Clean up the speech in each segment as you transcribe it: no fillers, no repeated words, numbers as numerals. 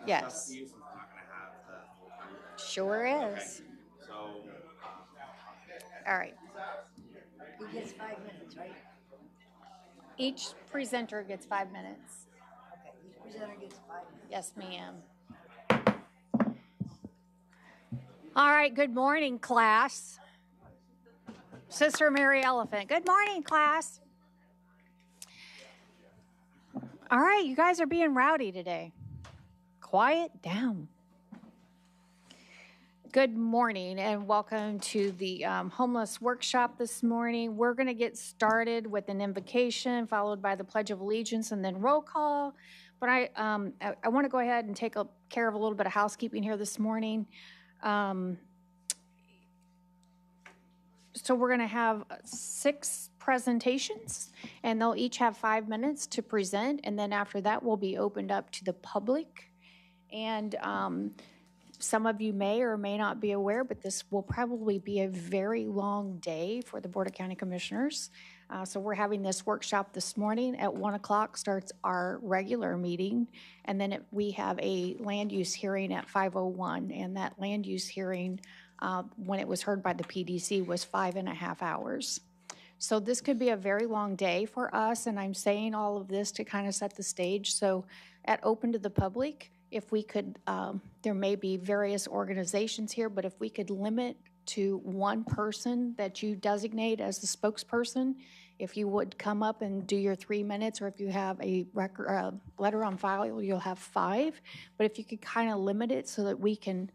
Yes. Trustees, since we're not gonna have the full time. Sure is. So, All right. He gets 5 minutes, right? Each presenter gets 5 minutes. Okay, each presenter gets 5 minutes. Yes, ma'am. All right. Good morning, class. Sister Mary Elephant. Good morning, class. All right. You guys are being rowdy today. Quiet down. Good morning and welcome to the homeless workshop this morning. We're going to get started with an invocation followed by the Pledge of Allegiance and then roll call. But I want to go ahead and take care of a little bit of housekeeping here this morning. So we're going to have 6 presentations and they'll each have 5 minutes to present. And then after that, we'll be opened up to the public. And some of you may or may not be aware, but this will probably be a very long day for the Board of County Commissioners. So we're having this workshop this morning at 1 o'clock starts our regular meeting. And then we have a land use hearing at 5:01. And that land use hearing, when it was heard by the PDC, was 5.5 hours. So this could be a very long day for us. And I'm saying all of this to kind of set the stage. So at open to the public, if we could, there may be various organizations here, but if we could limit to one person that you designate as the spokesperson, if you would come up and do your 3 minutes, or if you have a record, letter on file, you'll have 5. But if you could kind of limit it so that we can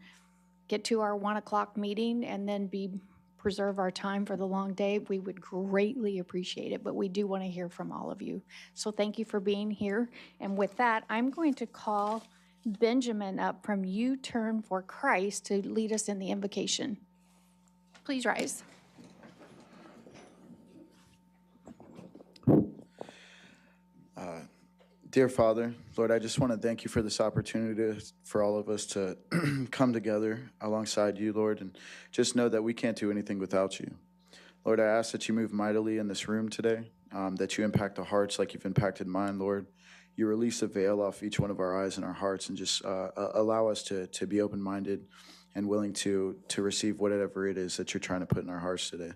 get to our 1 o'clock meeting and then preserve our time for the long day, we would greatly appreciate it. But we do want to hear from all of you. So thank you for being here. And with that, I'm going to call Benjamin up from U-Turn for Christ to lead us in the invocation. Please rise. Dear Father, Lord, I just want to thank you for this opportunity for all of us to come together alongside you, Lord, and just know that we can't do anything without you. Lord, I ask that you move mightily in this room today, that you impact the hearts like you've impacted mine, Lord. You release a veil off each one of our eyes and our hearts and just allow us to be open-minded and willing to receive whatever it is that you're trying to put in our hearts today.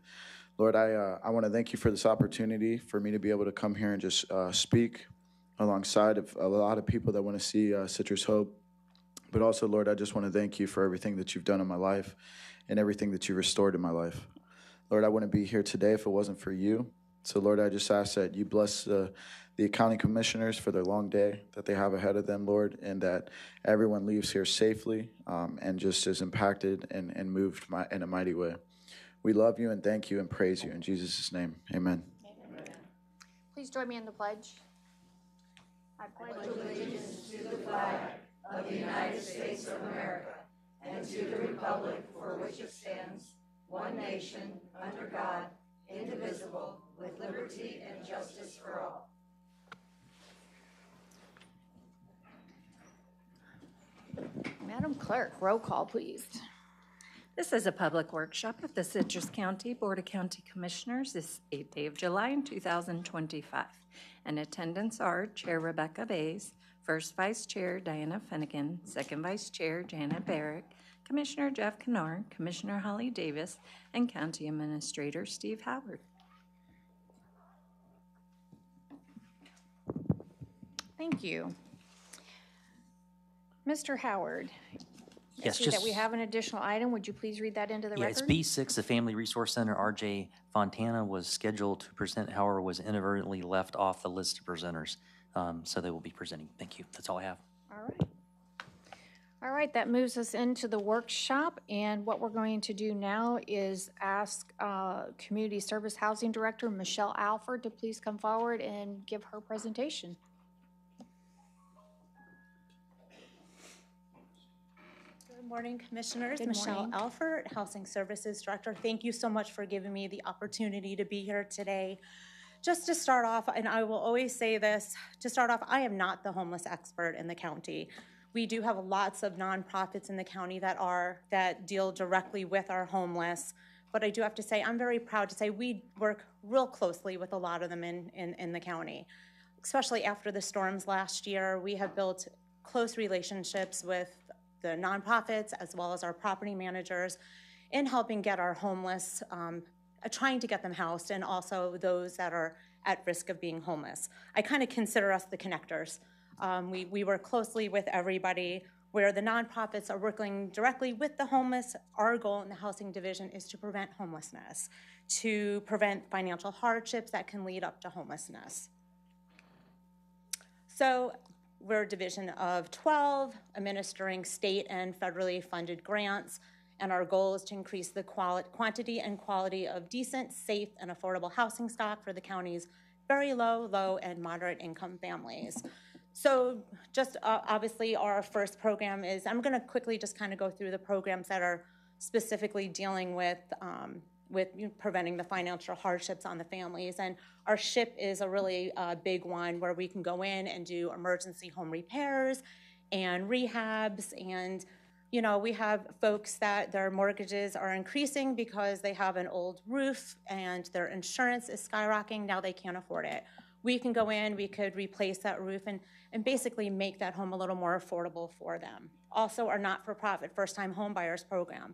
Lord, I want to thank you for this opportunity for me to be able to come here and just speak alongside of a lot of people that want to see Citrus Hope. But also, Lord, I just want to thank you for everything that you've done in my life and everything that you restored in my life. Lord, I wouldn't be here today if it wasn't for you. So, Lord, I just ask that you bless the county commissioners for their long day that they have ahead of them, Lord, and that everyone leaves here safely and just is impacted and moved in a mighty way. We love you and thank you and praise you. In Jesus' name, amen. Amen. Please join me in the pledge. I pledge Allegiance to the flag of the United States of America and to the republic for which it stands, one nation, under God, indivisible, with liberty and justice for all. Madam Clerk, roll call, please. This is a public workshop of the Citrus County Board of County Commissioners this 8th day of July in 2025. In attendance are Chair Rebecca Bays, First Vice Chair Diana Finnegan, Second Vice Chair Janet Barrick, Commissioner Jeff Kennard, Commissioner Holly Davis, and County Administrator Steve Howard. Thank you. Mr. Howard, I Yes, see that we have an additional item. Would you please read that into the yeah, it's record? B6, the Family Resource Center. RJ Fontana was scheduled to present, however, was inadvertently left off the list of presenters. So they will be presenting. Thank you. That's all I have. All right. All right, that moves us into the workshop. And what we're going to do now is ask Community Service Housing Director Michelle Alford to please come forward and give her presentation. Good morning, Commissioners. Good Michelle morning. Alford, Housing Services Director. Thank you so much for giving me the opportunity to be here today. Just to start off, and I will always say this, to start off, I am not the homeless expert in the county. We do have lots of nonprofits in the county that deal directly with our homeless. But I do have to say, I'm very proud to say we work real closely with a lot of them in the county. Especially after the storms last year, we have built close relationships with the nonprofits as well as our property managers in helping get our homeless, trying to get them housed, and also those that are at risk of being homeless. I kind of consider us the connectors. We work closely with everybody. Where the nonprofits are working directly with the homeless, our goal in the housing division is to prevent homelessness, to prevent financial hardships that can lead up to homelessness. So we're a division of 12, administering state and federally funded grants, and our goal is to increase the quantity and quality of decent, safe, and affordable housing stock for the county's very low, and moderate income families. So just obviously our first program is, I'm going to quickly just kind of go through the programs that are specifically dealing with preventing the financial hardships on the families. And our SHIP is a really big one where we can go in and do emergency home repairs and rehabs. And, you know, we have folks that their mortgages are increasing because they have an old roof and their insurance is skyrocketing. Now they can't afford it. We can go in, we could replace that roof and basically make that home a little more affordable for them. Also, our not-for-profit first-time home buyers program.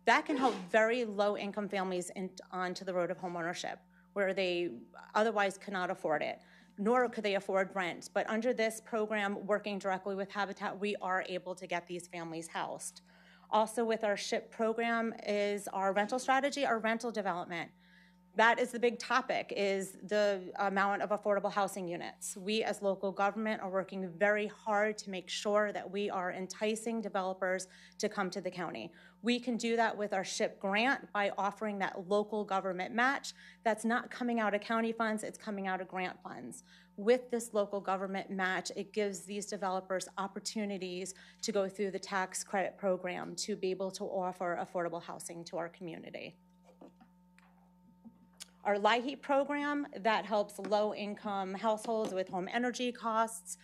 That can help very low-income families onto the road of homeownership, where they otherwise cannot afford it, nor could they afford rent. But under this program, working directly with Habitat, we are able to get these families housed. Also with our SHIP program is our rental strategy, our rental development. That is the big topic, is the amount of affordable housing units. We as local government are working very hard to make sure that we are enticing developers to come to the county. We can do that with our SHIP grant by offering that local government match that's not coming out of county funds, it's coming out of grant funds. With this local government match, it gives these developers opportunities to go through the tax credit program to be able to offer affordable housing to our community. Our LIHEAP program, that helps low-income households with home energy costs.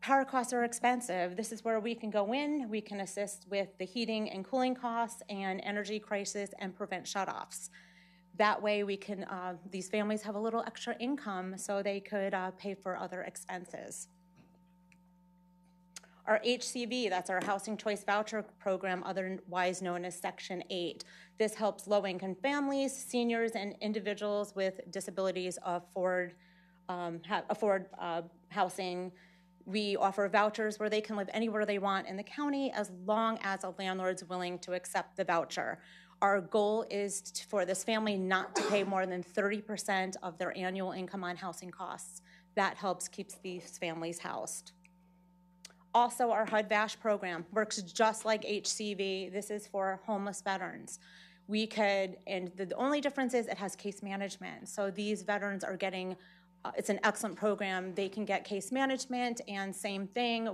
Power costs are expensive. This is where we can go in, we can assist with the heating and cooling costs and energy crisis and prevent shutoffs. That way we can, these families have a little extra income so they could pay for other expenses. Our HCV, that's our Housing Choice Voucher Program, otherwise known as Section 8. This helps low-income families, seniors, and individuals with disabilities afford housing. We offer vouchers where they can live anywhere they want in the county as long as a landlord's willing to accept the voucher. Our goal is for this family not to pay more than 30% of their annual income on housing costs. That helps keep these families housed. Also, our HUD-VASH program works just like HCV. This is for homeless veterans. We could, and the only difference is it has case management. So these veterans are getting, it's an excellent program. They can get case management, and same thing,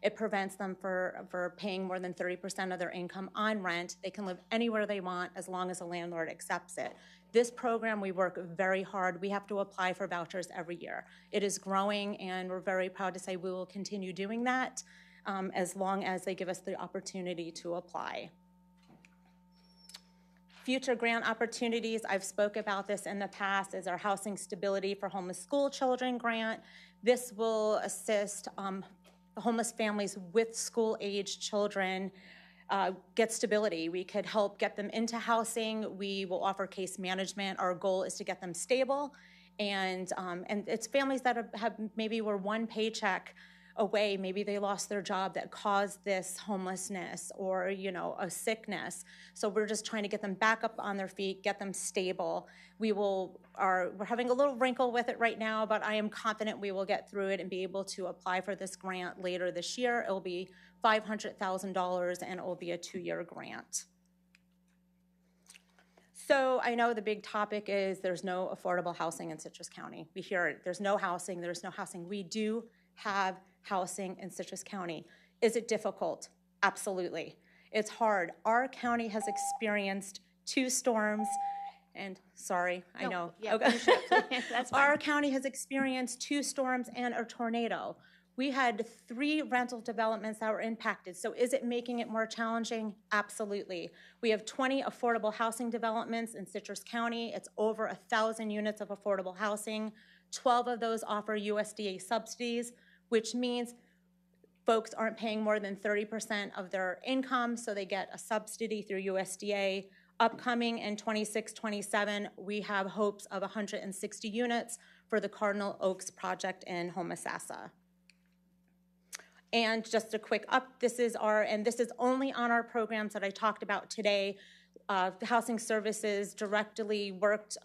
it prevents them for paying more than 30% of their income on rent. They can live anywhere they want as long as a landlord accepts it. This program, we work very hard. We have to apply for vouchers every year. It is growing, and we're very proud to say we will continue doing that as long as they give us the opportunity to apply. Future grant opportunities, I've spoke about this in the past, is our Housing Stability for Homeless School Children grant. This will assist homeless families with school-aged children get stability. We could help get them into housing. We will offer case management. Our goal is to get them stable, and it's families that have maybe were one paycheck away. Maybe they lost their job that caused this homelessness, or a sickness. So we're just trying to get them back up on their feet, get them stable. We're having a little wrinkle with it right now, but I am confident we will get through it and be able to apply for this grant later this year. It will be $500,000, and it will be a 2-year grant. So I know the big topic is there's no affordable housing in Citrus County. We hear it, there's no housing, there's no housing. We do have housing in Citrus County. Is it difficult? Absolutely. It's hard. Our county has experienced 2 storms, and sorry, I know. Yeah, okay. That's fine. Our county has experienced 2 storms and a tornado. We had 3 rental developments that were impacted. So is it making it more challenging? Absolutely. We have 20 affordable housing developments in Citrus County. It's over 1,000 units of affordable housing. 12 of those offer USDA subsidies, which means folks aren't paying more than 30% of their income, so they get a subsidy through USDA. Upcoming in 26-27, we have hopes of 160 units for the Cardinal Oaks project in Homosassa. And just a quick this is only on our programs that I talked about today. Housing Services directly worked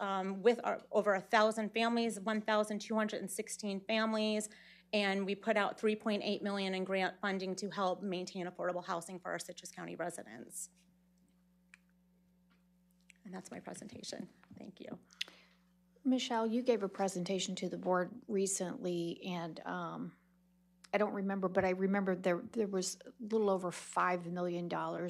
with over 1,000 families, 1,216 families, and we put out $3.8 million in grant funding to help maintain affordable housing for our Citrus County residents. And that's my presentation. Thank you. Michelle, you gave a presentation to the board recently, and I don't remember, but I remember there was a little over $5 million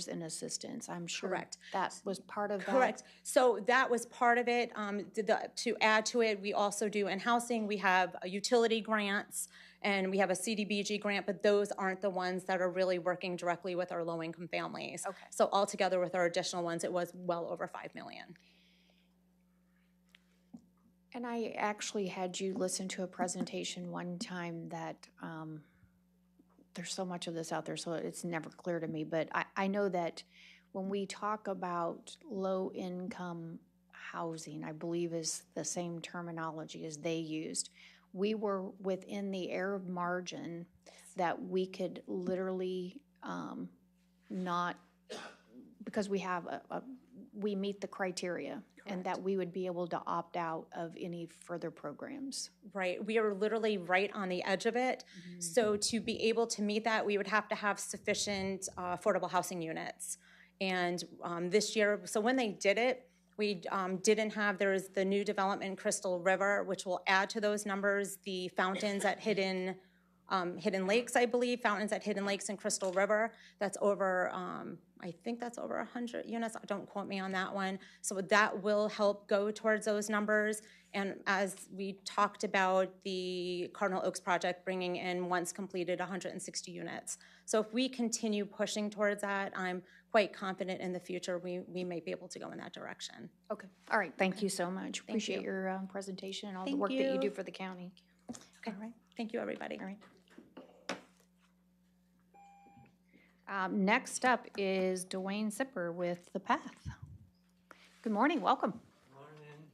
in assistance. I'm sure Correct. that was part of that. Correct. So that was part of it. To add to it, we also do in housing, we have utility grants and we have a CDBG grant, but those aren't the ones that are really working directly with our low-income families. Okay. So altogether with our additional ones, it was well over $5 million. And I actually had you listen to a presentation one time that there's so much of this out there, so it's never clear to me. But I know that when we talk about low-income housing, I believe is the same terminology as they used. We were within the error margin that we could literally not, because we have we meet the criteria. Correct. And that we would be able to opt out of any further programs. Right. We are literally right on the edge of it. Mm-hmm. So to be able to meet that, we would have to have sufficient affordable housing units. And this year, so when they did it, we didn't have, there's the new development in Crystal River, which will add to those numbers, the fountains at Hidden Lakes, I believe, fountains at Hidden Lakes and Crystal River. That's over, I think that's over 100 units. Don't quote me on that one. So that will help go towards those numbers. And as we talked about the Cardinal Oaks project bringing in, once completed, 160 units. So if we continue pushing towards that, I'm quite confident in the future we may be able to go in that direction. Okay. All right. Thank you so much. Appreciate your presentation and all the work that you do for the county. Okay. All right. Thank you, everybody. All right. Next up is Dwayne Zipper with The Path. Good morning. Welcome. Morning.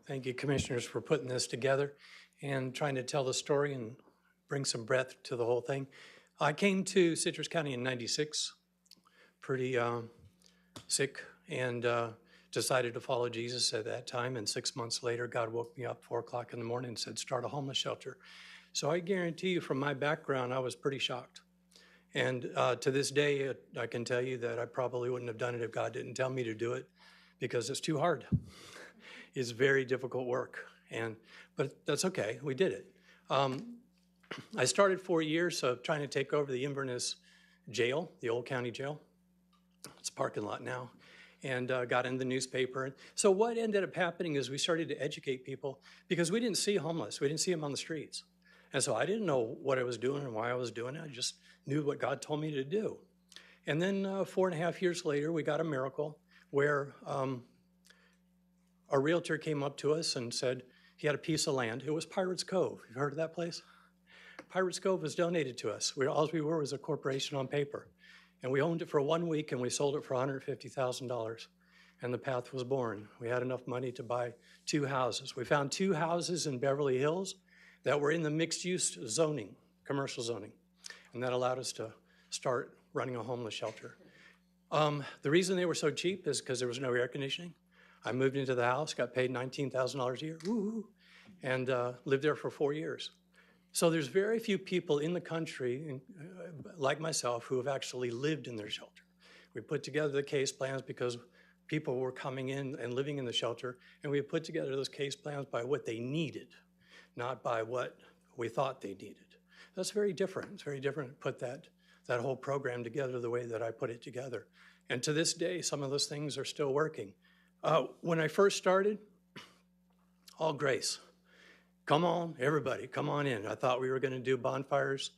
Thank you, Commissioners, for putting this together and trying to tell the story and bring some breadth to the whole thing. I came to Citrus County in '96, pretty sick, and decided to follow Jesus at that time. And 6 months later, God woke me up 4 o'clock in the morning and said, start a homeless shelter. So I guarantee you from my background, I was pretty shocked. And to this day, I can tell you that I probably wouldn't have done it if God didn't tell me to do it, because it's too hard. It's very difficult work, but that's okay. We did it. I started 4 years of trying to take over the Inverness jail, the old county jail. It's a parking lot now, and got in the newspaper. So what ended up happening is we started to educate people, because we didn't see homeless. We didn't see them on the streets. And so I didn't know what I was doing and why I was doing it. I just knew what God told me to do. And then 4.5 years later, we got a miracle where a realtor came up to us and said he had a piece of land. It was Pirates Cove. You've heard of that place? Pirates Cove was donated to us. All we were was a corporation on paper. And we owned it for 1 week, and we sold it for $150,000. And the Path was born. We had enough money to buy 2 houses. We found 2 houses in Beverly Hills that were in the mixed-use zoning, commercial zoning. And that allowed us to start running a homeless shelter. The reason they were so cheap is because there was no air conditioning. I moved into the house, got paid $19,000 a year, and lived there for 4 years. So there's very few people in the country, like myself, who have actually lived in their shelter. We put together the case plans because people were coming in and living in the shelter, and we put together those case plans by what they needed, not by what we thought they needed. That's very different. It's very different to put that whole program together the way that I put it together. And to this day, some of those things are still working. When I first started, all grace. Come on, everybody, come on in. I thought we were going to do bonfires,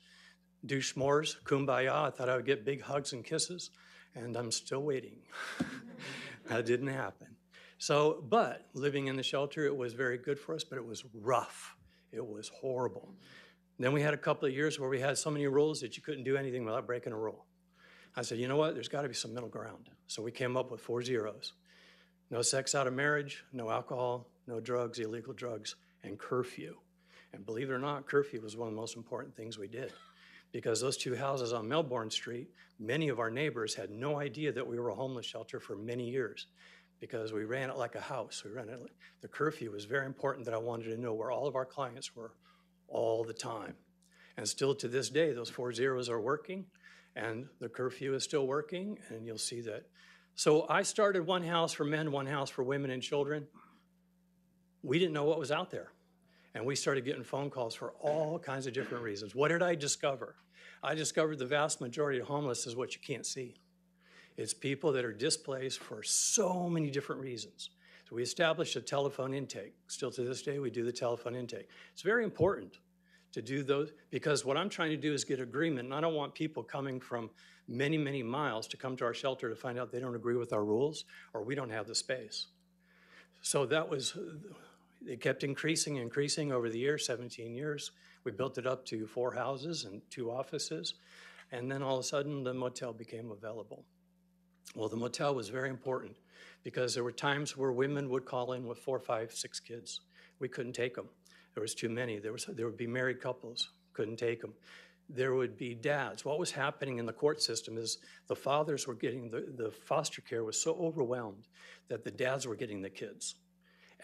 do s'mores, kumbaya. I thought I would get big hugs and kisses, and I'm still waiting. That didn't happen. So, but living in the shelter, it was very good for us, but it was rough. It was horrible. Then we had a couple of years where we had so many rules that you couldn't do anything without breaking a rule. I said, you know what, there's got to be some middle ground. So we came up with 4 zeros. No sex out of marriage, no alcohol, no drugs, illegal drugs, and curfew. And believe it or not, curfew was one of the most important things we did. Because those 2 houses on Melbourne Street, many of our neighbors had no idea that we were a homeless shelter for many years because we ran it like a house. The curfew was very important that I wanted to know where all of our clients were all the time. And still to this day, those 4 zeros are working and the curfew is still working, and you'll see that. So I started 1 house for men, 1 house for women and children. We didn't know what was out there. And we started getting phone calls for all kinds of different reasons. What did I discover? I discovered the vast majority of homeless is what you can't see. It's people that are displaced for so many different reasons. So we established a telephone intake. Still to this day, we do the telephone intake. It's very important to do those because what I'm trying to do is get agreement. And I don't want people coming from many, many miles to come to our shelter to find out they don't agree with our rules or we don't have the space. So that was, it kept increasing over the years, 17 years. We built it up to 4 houses and 2 offices. And then all of a sudden, the motel became available. Well, the motel was very important because there were times where women would call in with 4, 5, 6 kids. We couldn't take them. There was too many. There would be married couples, couldn't take them. There would be dads. What was happening in the court system is the fathers were getting, the foster care was so overwhelmed that the dads were getting the kids.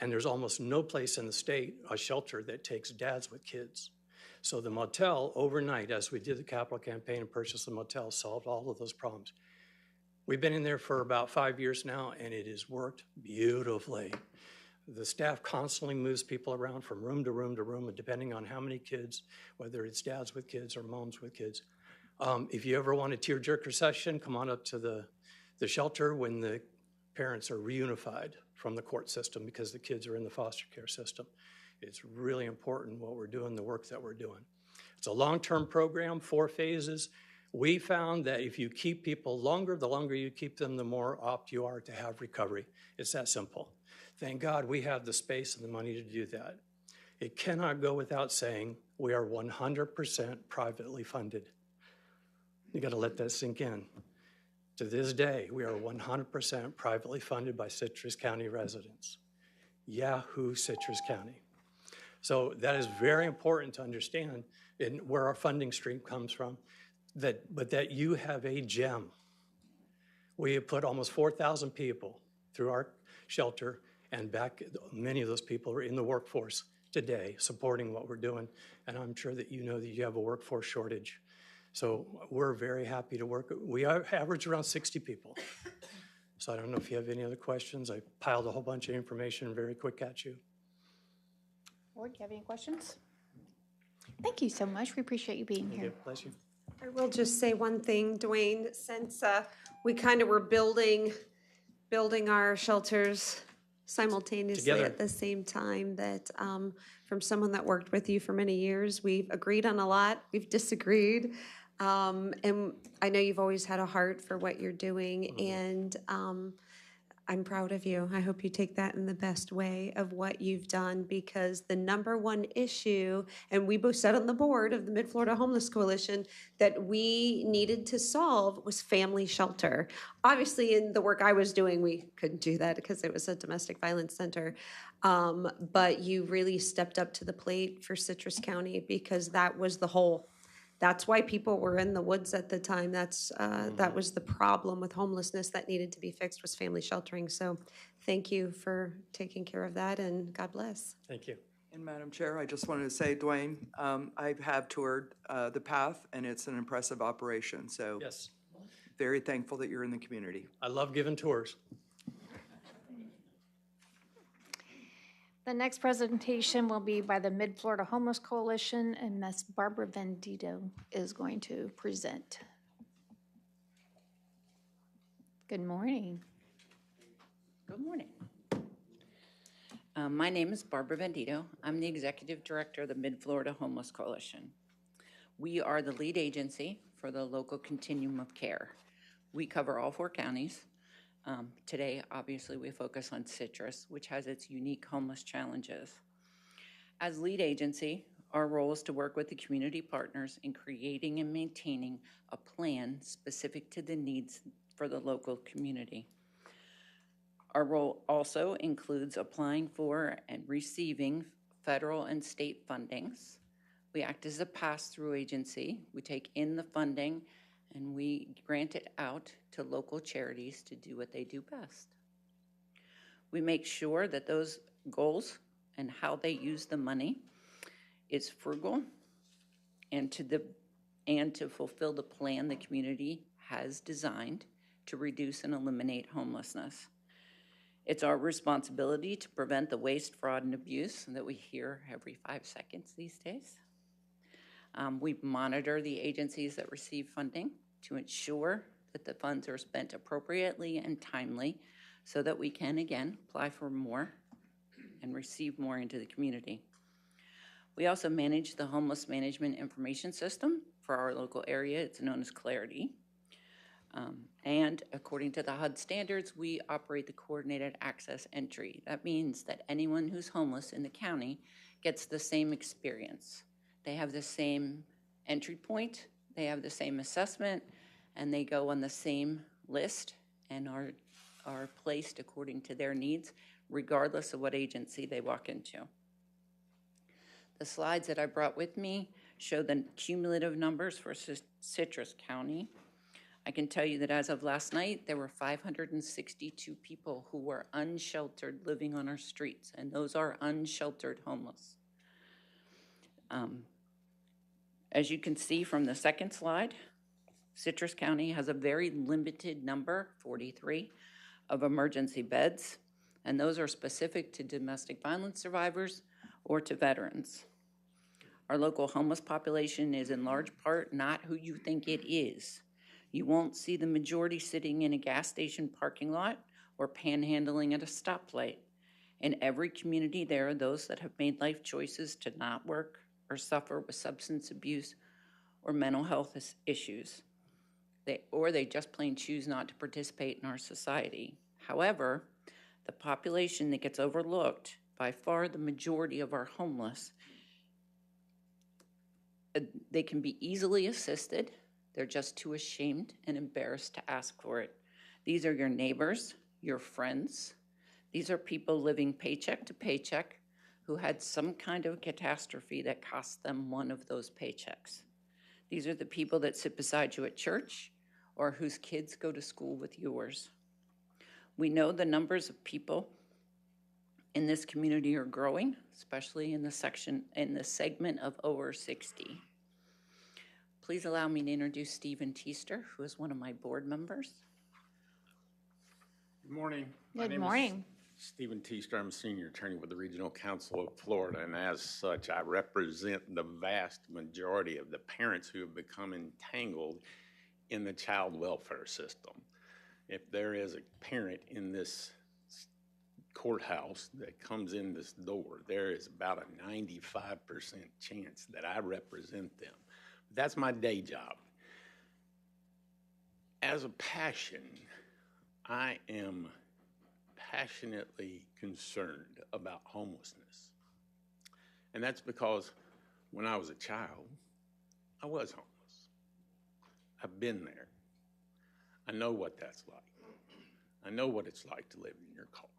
And there's almost no place in the state, a shelter, that takes dads with kids. So the motel, overnight, as we did the capital campaign and purchased the motel, solved all of those problems. We've been in there for about 5 years now, and it has worked beautifully. The staff constantly moves people around from room to room to room, depending on how many kids, whether it's dads with kids or moms with kids. If you ever want a tearjerker session, come on up to the shelter when the parents are reunified from the court system because the kids are in the foster care system. It's really important what we're doing, the work that we're doing. It's a long-term program, 4 phases. We found that if you keep people longer, the longer you keep them, the more apt you are to have recovery. It's that simple. Thank God we have the space and the money to do that. It cannot go without saying we are 100% privately funded. You got to let that sink in. To this day, we are 100% privately funded by Citrus County residents. Yahoo, Citrus County. So that is very important to understand in where our funding stream comes from, but that you have a gem. We have put almost 4,000 people through our shelter, and back, many of those people are in the workforce today supporting what we're doing, and I'm sure that you know that you have a workforce shortage. So we're very happy to work. We average around 60 people. So I don't know if you have any other questions. I piled a whole bunch of information very quick at you. Board, do you have any questions? Thank you so much. We appreciate you being here. Bless you. I will just say one thing, Dwayne, since we kind of were building our shelters simultaneously Together. at the same time, that from someone that worked with you for many years, we've agreed on a lot, we've disagreed, and I know you've always had a heart for what you're doing, and I'm proud of you. I hope you take that in the best way of what you've done, because the number one issue, and we both sat on the board of the Mid-Florida Homeless Coalition, that we needed to solve was family shelter. Obviously, in the work I was doing, we couldn't do that because it was a domestic violence center. But you really stepped up to the plate for Citrus County, because that was the whole. That's why people were in the woods at the time. That was the problem with homelessness that needed to be fixed, was family sheltering. So thank you for taking care of that, and God bless. Thank you. And Madam Chair, I just wanted to say, Dwayne, I have toured the path, and it's an impressive operation. So Yes, very thankful that you're in the community. I love giving tours. The next presentation will be by the Mid-Florida Homeless Coalition, and Ms. Barbara Vendito is going to present. Good morning. Good morning. My name is Barbara Vendito. I'm the Executive Director of the Mid-Florida Homeless Coalition. We are the lead agency for the local continuum of care. We cover all 4 counties. Today, obviously, we focus on Citrus, which has its unique homeless challenges. As lead agency, Our role is to work with the community partners in creating and maintaining a plan specific to the needs for the local community. Our role also includes applying for and receiving federal and state fundings. We act as a pass-through agency. We take in the funding and we grant it out to local charities to do what they do best. We make sure that those goals and how they use the money is frugal and to fulfill the plan the community has designed to reduce and eliminate homelessness. It's our responsibility to prevent the waste, fraud, and abuse that we hear every 5 seconds these days. We monitor the agencies that receive funding to ensure that the funds are spent appropriately and timely so that we can, again, apply for more and receive more into the community. We also manage the Homeless Management Information System for our local area. It's known as Clarity. And according to the HUD standards, we operate the coordinated access entry. That means that anyone who's homeless in the county gets the same experience. They have the same entry point, they have the same assessment, and they go on the same list and are placed according to their needs, regardless of what agency they walk into. The slides that I brought with me show the cumulative numbers for Citrus County. I can tell you that as of last night, there were 562 people who were unsheltered living on our streets, and those are unsheltered homeless. As you can see from the second slide, Citrus County has a very limited number, 43, of emergency beds, and those are specific to domestic violence survivors or to veterans. Our local homeless population is in large part not who you think it is. You won't see the majority sitting in a gas station parking lot or panhandling at a stoplight. In every community, there are those that have made life choices to not work or suffer with substance abuse or mental health issues. They just plain choose not to participate in our society. However, the population that gets overlooked, by far the majority of our homeless, they can be easily assisted. They're just too ashamed and embarrassed to ask for it. These are your neighbors, your friends. These are people living paycheck to paycheck who had some kind of catastrophe that cost them one of those paychecks. These are the people that sit beside you at church or whose kids go to school with yours. We know the numbers of people in this community are growing, especially in the segment of over 60. Please allow me to introduce Stephen Teester, who is one of my board members. Good morning. Good morning. Stephen Teester. I'm a senior attorney with the Regional Council of Florida, and as such, I represent the vast majority of the parents who have become entangled in the child welfare system. If there is a parent in this courthouse that comes in this door, there is about a 95% chance that I represent them. That's my day job. As a passion, I am passionately concerned about homelessness. And that's because when I was a child, I was homeless. I've been there. I know what that's like. I know what it's like to live in your car.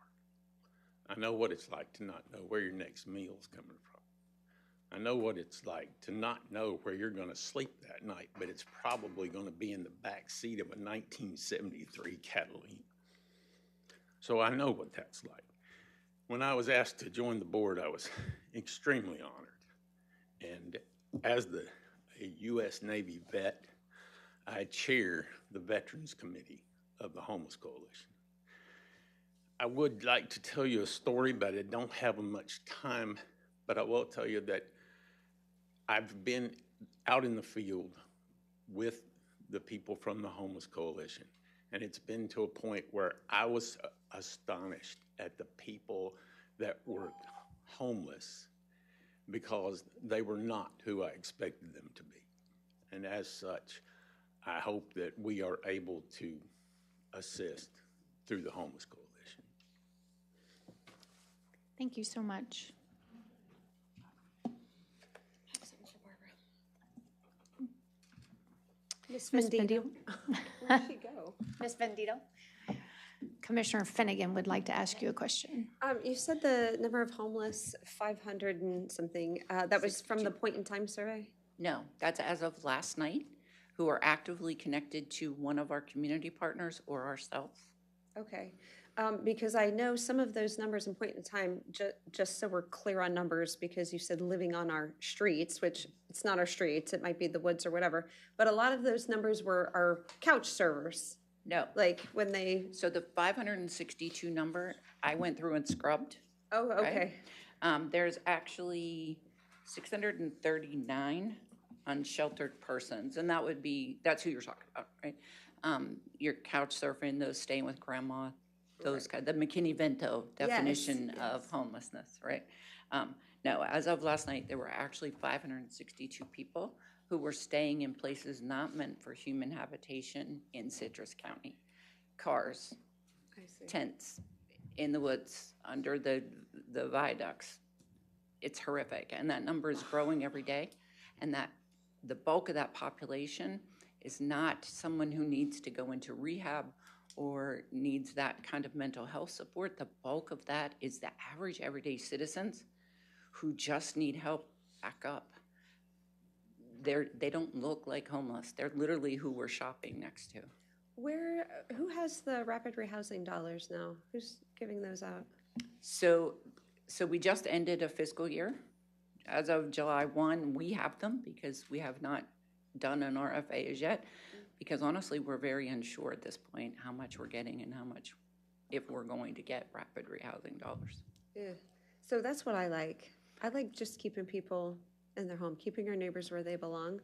I know what it's like to not know where your next meal's coming from. I know what it's like to not know where you're going to sleep that night, but it's probably going to be in the back seat of a 1973 Catalina. So I know what that's like. When I was asked to join the board, I was extremely honored. And as a U.S. Navy vet, I chair the Veterans Committee of the Homeless Coalition. I would like to tell you a story, but I don't have much time. But I will tell you that I've been out in the field with the people from the Homeless Coalition, and it's been to a point where I was astonished at the people that were homeless because they were not who I expected them to be. And as such, I hope that we are able to assist through the Homeless Coalition. Thank you so much. Ms. Ms. Vendito. Where'd she go? Ms. Vendito? Commissioner Finnegan would like to ask you a question. You said the number of homeless, 500 and something. That was from the point in time survey? No, that's as of last night, who are actively connected to one of our community partners or ourselves. Okay. Because I know some of those numbers in point in time, just so we're clear on numbers, because you said living on our streets, which it's not our streets, it might be the woods or whatever, but a lot of those numbers are couch servers. No. Like when they, So the 562 number, I went through and scrubbed. oh, okay. There's actually 639 unsheltered persons, and that's who you're talking about, right? Your couch surfing, those staying with grandma, those kind, the McKinney-Vento definition of homelessness, right? No, as of last night, there were actually 562 people who were staying in places not meant for human habitation in Citrus County. Cars, tents, in the woods, under the viaducts. It's horrific, and that number is growing every day, and that the bulk of that population is not someone who needs to go into rehab or needs that kind of mental health support. The bulk of that is the average everyday citizens who just need help back up. They don't look like homeless. They're literally who we're shopping next to. Who has the rapid rehousing dollars now? Who's giving those out? So we just ended a fiscal year. As of July 1, we have them because we have not done an RFA as yet, because honestly, we're very unsure at this point how much we're getting and how much, if we're going to get rapid rehousing dollars. Yeah. So that's what I like. I like just keeping people in their home, keeping our neighbors where they belong.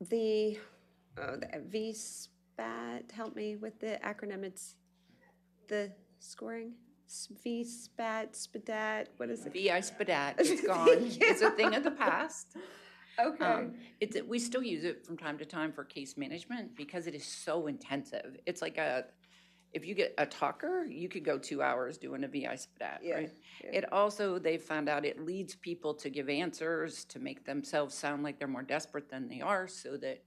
The VSPAT, help me with the acronym. It's the scoring. VSPAT, SPDAT, what is it? VI SPDAT, it's gone. It's a thing of the past. Okay. We still use it from time to time for case management because it is so intensive. It's like if you get a talker, you could go 2 hours doing a VI SPDAT, right? Yeah. It also, they've found out it leads people to give answers, to make themselves sound like they're more desperate than they are so that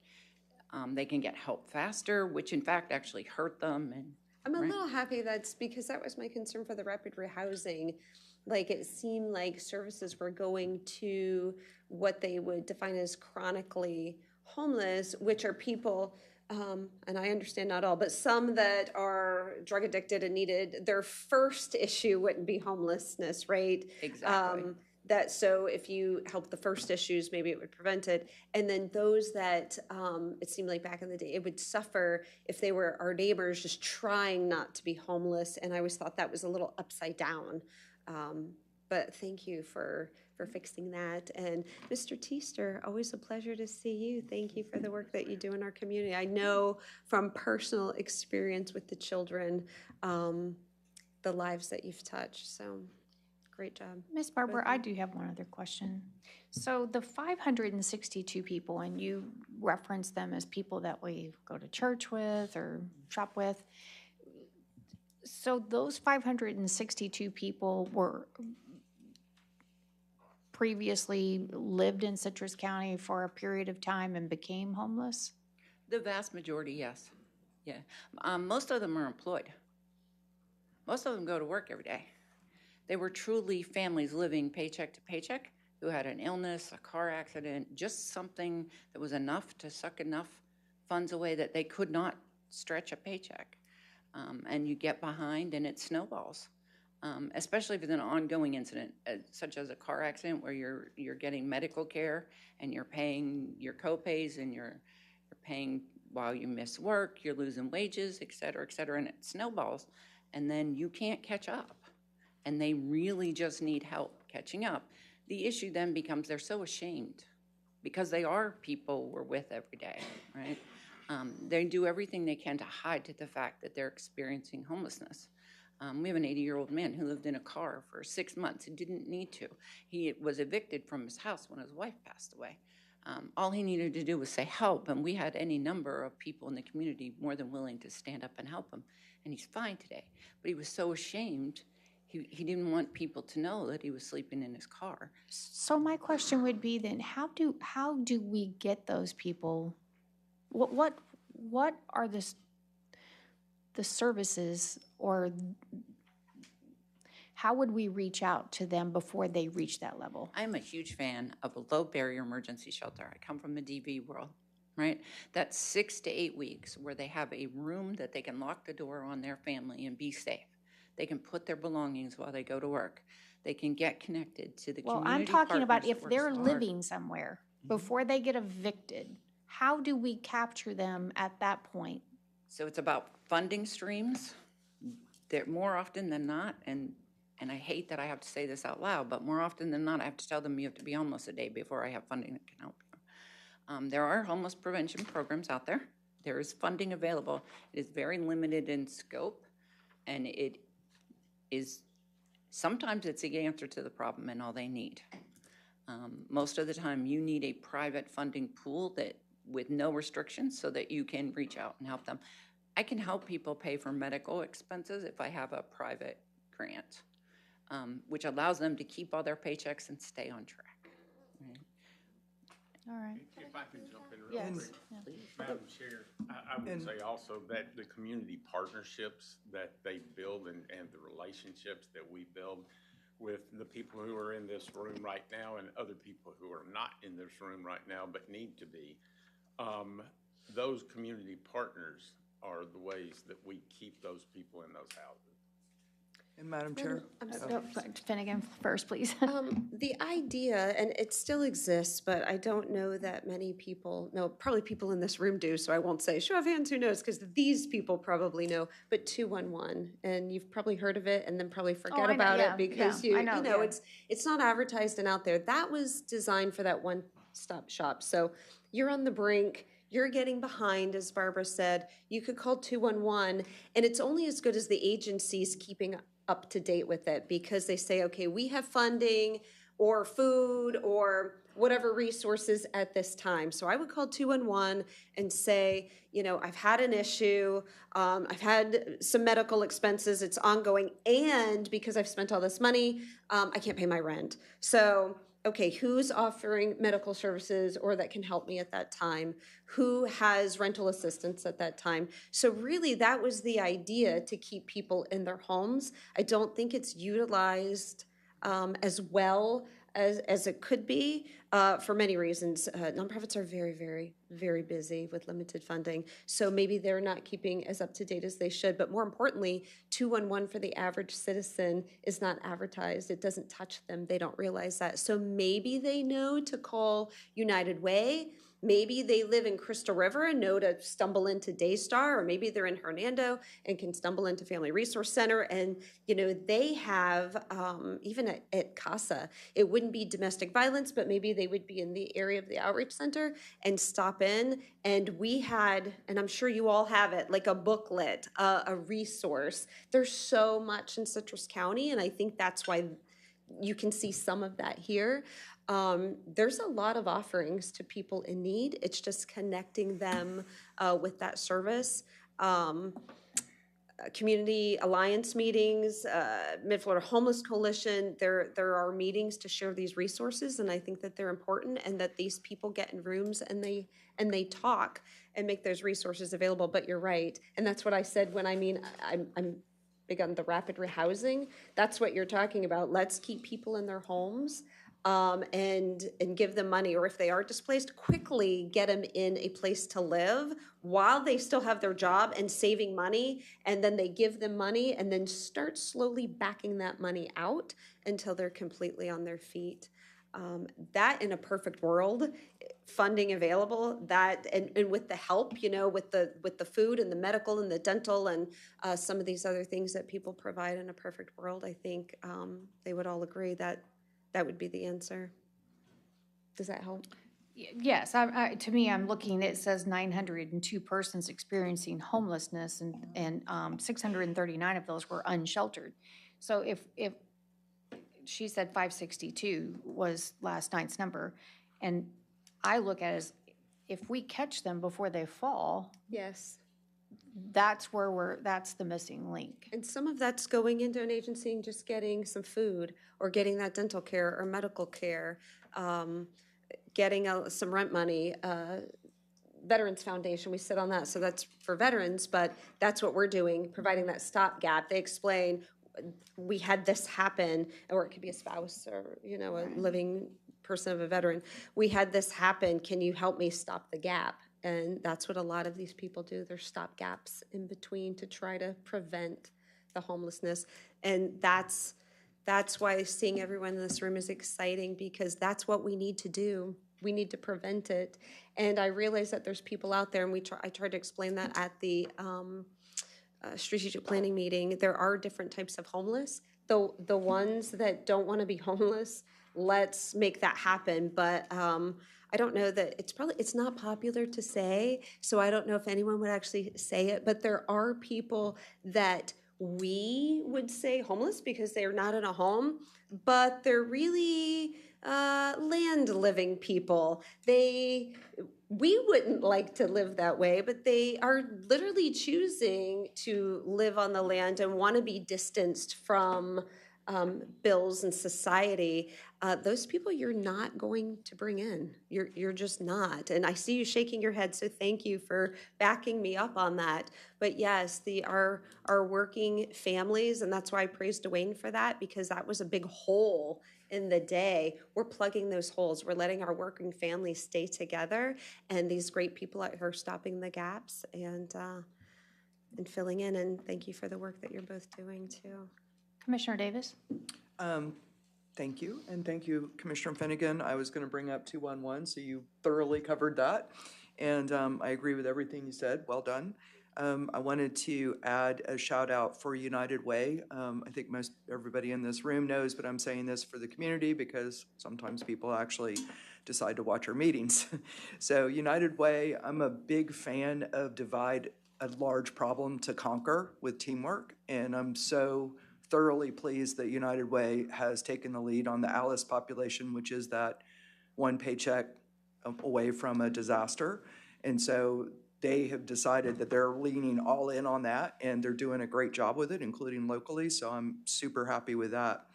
they can get help faster, which in fact actually hurt them. And I'm a little happy that's because that was my concern for the rapid rehousing. Like it seemed like services were going to what they would define as chronically homeless, which are people, and I understand not all, but some that are drug addicted and needed, their first issue wouldn't be homelessness, right? Exactly. So if you help the first issues, maybe it would prevent it. And then those that, it seemed like back in the day, it would suffer if they were our neighbors just trying not to be homeless. And I always thought that was a little upside down. But thank you for fixing that. And Mr. Teester, always a pleasure to see you. Thank you for the work that you do in our community. I know from personal experience with the children, the lives that you've touched. So great job. Ms. Barber, I do have one other question. So the 562 people, and you reference them as people that we go to church with or shop with. So those 562 people were previously lived in Citrus County for a period of time and became homeless? The vast majority, yes. Yeah. Most of them are employed. Most of them go to work every day. They were truly families living paycheck to paycheck who had an illness, a car accident, just something that was enough to suck enough funds away that they could not stretch a paycheck. And you get behind and it snowballs, especially if it's an ongoing incident, such as a car accident where you're getting medical care and you're paying your co-pays and you're paying while you miss work, you're losing wages, et cetera, and it snowballs. And then you can't catch up. And they really just need help catching up. The issue then becomes they're so ashamed because they are people we're with every day, right? They do everything they can to hide to the fact that they're experiencing homelessness. We have an 80-year-old man who lived in a car for 6 months. He didn't need to. He was evicted from his house when his wife passed away. All he needed to do was say help, and we had any number of people in the community more than willing to stand up and help him. And he's fine today. But he was so ashamed, He didn't want people to know that he was sleeping in his car. So my question would be then, how do we get those people? What are the services, or how would we reach out to them before they reach that level? I'm a huge fan of a low barrier emergency shelter. I come from the DV world, right? That's 6 to 8 weeks where they have a room that they can lock the door on their family and be safe. They can put their belongings while they go to work. They can get connected to the Well, community I'm talking about partners if that they're work so hard. living somewhere before they get evicted, how do we capture them at that point? So it's about funding streams. They're more often than not, and I hate that I have to say this out loud, but more often than not, I have to tell them you have to be homeless a day before I have funding that can help you. There are homeless prevention programs out there. There is funding available. It is very limited in scope, and it is, sometimes it's the answer to the problem and all they need. Most of the time, you need a private funding pool that with no restrictions so that you can reach out and help them. I can help people pay for medical expenses if I have a private grant, which allows them to keep all their paychecks and stay on track. All right. If I can jump in real Yes. quick. Madam Chair, I would say also that the community partnerships that they build and the relationships that we build with the people who are in this room right now and other people who are not in this room right now but need to be, those community partners are the ways that we keep those people in those houses. And Madam Chair? Finnegan first, please. The idea, and it still exists, but I don't know that many people know, probably people in this room do, so I won't say show of hands who knows, because these people probably know, but 211, and you've probably heard of it and then probably forget I know, about yeah, it because yeah, I know, yeah. it's not advertised and out there. That was designed for that one-stop shop. So you're on the brink, you're getting behind, as Barbara said, you could call 211, and it's only as good as the agencies keeping up to date with it, because they say, okay, we have funding or food or whatever resources at this time. So I would call 211 and say, I've had an issue, I've had some medical expenses, it's ongoing, and because I've spent all this money, I can't pay my rent. So, okay, who's offering medical services or that can help me at that time? Who has rental assistance at that time? So really, that was the idea, to keep people in their homes. I don't think it's utilized as well as it could be for many reasons. Nonprofits are very, very, very busy with limited funding. So maybe they're not keeping as up to date as they should. But more importantly, 211 for the average citizen is not advertised. It doesn't touch them. They don't realize that. So maybe they know to call United Way. Maybe they live in Crystal River and know to stumble into Daystar, or maybe they're in Hernando and can stumble into Family Resource Center. And, they have, even at CASA, it wouldn't be domestic violence, but maybe they would be in the area of the outreach center and stop in. And we had, and I'm sure you all have it, like a booklet, a resource. There's so much in Citrus County, and I think that's why you can see some of that here. There's a lot of offerings to people in need. It's just connecting them with that service. Community alliance meetings, Mid-Florida Homeless Coalition, there are meetings to share these resources, and I think that they're important, and that these people get in rooms and they talk and make those resources available. But you're right, and that's what I said when I'm big on the rapid rehousing. That's what you're talking about. Let's keep people in their homes. And give them money, or if they are displaced, quickly get them in a place to live while they still have their job and saving money, and then they give them money and then start slowly backing that money out until they're completely on their feet. That, in a perfect world, funding available, that and with the help, with the food and the medical and the dental and some of these other things that people provide, in a perfect world, I think they would all agree that that would be the answer. Does that help? Yes, to me, I'm looking, it says 902 persons experiencing homelessness, and 639 of those were unsheltered. So if she said 562 was last night's number, and I look at it as, if we catch them before they fall, Yes. that's where that's the missing link. And some of that's going into an agency and just getting some food or getting that dental care or medical care, getting some rent money. Veterans Foundation, we sit on that, so that's for veterans, but that's what we're doing, providing that stopgap. They explain, we had this happen, or it could be a spouse or, you know, a living person of a veteran. We had this happen, can you help me stop the gap? And that's what a lot of these people do. There's stop gaps in between to try to prevent the homelessness. And that's why seeing everyone in this room is exciting, because that's what we need to do. We need to prevent it. And I realize that there's people out there, and I tried to explain that at the strategic planning meeting. There are different types of homeless. The ones that don't want to be homeless, let's make that happen. But I don't know that it's not popular to say, so I don't know if anyone would actually say it, but there are people that we would say homeless because they're not in a home, but they're really land living people. We wouldn't like to live that way, but they are literally choosing to live on the land and want to be distanced from bills and society. Those people you're not going to bring in. You're just not. And I see you shaking your head, so thank you for backing me up on that. But yes, our working families, and that's why I praise Dwayne for that, because that was a big hole in the day. We're plugging those holes. We're letting our working families stay together, and these great people out here are stopping the gaps and filling in. And thank you for the work that you're both doing too. Commissioner Davis? Thank you, and thank you, Commissioner Finnegan. I was going to bring up 211, so you thoroughly covered that, and I agree with everything you said. Well done. I wanted to add a shout out for United Way. I think most everybody in this room knows, but I'm saying this for the community because sometimes people actually decide to watch our meetings. So United Way, I'm a big fan of divide a large problem to conquer with teamwork, and I'm so thoroughly pleased that United Way has taken the lead on the ALICE population, which is that one paycheck away from a disaster. And so they have decided that they're leaning all in on that, and they're doing a great job with it, including locally, so I'm super happy with that.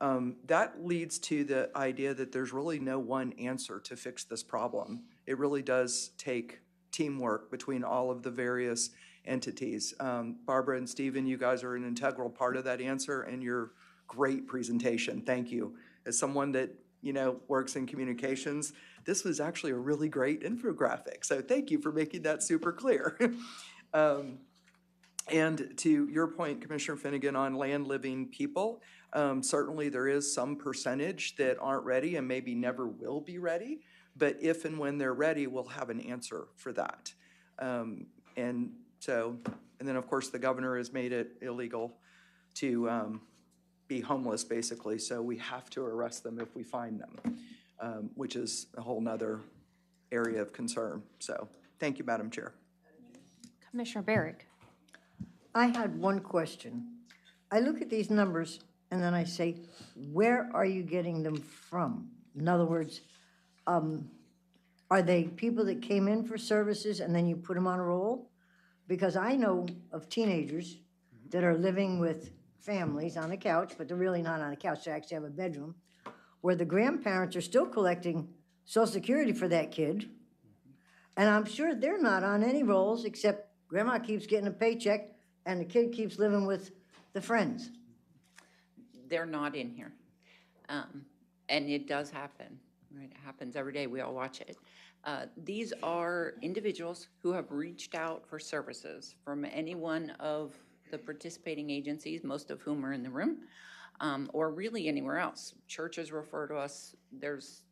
That leads to the idea that there's really no one answer to fix this problem. It really does take teamwork between all of the various entities. Barbara and Stephen, you guys are an integral part of that answer, and your great presentation. Thank you. As someone that works in communications, this was actually a really great infographic. So thank you for making that super clear. And to your point, Commissioner Finnegan, on land living people, certainly there is some percentage that aren't ready and maybe never will be ready. But if and when they're ready, we'll have an answer for that. And then of course the governor has made it illegal to be homeless basically, so we have to arrest them if we find them, which is a whole nother area of concern. So thank you, Madam Chair. Commissioner Barrick? I had one question. I look at these numbers and then I say, where are you getting them from? In other words, are they people that came in for services and then you put them on a roll? Because I know of teenagers that are living with families on a couch, but they're really not on a couch, they actually have a bedroom, where the grandparents are still collecting Social Security for that kid. And I'm sure they're not on any rolls except grandma keeps getting a paycheck and the kid keeps living with the friends. They're not in here. And it does happen, right? It happens every day. We all watch it. These are individuals who have reached out for services from any one of the participating agencies, most of whom are in the room, or really anywhere else. Churches refer to us. There's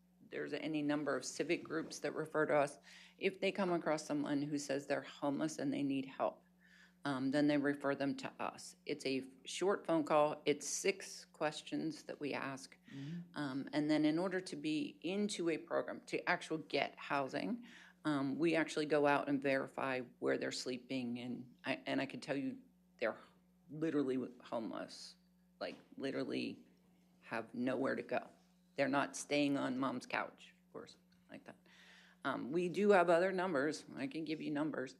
any number of civic groups that refer to us. If they come across someone who says they're homeless and they need help, then they refer them to us. It's a short phone call. It's 6 questions that we ask. And then in order to be into a program, to actually get housing, we actually go out and verify where they're sleeping. And I can tell you they're literally homeless, like literally have nowhere to go. They're not staying on mom's couch or something like that. We do have other numbers. I can give you numbers.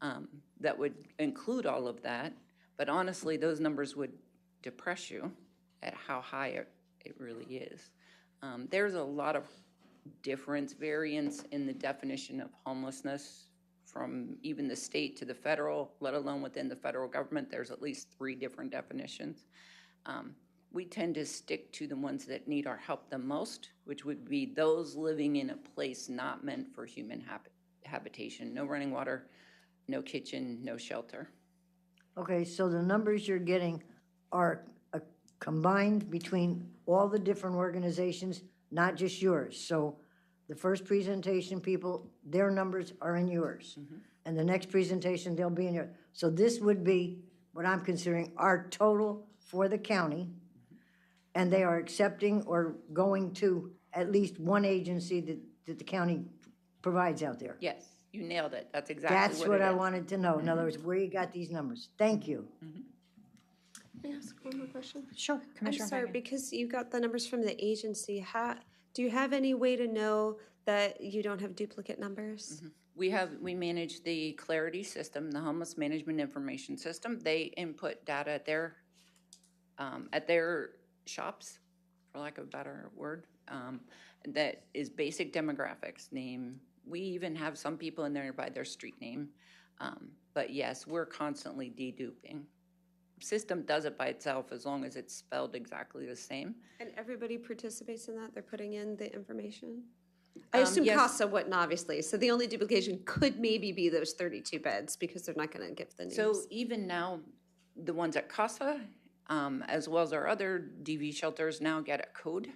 that would include all of that. But honestly, those numbers would depress you at how high it really is. There's a lot of variance in the definition of homelessness from even the state to the federal, let alone within the federal government. There's at least 3 different definitions. We tend to stick to the ones that need our help the most, which would be those living in a place not meant for human habitation. No running water, no kitchen, no shelter. Okay, so the numbers you're getting are combined between all the different organizations, not just yours. So the first presentation people, their numbers are in yours. And the next presentation, they'll be in yours. So this would be what I'm considering our total for the county. And they are accepting or going to at least one agency that the county provides out there. Yes, you nailed it. That's exactly That's what what it I is. wanted to know. In other words, where you got these numbers. Thank you. May I ask one more question? Sure, I'm Commissioner sorry, Fagan. because you got the numbers from the agency, do you have any way to know that you don't have duplicate numbers? We manage the Clarity system, the Homeless Management Information System. They input data at their shops, for lack of a better word, that is basic demographics, name. We even have some people in there by their street name. But yes, we're constantly deduping. System does it by itself as long as it's spelled exactly the same. And everybody participates in that? They're putting in the information? I assume yes. CASA wouldn't, obviously. So the only duplication could maybe be those 32 beds because they're not going to give the names. So even now, the ones at CASA, as well as our other DV shelters now get a code,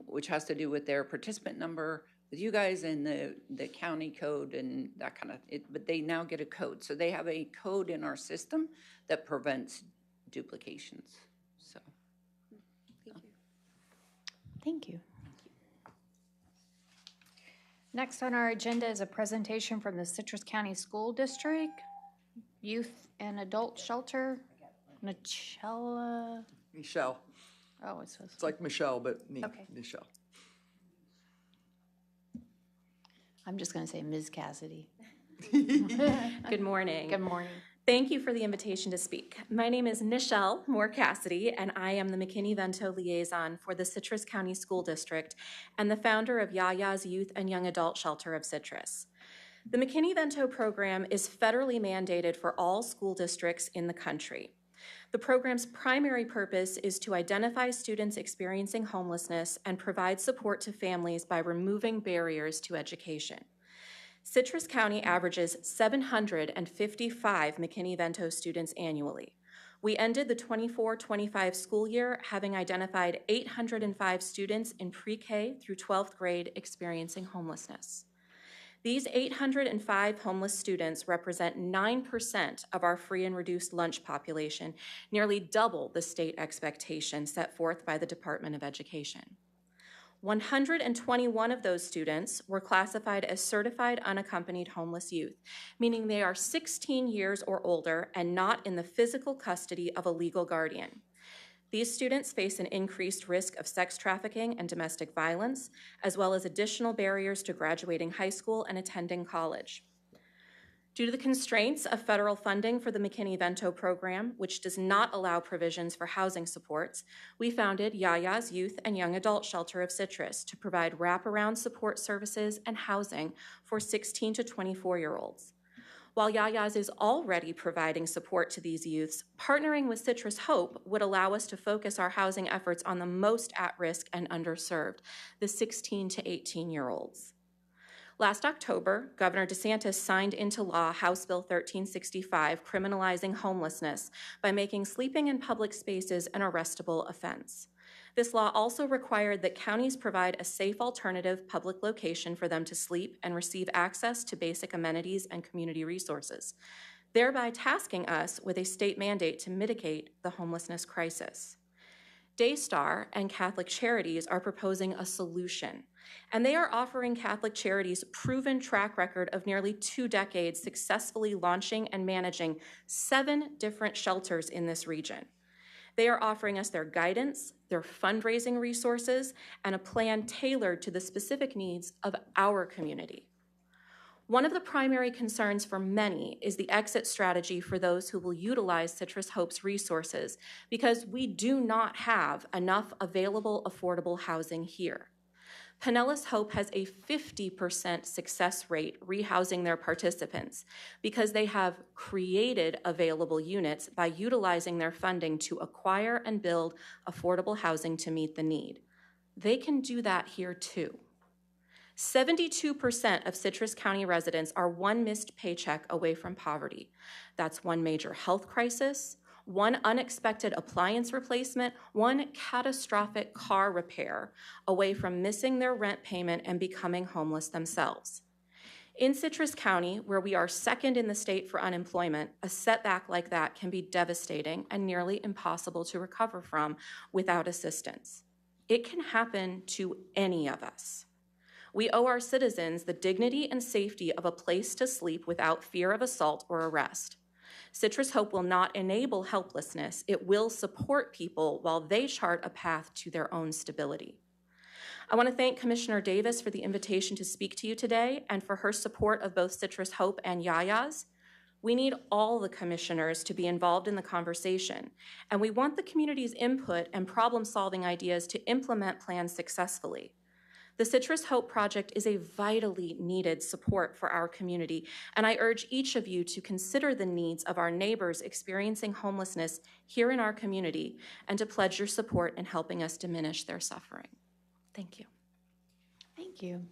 which has to do with their participant number with you guys and the county code and that kind of, but they now get a code. So they have a code in our system that prevents duplications, so. Thank you. Thank you. Next on our agenda is a presentation from the Citrus County School District, Youth and Adult Shelter, Michelle. Oh, it says. It's like Michelle, but Okay. Michelle. I'm just going to say Ms. Cassidy. Good morning. Good morning. Thank you for the invitation to speak. My name is Nichelle Moore Cassidy, and I am the McKinney-Vento liaison for the Citrus County School District and the founder of Yaya's Youth and Young Adult Shelter of Citrus. The McKinney-Vento program is federally mandated for all school districts in the country. The program's primary purpose is to identify students experiencing homelessness and provide support to families by removing barriers to education. Citrus County averages 755 McKinney-Vento students annually. We ended the 24-25 school year having identified 805 students in pre-K through 12th grade experiencing homelessness. These 805 homeless students represent 9% of our free and reduced lunch population, nearly double the state expectation set forth by the Department of Education. 121 of those students were classified as certified unaccompanied homeless youth, meaning they are 16 years or older and not in the physical custody of a legal guardian. These students face an increased risk of sex trafficking and domestic violence, as well as additional barriers to graduating high school and attending college. Due to the constraints of federal funding for the McKinney-Vento program, which does not allow provisions for housing supports, we founded Yaya's Youth and Young Adult Shelter of Citrus to provide wraparound support services and housing for 16 to 24-year-olds. While Yaya's is already providing support to these youths, partnering with Citrus Hope would allow us to focus our housing efforts on the most at-risk and underserved, the 16 to 18-year-olds. Last October, Governor DeSantis signed into law House Bill 1365, criminalizing homelessness by making sleeping in public spaces an arrestable offense. This law also required that counties provide a safe alternative public location for them to sleep and receive access to basic amenities and community resources, thereby tasking us with a state mandate to mitigate the homelessness crisis. Daystar and Catholic Charities are proposing a solution, and they are offering Catholic Charities' proven track record of nearly 2 decades successfully launching and managing 7 different shelters in this region. They are offering us their guidance, their fundraising resources, and a plan tailored to the specific needs of our community. One of the primary concerns for many is the exit strategy for those who will utilize Citrus Hope's resources, because we do not have enough available affordable housing here. Pinellas Hope has a 50% success rate rehousing their participants because they have created available units by utilizing their funding to acquire and build affordable housing to meet the need. They can do that here too. 72% of Citrus County residents are one missed paycheck away from poverty. That's one major health crisis, one unexpected appliance replacement, one catastrophic car repair away from missing their rent payment and becoming homeless themselves. In Citrus County, where we are second in the state for unemployment, a setback like that can be devastating and nearly impossible to recover from without assistance. It can happen to any of us. We owe our citizens the dignity and safety of a place to sleep without fear of assault or arrest. Citrus Hope will not enable helplessness. It will support people while they chart a path to their own stability. I want to thank Commissioner Davis for the invitation to speak to you today and for her support of both Citrus Hope and Yaya's. We need all the commissioners to be involved in the conversation, and we want the community's input and problem-solving ideas to implement plans successfully. The Citrus Hope Project is a vitally needed support for our community, and I urge each of you to consider the needs of our neighbors experiencing homelessness here in our community and to pledge your support in helping us diminish their suffering. Thank you. Thank you.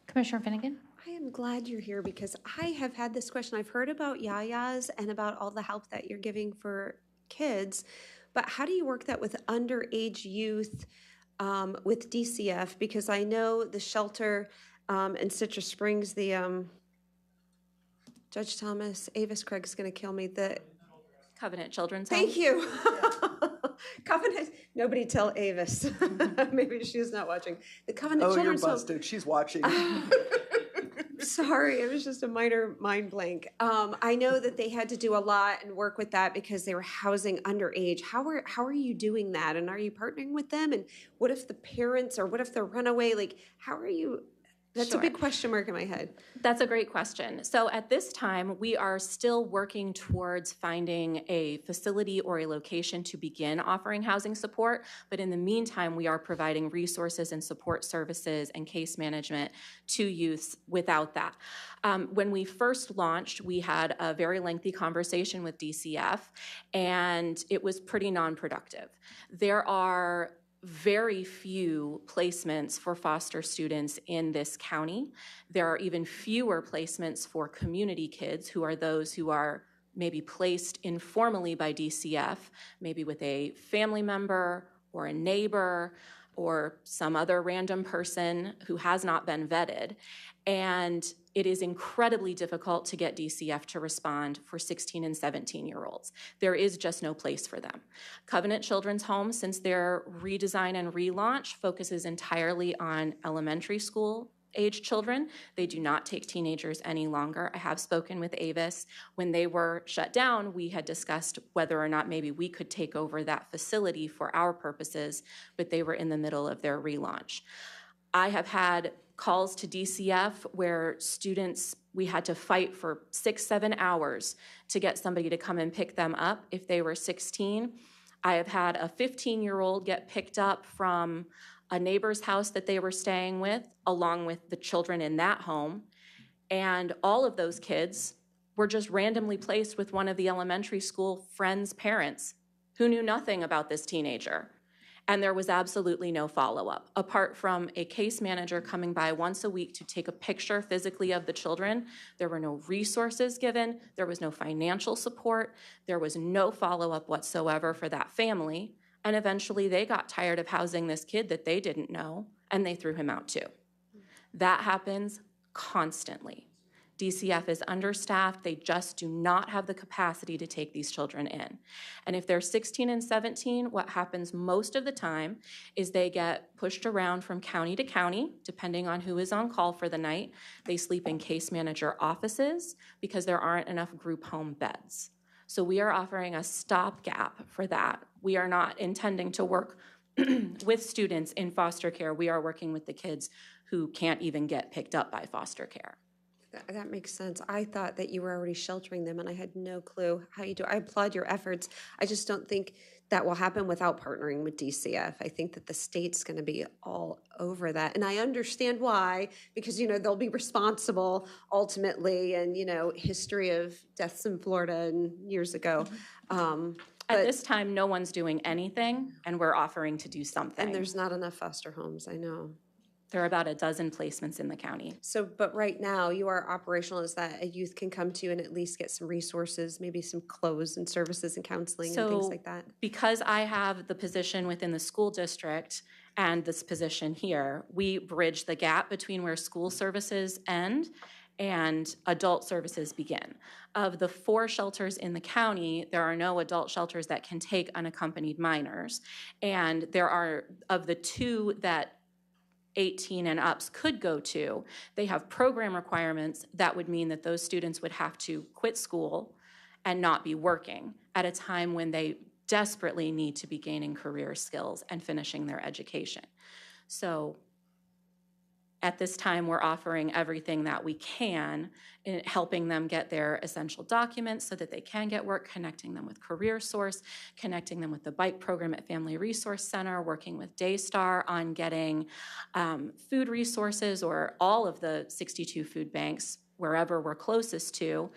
Commissioner Finnegan? I am glad you're here because I have had this question. I've heard about Yaya's and about all the help that you're giving for kids, but how do you work that with underage youth with DCF? Because I know the shelter in Citrus Springs, the Judge Thomas, Avis Craig's going to kill me. The Covenant Children's Home. Thank you. Covenant. Nobody tell Avis. Maybe she's not watching. The Covenant Children's you're Home. busted. She's watching. Sorry, it was just a minor mind blank. I know that they had to do a lot and work with that because they were housing underage. How are you doing that? And are you partnering with them? And what if the parents, or what if they're runaway? Like, how are you? That's Sure. a big question mark in my head. That's a great question. So at this time, we are still working towards finding a facility or a location to begin offering housing support. But in the meantime, we are providing resources and support services and case management to youths without that. When we first launched, we had a very lengthy conversation with DCF, and it was pretty non-productive. There are very few placements for foster students in this county. There are even fewer placements for community kids, who are those who are maybe placed informally by DCF, maybe with a family member or a neighbor or some other random person who has not been vetted. And it is incredibly difficult to get DCF to respond for 16 and 17-year-olds. There is just no place for them. Covenant Children's Home, since their redesign and relaunch, focuses entirely on elementary school age children. They do not take teenagers any longer. I have spoken with Avis. When they were shut down, we had discussed whether or not maybe we could take over that facility for our purposes, but they were in the middle of their relaunch. I have had calls to DCF where students, we had to fight for 6-7 hours to get somebody to come and pick them up if they were 16. I have had a 15-year-old get picked up from a neighbor's house that they were staying with, along with the children in that home. And all of those kids were just randomly placed with one of the elementary school friends' parents who knew nothing about this teenager. And there was absolutely no follow-up, apart from a case manager coming by once a week to take a picture physically of the children. There were no resources given. There was no financial support. There was no follow-up whatsoever for that family. And eventually they got tired of housing this kid that they didn't know, and they threw him out too. That happens constantly. DCF is understaffed. They just do not have the capacity to take these children in. And if they're 16 and 17, what happens most of the time is they get pushed around from county to county, depending on who is on call for the night. They sleep in case manager offices because there aren't enough group home beds. So we are offering a stopgap for that. We are not intending to work with students in foster care. We are working with the kids who can't even get picked up by foster care. That makes sense. I thought that you were already sheltering them, and I had no clue how you do. I applaud your efforts. I just don't think that will happen without partnering with DCF. I think that the state's going to be all over that, and I understand why, because they'll be responsible ultimately, and history of deaths in Florida and years ago. At this time, no one's doing anything, and we're offering to do something. And there's not enough foster homes. I know. There are about a dozen placements in the county. So, but right now, you are operational as that a youth can come to you and at least get some resources, maybe some clothes and services and counseling and things like that? Because I have the position within the school district and this position here, we bridge the gap between where school services end and adult services begin. Of the 4 shelters in the county, there are no adult shelters that can take unaccompanied minors. And there are, of the 2 that 18 and ups could go to, they have program requirements that would mean that those students would have to quit school and not be working at a time when they desperately need to be gaining career skills and finishing their education. So at this time, we're offering everything that we can in helping them get their essential documents so that they can get work, connecting them with Career Source, connecting them with the bike program at Family Resource Center, working with Daystar on getting food resources or all of the 62 food banks wherever we're closest to.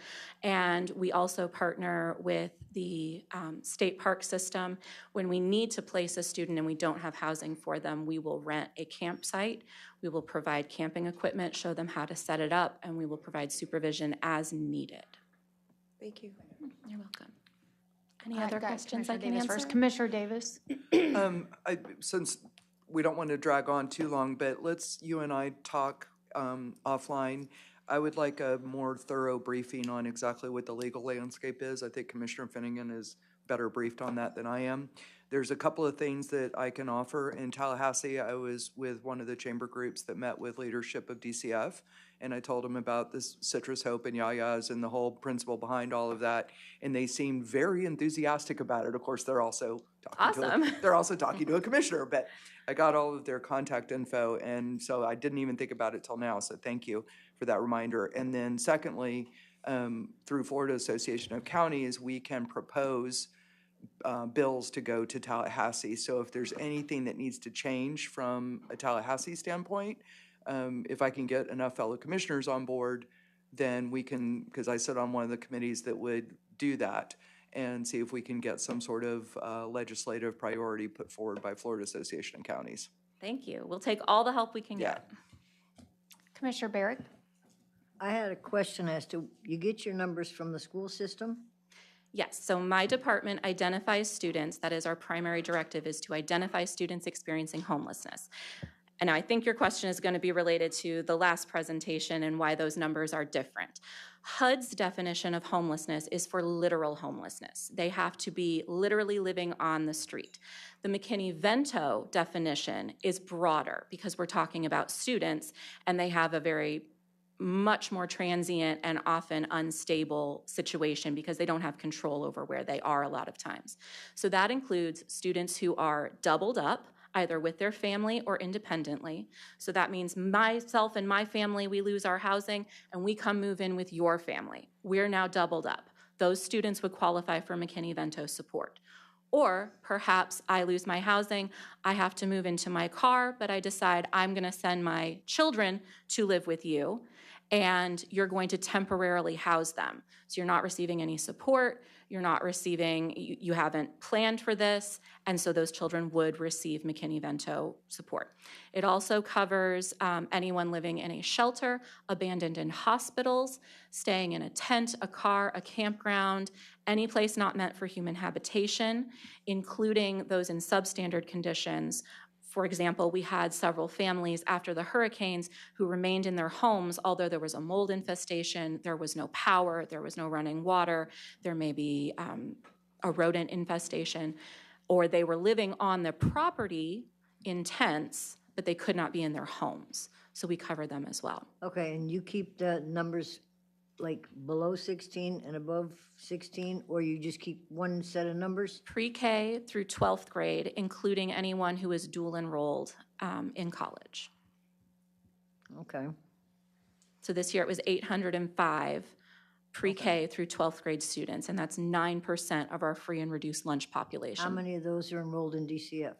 And we also partner with the state park system. When we need to place a student and we don't have housing for them, we will rent a campsite. We will provide camping equipment, show them how to set it up, and we will provide supervision as needed. Thank you. You're welcome. Any other questions I can Davis answer? first. Commissioner Davis. Since we don't want to drag on too long, but let's you and I talk offline. I would like a more thorough briefing on exactly what the legal landscape is. I think Commissioner Finnegan is better briefed on that than I am. There's a couple of things that I can offer. In Tallahassee, I was with one of the chamber groups that met with leadership of DCF, and I told them about this Citrus Hope and Yayas and the whole principle behind all of that, and they seemed very enthusiastic about it. Of course, they're also talking to a commissioner, but I got all of their contact info, and so I didn't even think about it till now, so thank you for that reminder. And then secondly, through Florida Association of Counties, we can propose bills to go to Tallahassee. So if there's anything that needs to change from a Tallahassee standpoint, if I can get enough fellow commissioners on board, then we can, because I sit on one of the committees that would do that, and see if we can get some sort of legislative priority put forward by Florida Association of Counties. Thank you. We'll take all the help we can get. Commissioner Barrett. I had a question as to, you get your numbers from the school system? Yes, so my department identifies students, that is our primary directive, is to identify students experiencing homelessness. And I think your question is going to be related to the last presentation and why those numbers are different. HUD's definition of homelessness is for literal homelessness. They have to be literally living on the street. The McKinney-Vento definition is broader because we're talking about students and they have a very much more transient and often unstable situation because they don't have control over where they are a lot of times. So that includes students who are doubled up, either with their family or independently. So that means myself and my family, we lose our housing and we come move in with your family. We're now doubled up. Those students would qualify for McKinney-Vento support. Or perhaps I lose my housing, I have to move into my car, but I decide I'm gonna send my children to live with you and you're going to temporarily house them. So you're not receiving any support, you're not receiving, you haven't planned for this, and so those children would receive McKinney-Vento support. It also covers anyone living in a shelter, abandoned in hospitals, staying in a tent, a car, a campground, any place not meant for human habitation, including those in substandard conditions. For example, we had several families after the hurricanes who remained in their homes, although there was a mold infestation, there was no power, there was no running water, there may be a rodent infestation, or they were living on the property in tents, but they could not be in their homes. So we cover them as well. Okay, and you keep the numbers like below 16 and above 16, or you just keep one set of numbers? Pre-K through 12th grade, including anyone who is dual enrolled in college. Okay. So this year it was 805 pre-K through 12th grade students, and that's 9% of our free and reduced lunch population. How many of those are enrolled in DCF?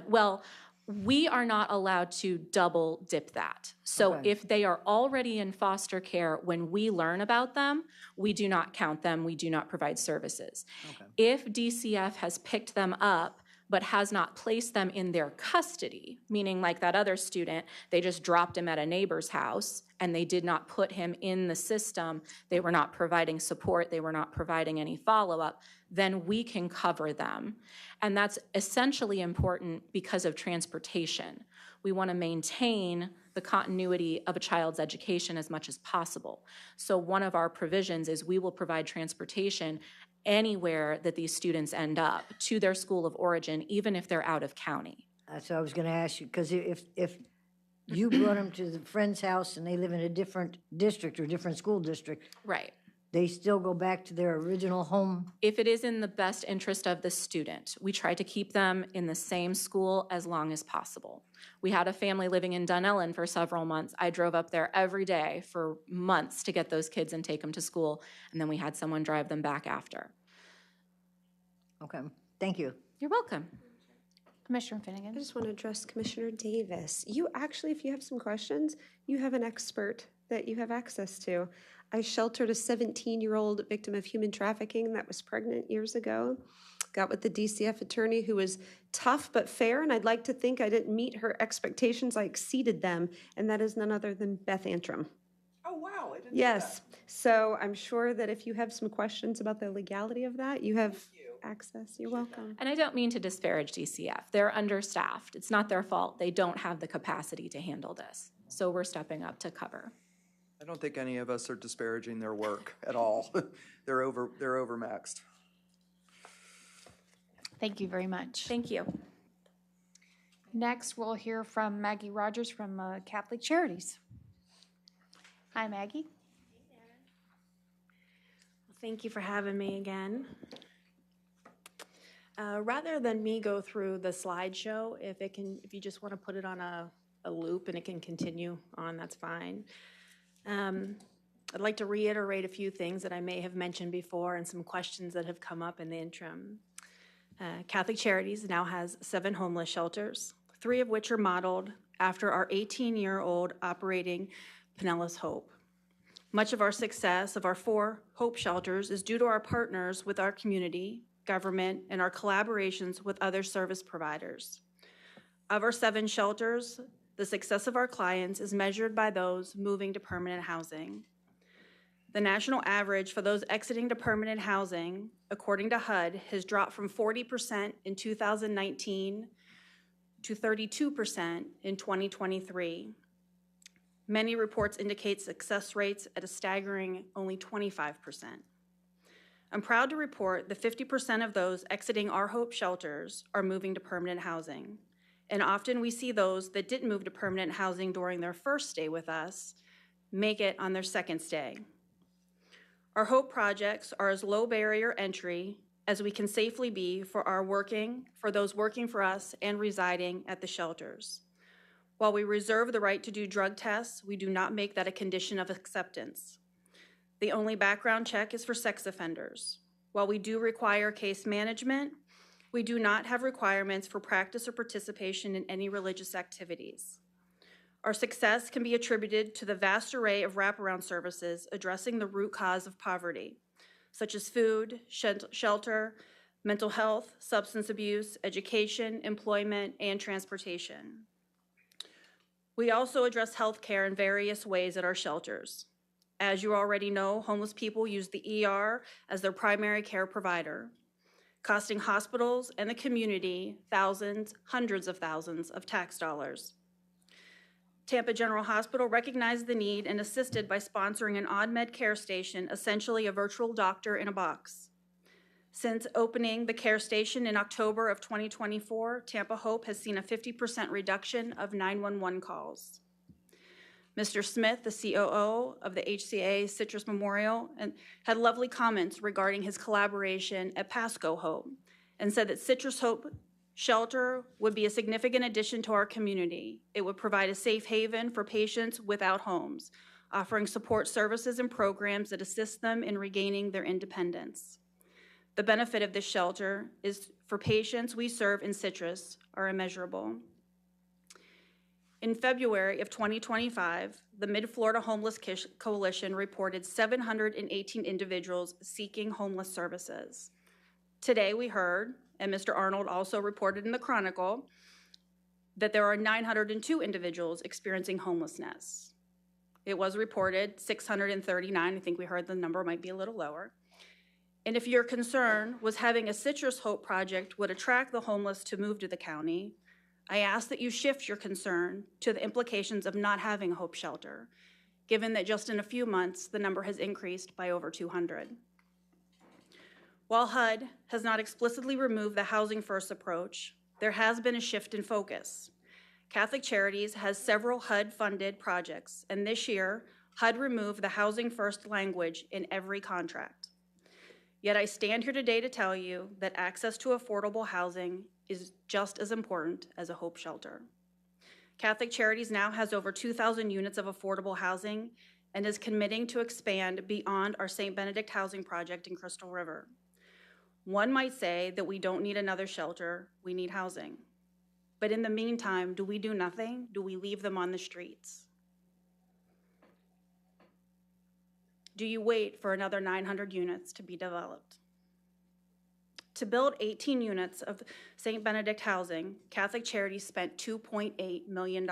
Well, we are not allowed to double dip that. So Okay. if they are already in foster care, when we learn about them, we do not count them, we do not provide services. Okay. If DCF has picked them up but has not placed them in their custody, meaning like that other student, they just dropped him at a neighbor's house and they did not put him in the system, they were not providing support, they were not providing any follow-up, then we can cover them. And that's essentially important because of transportation. We want to maintain the continuity of a child's education as much as possible. So one of our provisions is we will provide transportation anywhere that these students end up to their school of origin, even if they're out of county. That's what I was going to ask you, because if you brought them to the friend's house and they live in a different district or different school district, Right. they still go back to their original home? If it is in the best interest of the student, we try to keep them in the same school as long as possible. We had a family living in Dunellen for several months. I drove up there every day for months to get those kids and take them to school, and then we had someone drive them back after. Okay, thank you. You're welcome. Commissioner I Finnegan. just want to address Commissioner Davis. You actually, if you have some questions, you have an expert that you have access to. I sheltered a 17-year-old victim of human trafficking that was pregnant years ago. Got with the DCF attorney who was tough but fair, and I'd like to think I didn't meet her expectations. I exceeded them, and that is none other than Beth Antrim. Oh, wow, I didn't know Yes, so I'm sure that if you have some questions about the legality of that, you have access. You're welcome. And I don't mean to disparage DCF. They're understaffed. It's not their fault. They don't have the capacity to handle this. So we're stepping up to cover. I don't think any of us are disparaging their work at all. They're overmaxed. Thank you very much. Thank you. Next, we'll hear from Maggie Rogers from Catholic Charities. Hi, Maggie. Thank you for having me again. Rather than me go through the slideshow, if you just want to put it on a loop and it can continue on, that's fine. I'd like to reiterate a few things that I may have mentioned before and some questions that have come up in the interim. Catholic Charities now has 7 homeless shelters, 3 of which are modeled after our 18-year-old operating Pinellas Hope. Much of our success of our 4 Hope shelters is due to our partners with our community, government, and our collaborations with other service providers. Of our 7 shelters, the success of our clients is measured by those moving to permanent housing. The national average for those exiting to permanent housing, according to HUD, has dropped from 40% in 2019 to 32% in 2023. Many reports indicate success rates at a staggering only 25%. I'm proud to report that 50% of those exiting our Hope shelters are moving to permanent housing. And often we see those that didn't move to permanent housing during their first stay with us make it on their second stay. Our Hope projects are as low barrier entry as we can safely be for those working for us and residing at the shelters. While we reserve the right to do drug tests, we do not make that a condition of acceptance. The only background check is for sex offenders. While we do require case management, we do not have requirements for practice or participation in any religious activities. Our success can be attributed to the vast array of wraparound services addressing the root cause of poverty, such as food, shelter, mental health, substance abuse, education, employment, and transportation. We also address health care in various ways at our shelters. As you already know, homeless people use the ER as their primary care provider, costing hospitals and the community thousands, hundreds of thousands of tax dollars. Tampa General Hospital recognized the need and assisted by sponsoring an OnMed care station, essentially a virtual doctor in a box. Since opening the care station in October of 2024, Tampa Hope has seen a 50% reduction of 911 calls. Mr. Smith, the COO of the HCA Citrus Memorial, had lovely comments regarding his collaboration at Pasco Hope and said that Citrus Hope Shelter would be a significant addition to our community. It would provide a safe haven for patients without homes, offering support services and programs that assist them in regaining their independence. The benefit of this shelter is for patients we serve in Citrus are immeasurable. In February of 2025, the Mid-Florida Homeless Coalition reported 718 individuals seeking homeless services. Today we heard, and Mr. Arnold also reported in the Chronicle, that there are 902 individuals experiencing homelessness. It was reported 639, I think we heard the number might be a little lower. And if your concern was having a Citrus Hope project would attract the homeless to move to the county, I ask that you shift your concern to the implications of not having a Hope shelter, given that just in a few months, the number has increased by over 200. While HUD has not explicitly removed the Housing First approach, there has been a shift in focus. Catholic Charities has several HUD-funded projects, and this year, HUD removed the Housing First language in every contract. Yet I stand here today to tell you that access to affordable housing is just as important as a Hope shelter. Catholic Charities now has over 2,000 units of affordable housing and is committing to expand beyond our St. Benedict housing project in Crystal River. One might say that we don't need another shelter, we need housing. But in the meantime, do we do nothing? Do we leave them on the streets? Do you wait for another 900 units to be developed? To build 18 units of St. Benedict housing, Catholic Charities spent $2.8 million,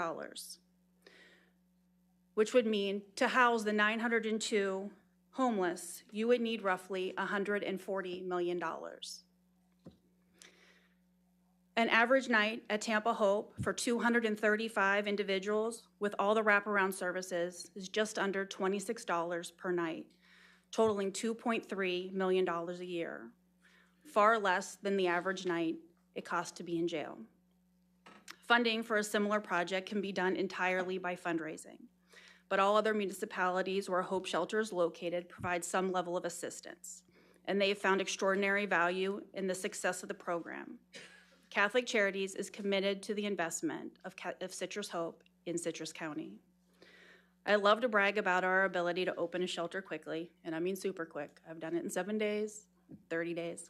which would mean to house the 902 homeless, you would need roughly $140 million. An average night at Tampa Hope for 235 individuals with all the wraparound services is just under $26 per night, totaling $2.3 million a year, far less than the average night it costs to be in jail. Funding for a similar project can be done entirely by fundraising, but all other municipalities where a Hope shelter is located provide some level of assistance, and they have found extraordinary value in the success of the program. Catholic Charities is committed to the investment of Citrus Hope in Citrus County. I love to brag about our ability to open a shelter quickly, and I mean super quick. I've done it in 7 days, 30 days.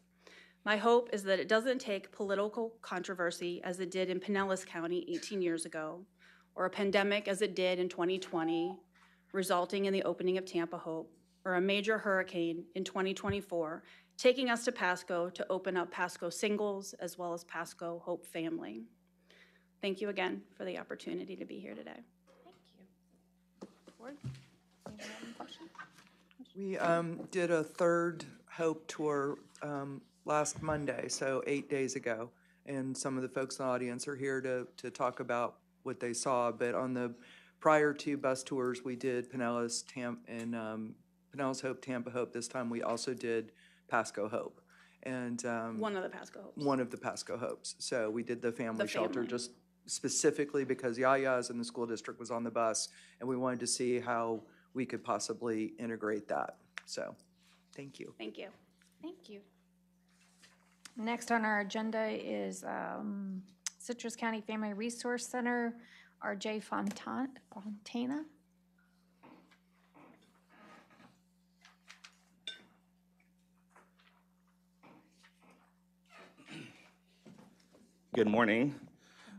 My hope is that it doesn't take political controversy as it did in Pinellas County 18 years ago, or a pandemic as it did in 2020, resulting in the opening of Tampa Hope, or a major hurricane in 2024, taking us to Pasco to open up Pasco Singles as well as Pasco Hope Family. Thank you again for the opportunity to be here today. Thank you. Board, anyone have any questions? We did a third Hope tour last Monday, so 8 days ago, and some of the folks in the audience are here to talk about what they saw. But on the prior two bus tours, we did Pinellas Hope, Tampa Hope. This time we also did Pasco Hope. And one of the Pasco Hopes. One of the Pasco Hopes. So we did the family shelter just specifically because Yaya's and the school district was on the bus, and we wanted to see how we could possibly integrate that. So, thank you. Thank you. Thank you. Next on our agenda is Citrus County Family Resource Center, RJ Fontana. Good morning.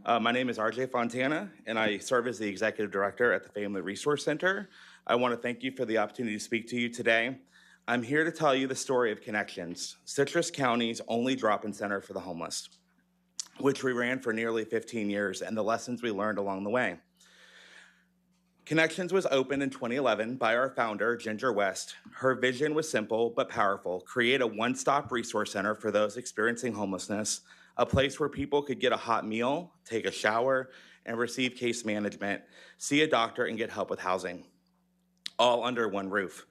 My name is RJ Fontana, and I serve as the Executive Director at the Family Resource Center. I want to thank you for the opportunity to speak to you today. I'm here to tell you the story of Connections, Citrus County's only drop-in center for the homeless, which we ran for nearly 15 years, and the lessons we learned along the way. Connections was opened in 2011 by our founder, Ginger West. Her vision was simple but powerful: create a one-stop resource center for those experiencing homelessness, a place where people could get a hot meal, take a shower, and receive case management, see a doctor, and get help with housing, all under one roof.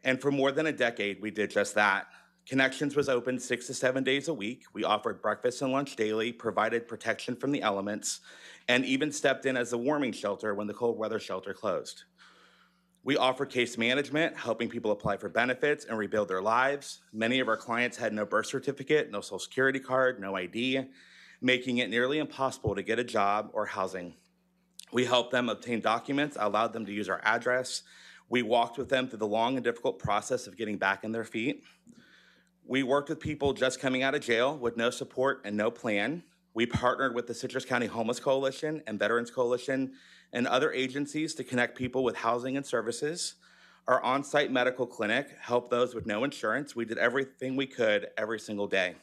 And for more than a decade, we did just that. Connections was open 6 to 7 days a week. We offered breakfast and lunch daily, provided protection from the elements, and even stepped in as a warming shelter when the cold weather shelter closed. We offered case management, helping people apply for benefits and rebuild their lives. Many of our clients had no birth certificate, no social security card, no ID. making it nearly impossible to get a job or housing. We helped them obtain documents, allowed them to use our address. We walked with them through the long and difficult process of getting back on their feet. We worked with people just coming out of jail with no support and no plan. We partnered with the Citrus County Homeless Coalition and Veterans Coalition and other agencies to connect people with housing and services. Our on-site medical clinic helped those with no insurance. We did everything we could every single day.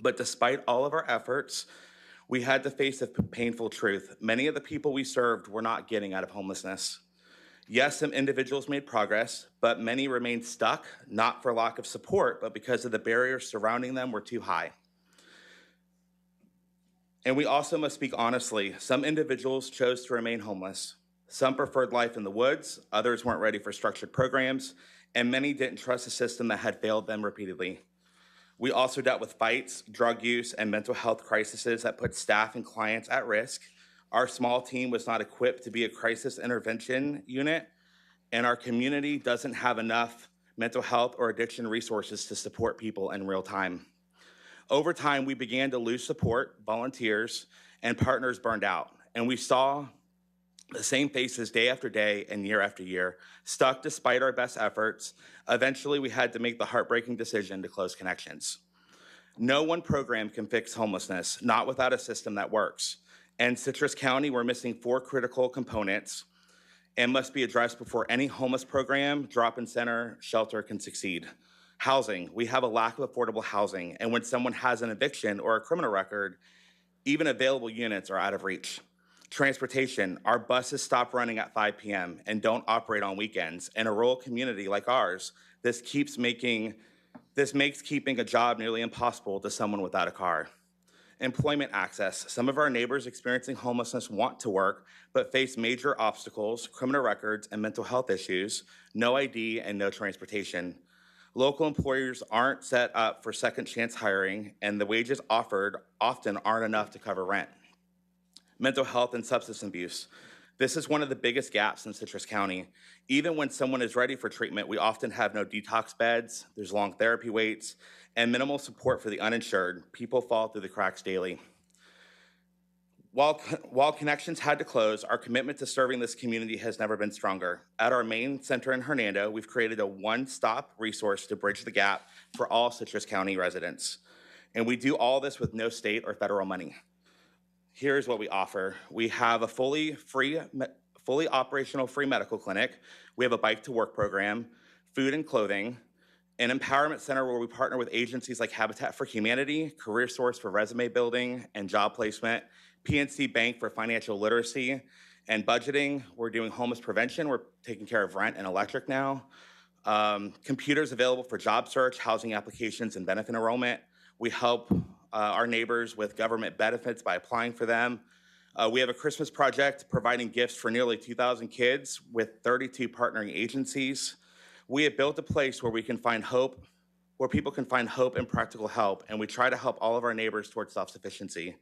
But despite all of our efforts, we had to face the painful truth. Many of the people we served were not getting out of homelessness. Yes, some individuals made progress, but many remained stuck, not for lack of support, but because of the barriers surrounding them were too high. And we also must speak honestly. Some individuals chose to remain homeless. Some preferred life in the woods, others weren't ready for structured programs, and many didn't trust a system that had failed them repeatedly. We also dealt with fights, drug use, and mental health crises that put staff and clients at risk. Our small team was not equipped to be a crisis intervention unit, and our community doesn't have enough mental health or addiction resources to support people in real time. Over time, we began to lose support, volunteers, and partners burned out, and we saw the same faces day after day and year after year, stuck despite our best efforts. Eventually, we had to make the heartbreaking decision to close Connections. No one program can fix homelessness, not without a system that works. And Citrus County, we're missing 4 critical components and must be addressed before any homeless program, drop-in center, shelter can succeed. Housing, we have a lack of affordable housing, and when someone has an eviction or a criminal record, even available units are out of reach. Transportation, our buses stop running at 5 p.m. and don't operate on weekends. In a rural community like ours, this makes keeping a job nearly impossible to someone without a car. Employment access, some of our neighbors experiencing homelessness want to work, but face major obstacles, criminal records, and mental health issues, no ID, and no transportation. Local employers aren't set up for second chance hiring, and the wages offered often aren't enough to cover rent. Mental health and substance abuse. This is one of the biggest gaps in Citrus County. Even when someone is ready for treatment, we often have no detox beds, there's long therapy waits, and minimal support for the uninsured. People fall through the cracks daily. While Connections had to close, our commitment to serving this community has never been stronger. At our main center in Hernando, we've created a one-stop resource to bridge the gap for all Citrus County residents. And we do all this with no state or federal money. Here's what we offer. We have a fully operational free medical clinic. We have a bike to work program, food and clothing, an empowerment center where we partner with agencies like Habitat for Humanity, Career Source for resume building and job placement, PNC Bank for financial literacy and budgeting. We're doing homeless prevention. We're taking care of rent and electric now. Computers available for job search, housing applications, and benefit enrollment. We help our neighbors with government benefits by applying for them. We have a Christmas project providing gifts for nearly 2,000 kids with 32 partnering agencies. We have built a place where we can find hope, where people can find hope and practical help, and we try to help all of our neighbors towards self-sufficiency.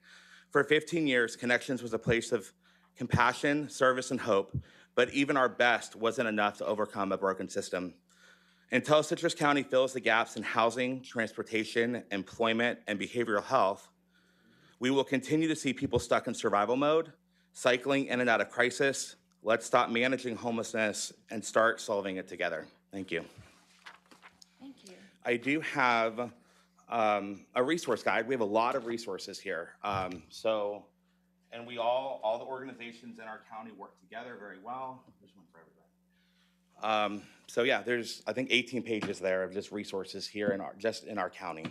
For 15 years, Connections was a place of compassion, service, and hope, but even our best wasn't enough to overcome a broken system. Until Citrus County fills the gaps in housing, transportation, employment, and behavioral health, we will continue to see people stuck in survival mode, cycling in and out of crisis. Let's stop managing homelessness and start solving it together. Thank you. Thank you. I do have a resource guide. We have a lot of resources here. And we all the organizations in our county work together very well. There's one for everybody. So yeah, there's, I think, 18 pages there of just resources here in our county.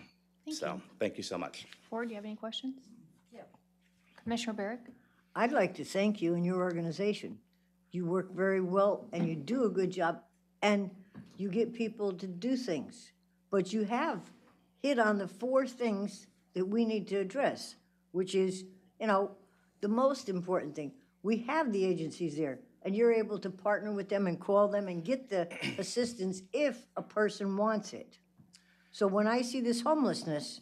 Thank you so much. Ford, do you have any questions? Yeah. Commissioner Barrick? I'd like to thank you and your organization. You work very well and you do a good job and you get people to do things. But you have hit on the 4 things that we need to address, which is, the most important thing. We have the agencies there, and you're able to partner with them and call them and get the assistance if a person wants it. So when I see this homelessness,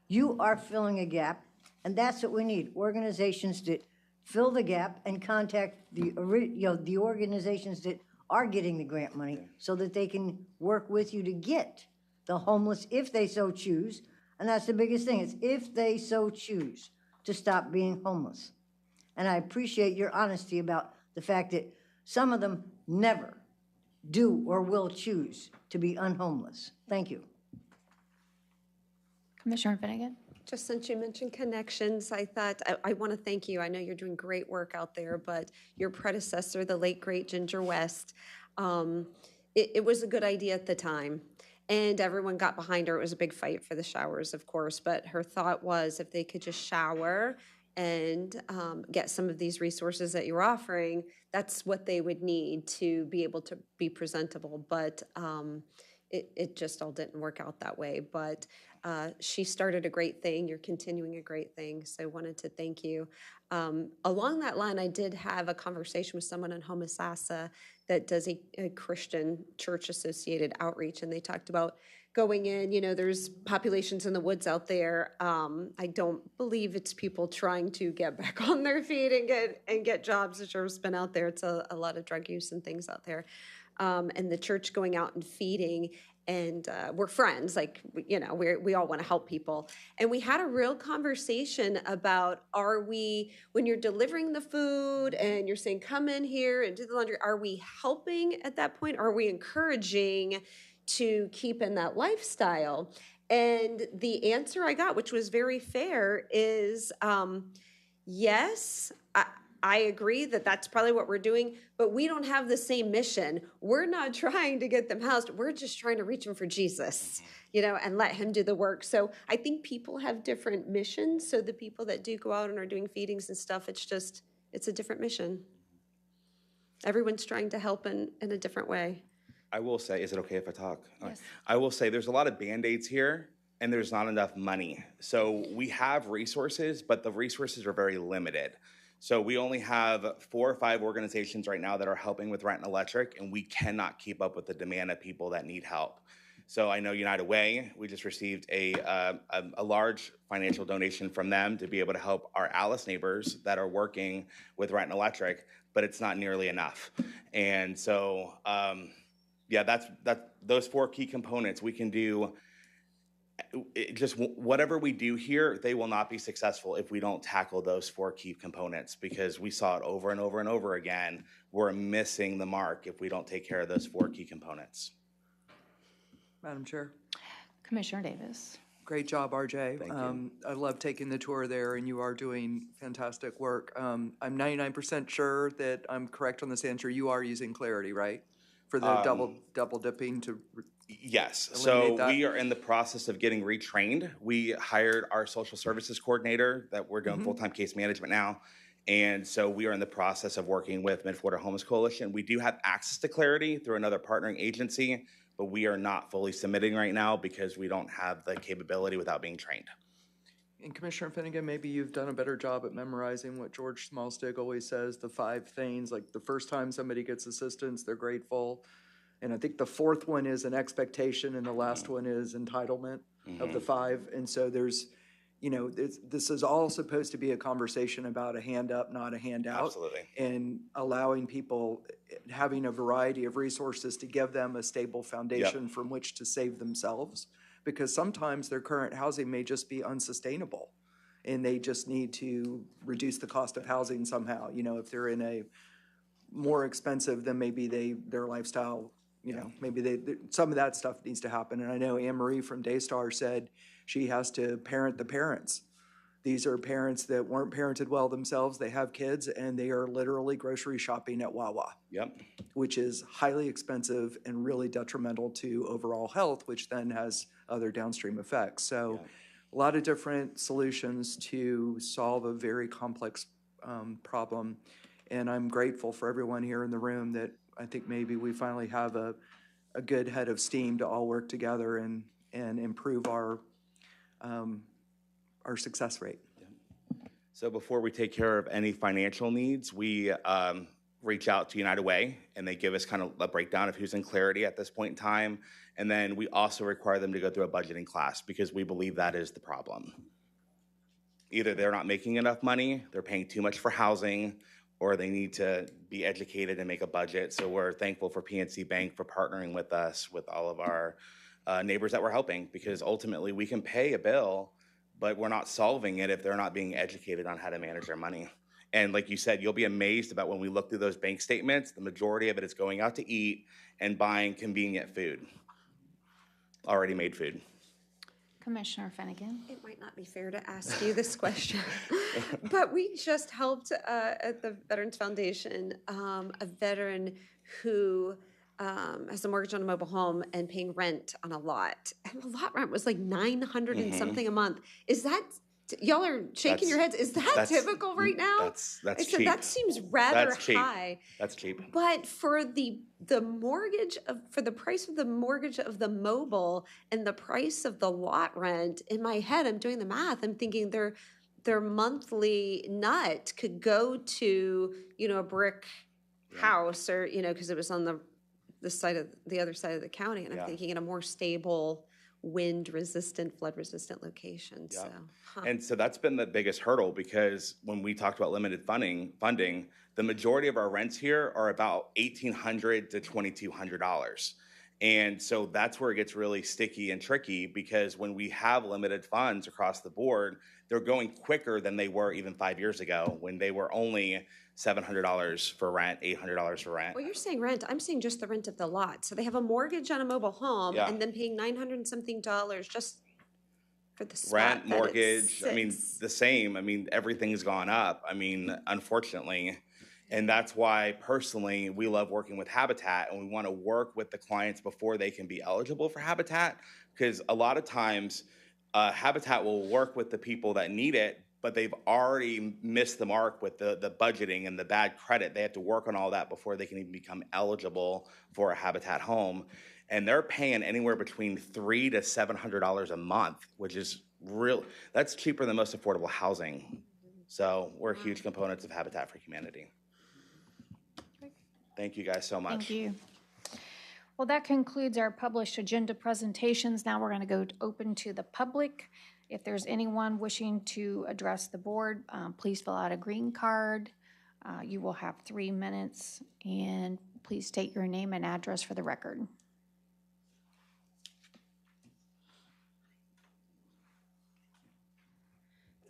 you are filling a gap, and that's what we need, organizations that fill the gap and contact the organizations that are getting the grant money so that they can work with you to get the homeless, if they so choose, And that's the biggest thing, is if they so choose to stop being homeless. And I appreciate your honesty about the fact that some of them never do or will choose to be unhomeless. Thank you. Commissioner Finnegan? Just since you mentioned connections, I thought, I want to thank you. I know you're doing great work out there, but your predecessor, the late, great Ginger West, it was a good idea at the time. And everyone got behind her. It was a big fight for the showers, of course, but her thought was if they could just shower and get some of these resources that you're offering, that's what they would need to be able to be presentable. But it just all didn't work out that way. But she started a great thing. You're continuing a great thing. So I wanted to thank you. Along that line, I did have a conversation with someone in Homosassa that does a Christian church-associated outreach, and they talked about going in, there's populations in the woods out there. I don't believe it's people trying to get back on their feet and get jobs. The sure has been out there. It's a lot of drug use and things out there. And the church going out and feeding, and we're friends, we all want to help people. And we had a real conversation about, when you're delivering the food and you're saying, come in here and do the laundry, are we helping at that point? Are we encouraging to keep in that lifestyle? And the answer I got, which was very fair, is yes, I agree that that's probably what we're doing, but we don't have the same mission. We're not trying to get them housed. We're just trying to reach them for Jesus, and let him do the work. So I think people have different missions. So the people that do go out and are doing feedings and stuff, it's a different mission. Everyone's trying to help in a different way. I will say, is it okay if I talk? Yes. I will say there's a lot of Band-Aids here and there's not enough money. So we have resources, but the resources are very limited. So we only have 4 or 5 organizations right now that are helping with rent and electric, and we cannot keep up with the demand of people that need help. So I know United Way, we just received a large financial donation from them to be able to help our Alice neighbors that are working with rent and electric, but it's not nearly enough. And so, that's those 4 key components we can do. Just whatever we do here, they will not be successful if we don't tackle those 4 key components, because we saw it over and over and over again. We're missing the mark if we don't take care of those 4 key components. Madam Chair. Commissioner Davis? Great job, RJ. Thank you. I love taking the tour there, and you are doing fantastic work. I'm 99% sure that I'm correct on this answer. You are using Clarity, right? For the double dipping to Yes. eliminate So that? we are in the process of getting retrained. We hired our social services coordinator that we're doing full-time case management now. And so we are in the process of working with Mid-Florida Homeless Coalition. We do have access to Clarity through another partnering agency, but we are not fully submitting right now because we don't have the capability without being trained. And Commissioner Finnegan, maybe you've done a better job at memorizing what George Smallstig always says, the 5 things, like the first time somebody gets assistance, they're grateful. And I think the 4th one is an expectation, and the last one is entitlement of the 5. And so there's, this is all supposed to be a conversation about a hand up, not a handout. Absolutely. And allowing people, having a variety of resources to give them a stable foundation from which to save themselves. Because sometimes their current housing may just be unsustainable, and they just need to reduce the cost of housing somehow. If they're in a more expensive, then maybe their lifestyle, maybe some of that stuff needs to happen. And I know Anne Marie from Daystar said she has to parent the parents. These are parents that weren't parented well themselves. They have kids, and they are literally grocery shopping at Wawa. Yep. Which is highly expensive and really detrimental to overall health, which then has other downstream effects. So a lot of different solutions to solve a very complex problem. And I'm grateful for everyone here in the room that I think maybe we finally have a good head of steam to all work together and improve our success rate. So before we take care of any financial needs, we reach out to United Way, and they give us kind of a breakdown of who's in Clarity at this point in time. And then we also require them to go through a budgeting class because we believe that is the problem. Either they're not making enough money, they're paying too much for housing, or they need to be educated and make a budget. So we're thankful for PNC Bank for partnering with us with all of our neighbors that we're helping, because ultimately we can pay a bill, but we're not solving it if they're not being educated on how to manage their money. And like you said, you'll be amazed about when we look through those bank statements, the majority of it is going out to eat and buying convenient food, already made food. Commissioner Finnegan. It might not be fair to ask you this question, but we just helped at the Veterans Foundation a veteran who has a mortgage on a mobile home and paying rent on a lot. And the lot rent was like $900 and something a month. Is that, y'all are shaking your heads, is that typical right now? That's I said, cheap. that seems rather That's cheap. high. That's cheap. But for the mortgage for the price of the mortgage of the mobile and the price of the lot rent, in my head, I'm doing the math. I'm thinking their monthly nut could go to, a brick house, or, because it was on the other side of the county. And I'm thinking in a more stable, wind resistant, flood resistant location. Yeah. So, And so that's been the biggest hurdle, because when we talked about limited funding, the majority of our rents here are about $1,800 to $2,200. And so that's where it gets really sticky and tricky, because when we have limited funds across the board, they're going quicker than they were even 5 years ago, when they were only $700 for rent, $800 for rent. well, you're saying rent. I'm saying just the rent of the lot. So they have a mortgage on a mobile home and then paying $900 and something just for the spot Rent, that it mortgage, I mean, sits. the same. I mean, everything's gone up. I mean, unfortunately. And that's why personally we love working with Habitat, and we want to work with the clients before they can be eligible for Habitat, because a lot of times Habitat will work with the people that need it, but they've already missed the mark with the budgeting and the bad credit. They have to work on all that before they can even become eligible for a Habitat home. And they're paying anywhere between $300 to $700 a month, which is that's cheaper than most affordable housing. So we're huge components of Habitat for Humanity. Thank you guys so much. Thank you. Well, that concludes our published agenda presentations. Now we're going to go open to the public. If there's anyone wishing to address the board, please fill out a green card. You will have 3 minutes, and please state your name and address for the record.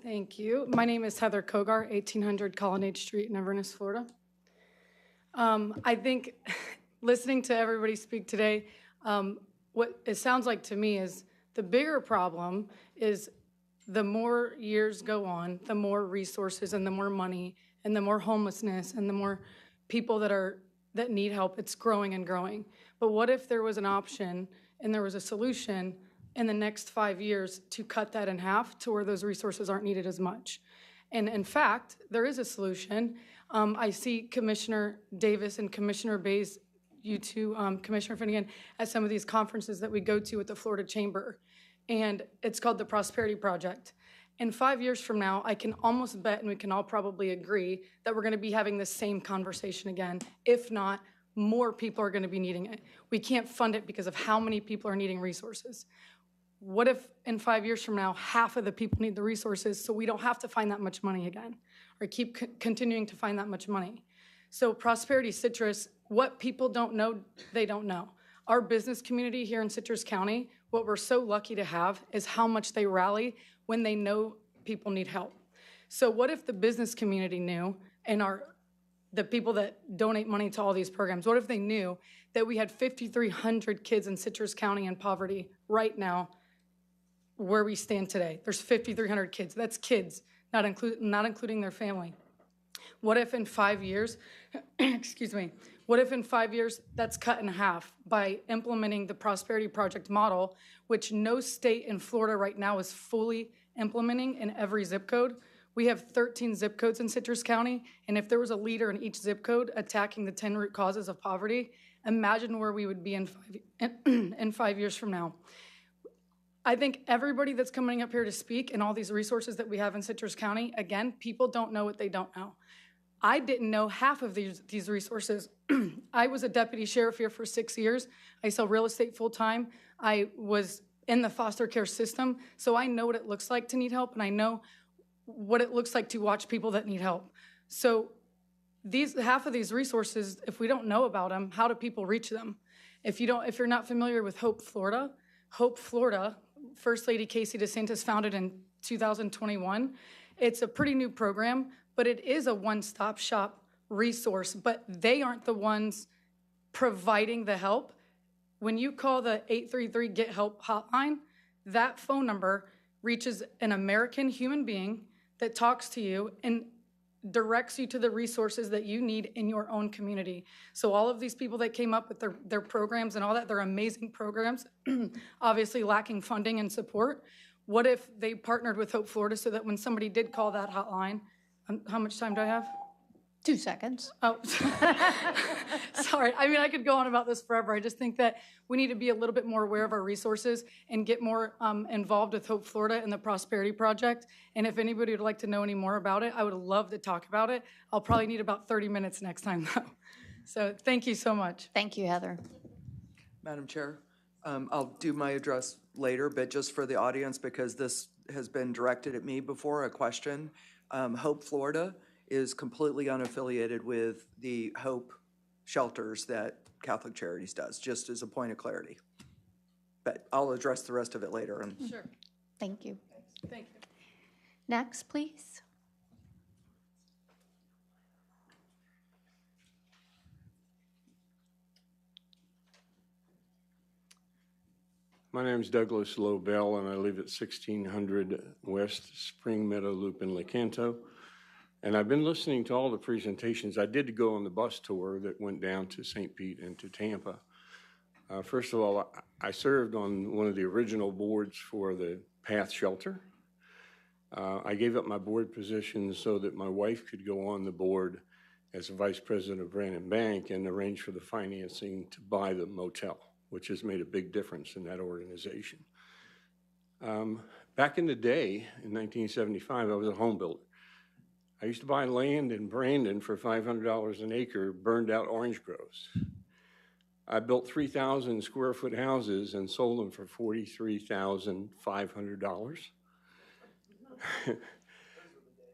Thank you. My name is Heather Kogar, 1800 Colonnade Street in Inverness, Florida. I think listening to everybody speak today, what it sounds like to me is the bigger problem is the more years go on, the more resources and the more money and the more homelessness and the more people that need help, it's growing and growing. But what if there was an option and there was a solution in the next 5 years to cut that in half to where those resources aren't needed as much? And in fact, there is a solution. I see Commissioner Davis and Commissioner Bays, you two, Commissioner Finnegan, at some of these conferences that we go to at the Florida Chamber. And it's called the Prosperity Project. And 5 years from now, I can almost bet, and we can all probably agree, that we're gonna be having this same conversation again. If not, more people are gonna be needing it. We can't fund it because of how many people are needing resources. What if in 5 years from now, half of the people need the resources, so we don't have to find that much money again, or keep continuing to find that much money? So Prosperity Citrus, what people don't know, they don't know. Our business community here in Citrus County, what we're so lucky to have is how much they rally when they know people need help. So what if the business community knew, and the people that donate money to all these programs, what if they knew that we had 5,300 kids in Citrus County in poverty right now, where we stand today? There's 5,300 kids. That's kids, not including their family. What if in 5 years, excuse me, what if in 5 years that's cut in half by implementing the Prosperity Project model, which no state in Florida right now is fully implementing in every zip code? We have 13 zip codes in Citrus County, and if there was a leader in each zip code attacking the 10 root causes of poverty, imagine where we would be in 5 years from now. I think everybody that's coming up here to speak and all these resources that we have in Citrus County, again, people don't know what they don't know. I didn't know half of these resources. I was a deputy sheriff here for 6 years. I sell real estate full-time. I was in the foster care system, so I know what it looks like to need help, and I know what it looks like to watch people that need help. So half of these resources, if we don't know about them, how do people reach them? If you're not familiar with Hope Florida, Hope Florida, First Lady Casey DeSantis founded in 2021. It's a pretty new program, but it is a one-stop shop resource, but they aren't the ones providing the help. When you call the 833 Get Help hotline, that phone number reaches an American human being that talks to you and directs you to the resources that you need in your own community. So all of these people that came up with their programs and all that, they're amazing programs, obviously lacking funding and support. What if they partnered with Hope Florida so that when somebody did call that hotline, how much time do I have? 2 seconds. Oh, sorry. I mean, I could go on about this forever. I just think that we need to be a little bit more aware of our resources and get more involved with Hope Florida and the Prosperity Project. And if anybody would like to know any more about it, I would love to talk about it. I'll probably need about 30 minutes next time, though. So thank you so much. Thank you, Heather. Madam Chair, I'll do my address later, but just for the audience, because this has been directed at me before, a question. Hope Florida is completely unaffiliated with the Hope shelters that Catholic Charities does, just as a point of clarity. But I'll address the rest of it later. Sure. Thank you. Thank you. Next, please. My name is Douglas Lobel, and I live at 1600 West Spring Meadow Loop in Lecanto. And I've been listening to all the presentations. I did go on the bus tour that went down to St. Pete and to Tampa. First of all, I served on one of the original boards for the PATH shelter. I gave up my board position so that my wife could go on the board as a vice president of Brandon Bank and arrange for the financing to buy the motel, which has made a big difference in that organization. Back in the day, in 1975, I was a home builder. I used to buy land in Brandon for $500 an acre, burned out orange groves. I built 3,000 square foot houses and sold them for $43,500.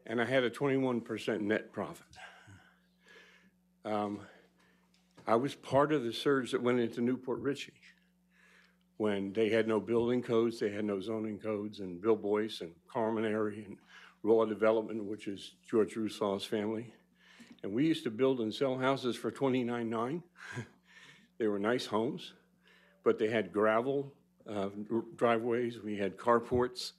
And I had a 21% net profit. I was part of the surge that went into Newport Richey when they had no building codes, they had no zoning codes, and Bill Boyce and Carmen Airy and Raw Development, which is George Roussel's family. And we used to build and sell houses for $29,900. They were nice homes, but they had gravel driveways, we had carports,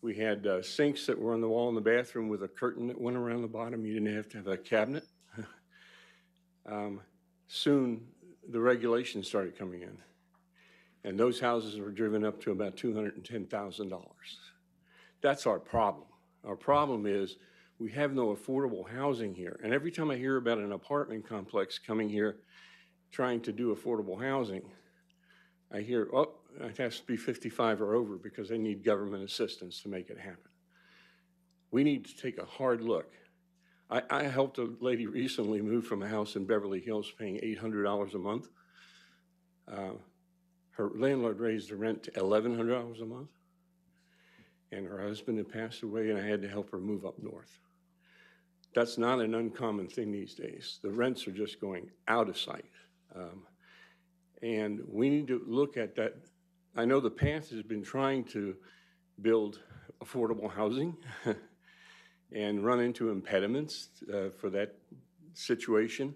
we had sinks that were on the wall in the bathroom with a curtain that went around the bottom. You didn't have to have a cabinet. Soon, the regulations started coming in, and those houses were driven up to about $210,000. That's our problem. Our problem is we have no affordable housing here. And every time I hear about an apartment complex coming here trying to do affordable housing, I hear, oh, it has to be 55 or over because they need government assistance to make it happen. We need to take a hard look. I helped a lady recently move from a house in Beverly Hills paying $800 a month. Her landlord raised the rent to $1,100 a month. And her husband had passed away, and I had to help her move up north. That's not an uncommon thing these days. The rents are just going out of sight. And we need to look at that. I know the PATH has been trying to build affordable housing and run into impediments for that situation,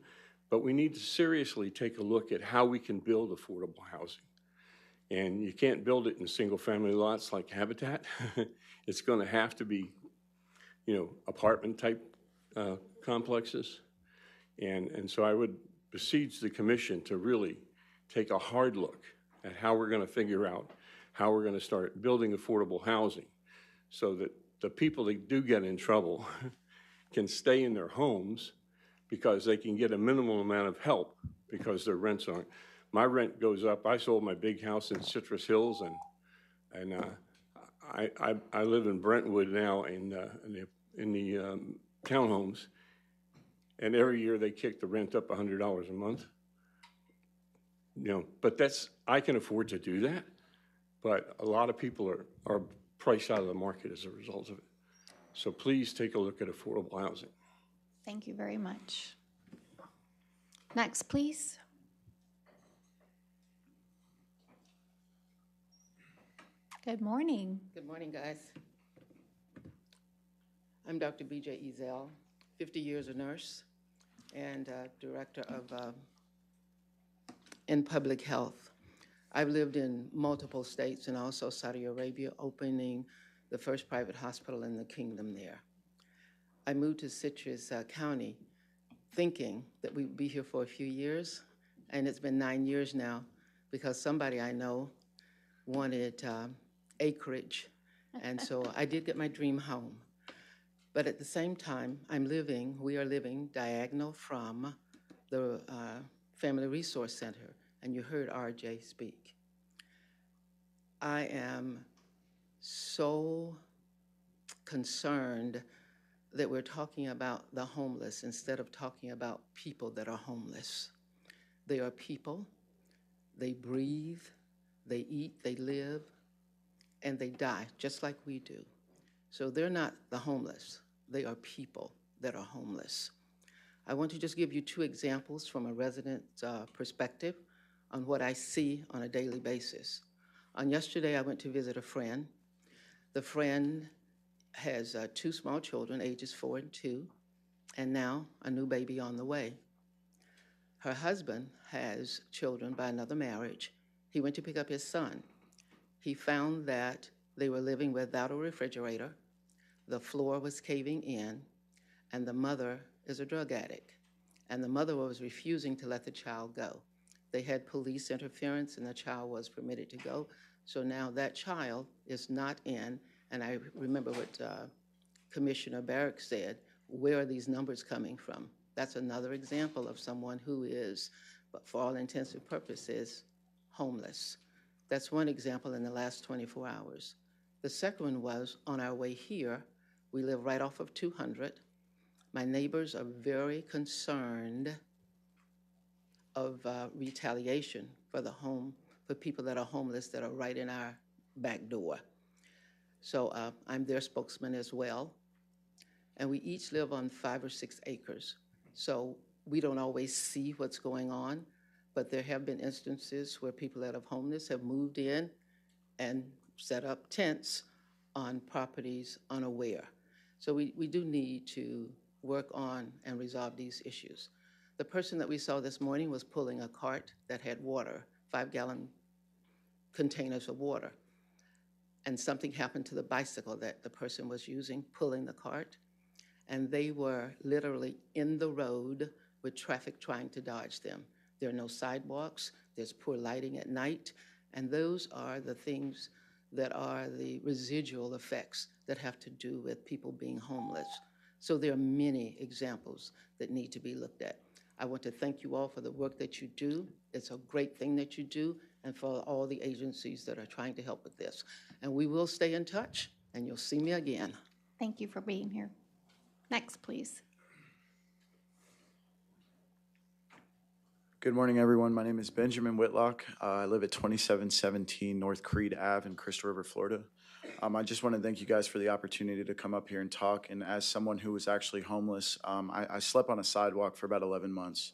but we need to seriously take a look at how we can build affordable housing. And you can't build it in single-family lots like Habitat. It's going to have to be, apartment-type complexes. And so I would beseech the commission to really take a hard look at how we're going to figure out how we're going to start building affordable housing so that the people that do get in trouble can stay in their homes because they can get a minimal amount of help because their rents aren't. My rent goes up. I sold my big house in Citrus Hills, and I live in Brentwood now in the townhomes, and every year they kick the rent up $100 a month. But I can afford to do that, but a lot of people are priced out of the market as a result of it. So please take a look at affordable housing. Thank you very much. Next, please. Good morning. Good morning, guys. I'm Dr. B.J. Ezel, 50 years a nurse and director of in public health. I've lived in multiple states and also Saudi Arabia, opening the first private hospital in the kingdom there. I moved to Citrus County thinking that we would be here for a few years, and it's been 9 years now because somebody I know wanted acreage, and so I did get my dream home. But at the same time, we are living diagonal from the Family Resource Center, and you heard RJ speak. I am so concerned that we're talking about the homeless instead of talking about people that are homeless. They are people, they breathe, they eat, they live, and they die just like we do. So they're not the homeless, they are people that are homeless. I want to just give you 2 examples from a resident perspective on what I see on a daily basis. On yesterday, I went to visit a friend. The friend has 2 small children, ages 4 and 2, and now a new baby on the way. Her husband has children by another marriage. He went to pick up his son. He found that they were living without a refrigerator, the floor was caving in, and the mother is a drug addict. And the mother was refusing to let the child go. They had police interference and the child was permitted to go. So now that child is not in, and I remember what Commissioner Barrick said, where are these numbers coming from? That's another example of someone who is, but for all intents and purposes, homeless. That's one example in the last 24 hours. The second one was on our way here. We live right off of 200. My neighbors are very concerned of retaliation for people that are homeless that are right in our back door. So I'm their spokesman as well. And we each live on 5 or 6 acres. So we don't always see what's going on, but there have been instances where people that are homeless have moved in and set up tents on properties unaware. So we do need to work on and resolve these issues. The person that we saw this morning was pulling a cart that had water, 5-gallon containers of water. And something happened to the bicycle that the person was using, pulling the cart. And they were literally in the road with traffic trying to dodge them. There are no sidewalks, there's poor lighting at night, and those are the things that are the residual effects that have to do with people being homeless. So there are many examples that need to be looked at. I want to thank you all for the work that you do. It's a great thing that you do, and for all the agencies that are trying to help with this. And we will stay in touch, and you'll see me again. Thank you for being here. Next, please. Good morning, everyone. My name is Benjamin Whitlock. I live at 2717 North Creed Ave in Crystal River, Florida. I just want to thank you guys for the opportunity to come up here and talk. And as someone who was actually homeless, I slept on a sidewalk for about 11 months.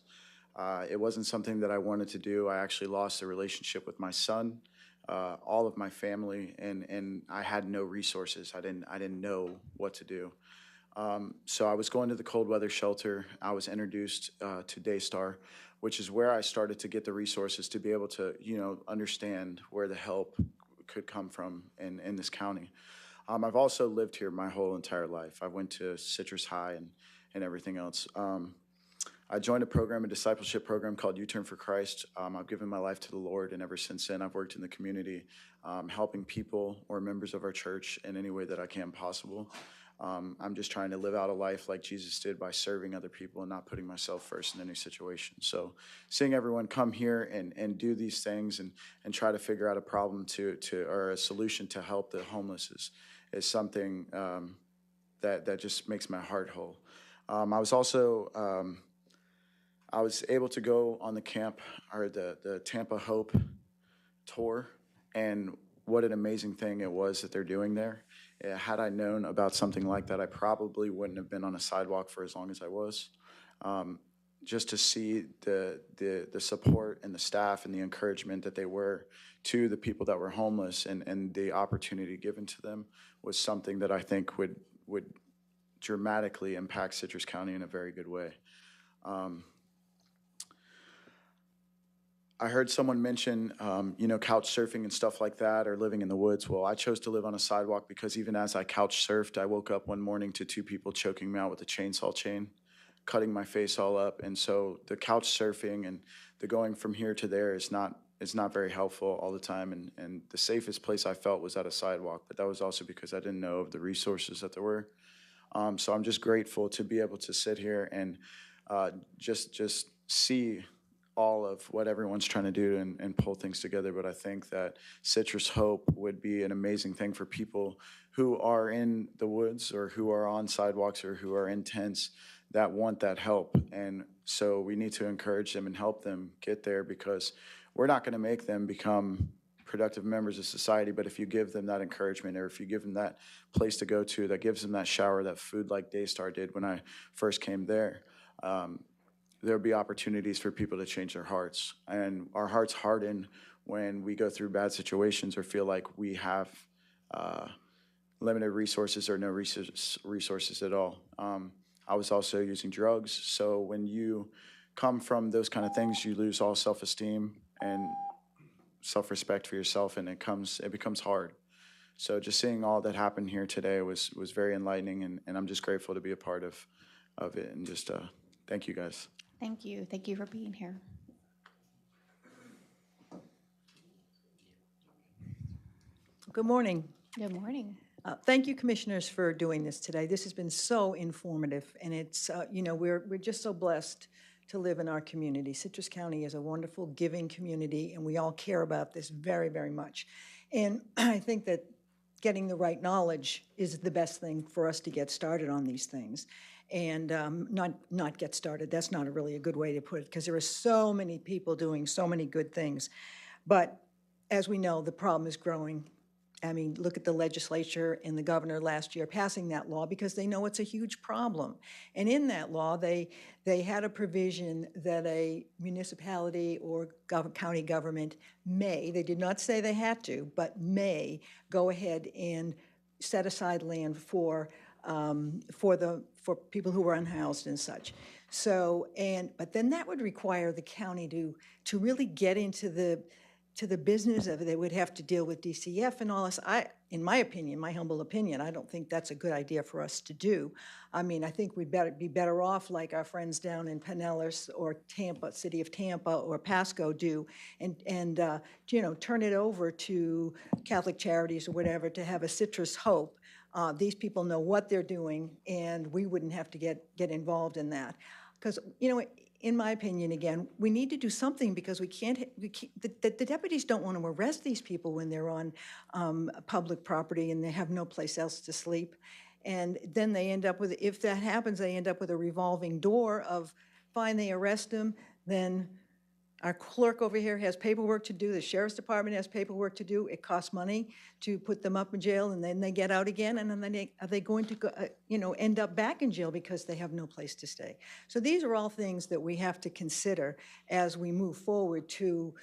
It wasn't something that I wanted to do. I actually lost a relationship with my son, all of my family, and I had no resources. I didn't know what to do. So I was going to the cold weather shelter. I was introduced to Daystar, which is where I started to get the resources to be able to, understand where the help could come from in this county. I've also lived here my whole entire life. I went to Citrus High and everything else. I joined a discipleship program called U-Turn for Christ. I've given my life to the Lord, and ever since then, I've worked in the community, helping people or members of our church in any way that I can possible. I'm just trying to live out a life like Jesus did by serving other people and not putting myself first in any situation. So seeing everyone come here and do these things and try to figure out a problem or a solution to help the homeless is something that just makes my heart whole. I was also I was able to go on the Tampa Hope tour, and what an amazing thing it was that they're doing there. Had I known about something like that, I probably wouldn't have been on a sidewalk for as long as I was. just to see the support and the staff and the encouragement that they were to the people that were homeless and the opportunity given to them was something that I think would dramatically impact Citrus County in a very good way. I heard someone mention, couch surfing and stuff like that, or living in the woods. Well, I chose to live on a sidewalk because even as I couch surfed, I woke up one morning to 2 people choking me out with a chainsaw chain, cutting my face all up. And so the couch surfing and the going from here to there is not very helpful all the time. And the safest place I felt was at a sidewalk, but that was also because I didn't know of the resources that there were. So I'm just grateful to be able to sit here and just see all of what everyone's trying to do and pull things together. But I think that Citrus Hope would be an amazing thing for people who are in the woods or who are on sidewalks or who are in tents that want that help. And so we need to encourage them and help them get there, because we're not going to make them become productive members of society, but if you give them that encouragement, or if you give them that place to go to that gives them that shower, that food like Daystar did when I first came there, there'll be opportunities for people to change their hearts. And our hearts harden when we go through bad situations or feel like we have limited resources or no resources at all. I was also using drugs, so when you come from those kind of things, you lose all self-esteem and self-respect for yourself, and it becomes hard. So just seeing all that happen here today was very enlightening, and I'm just grateful to be a part of it, and just thank you guys. Thank you. Thank you for being here. Good morning. Good morning. Thank you, commissioners, for doing this today. This has been so informative, and it's, we're just so blessed to live in our community. Citrus County is a wonderful, giving community, and we all care about this very, very much. And I think that getting the right knowledge is the best thing for us to get started on these things. And not get started. That's not really a good way to put it, because there are so many people doing so many good things. But as we know, the problem is growing. I mean, look at the legislature and the governor last year passing that law because they know it's a huge problem. And in that law, they had a provision that a municipality or county government may, they did not say they had to, but may go ahead and set aside land for people who were unhoused and such. So, but then that would require the county to really get into the business of it. They would have to deal with DCF and all this. In my opinion, my humble opinion, I don't think that's a good idea for us to do. I mean, I think we'd be better off like our friends down in Pinellas or Tampa, city of Tampa or Pasco do, and turn it over to Catholic Charities or whatever to have a Citrus Hope. These people know what they're doing, and we wouldn't have to get involved in that. Because, in my opinion, again, we need to do something because the deputies don't want to arrest these people when they're on public property and they have no place else to sleep. And then they end up with, if that happens, they end up with a revolving door of, fine, they arrest them, then our clerk over here has paperwork to do, the sheriff's department has paperwork to do, it costs money to put them up in jail, and then they get out again, and then are they going to go, end up back in jail because they have no place to stay? So these are all things that we have to consider as we move forward to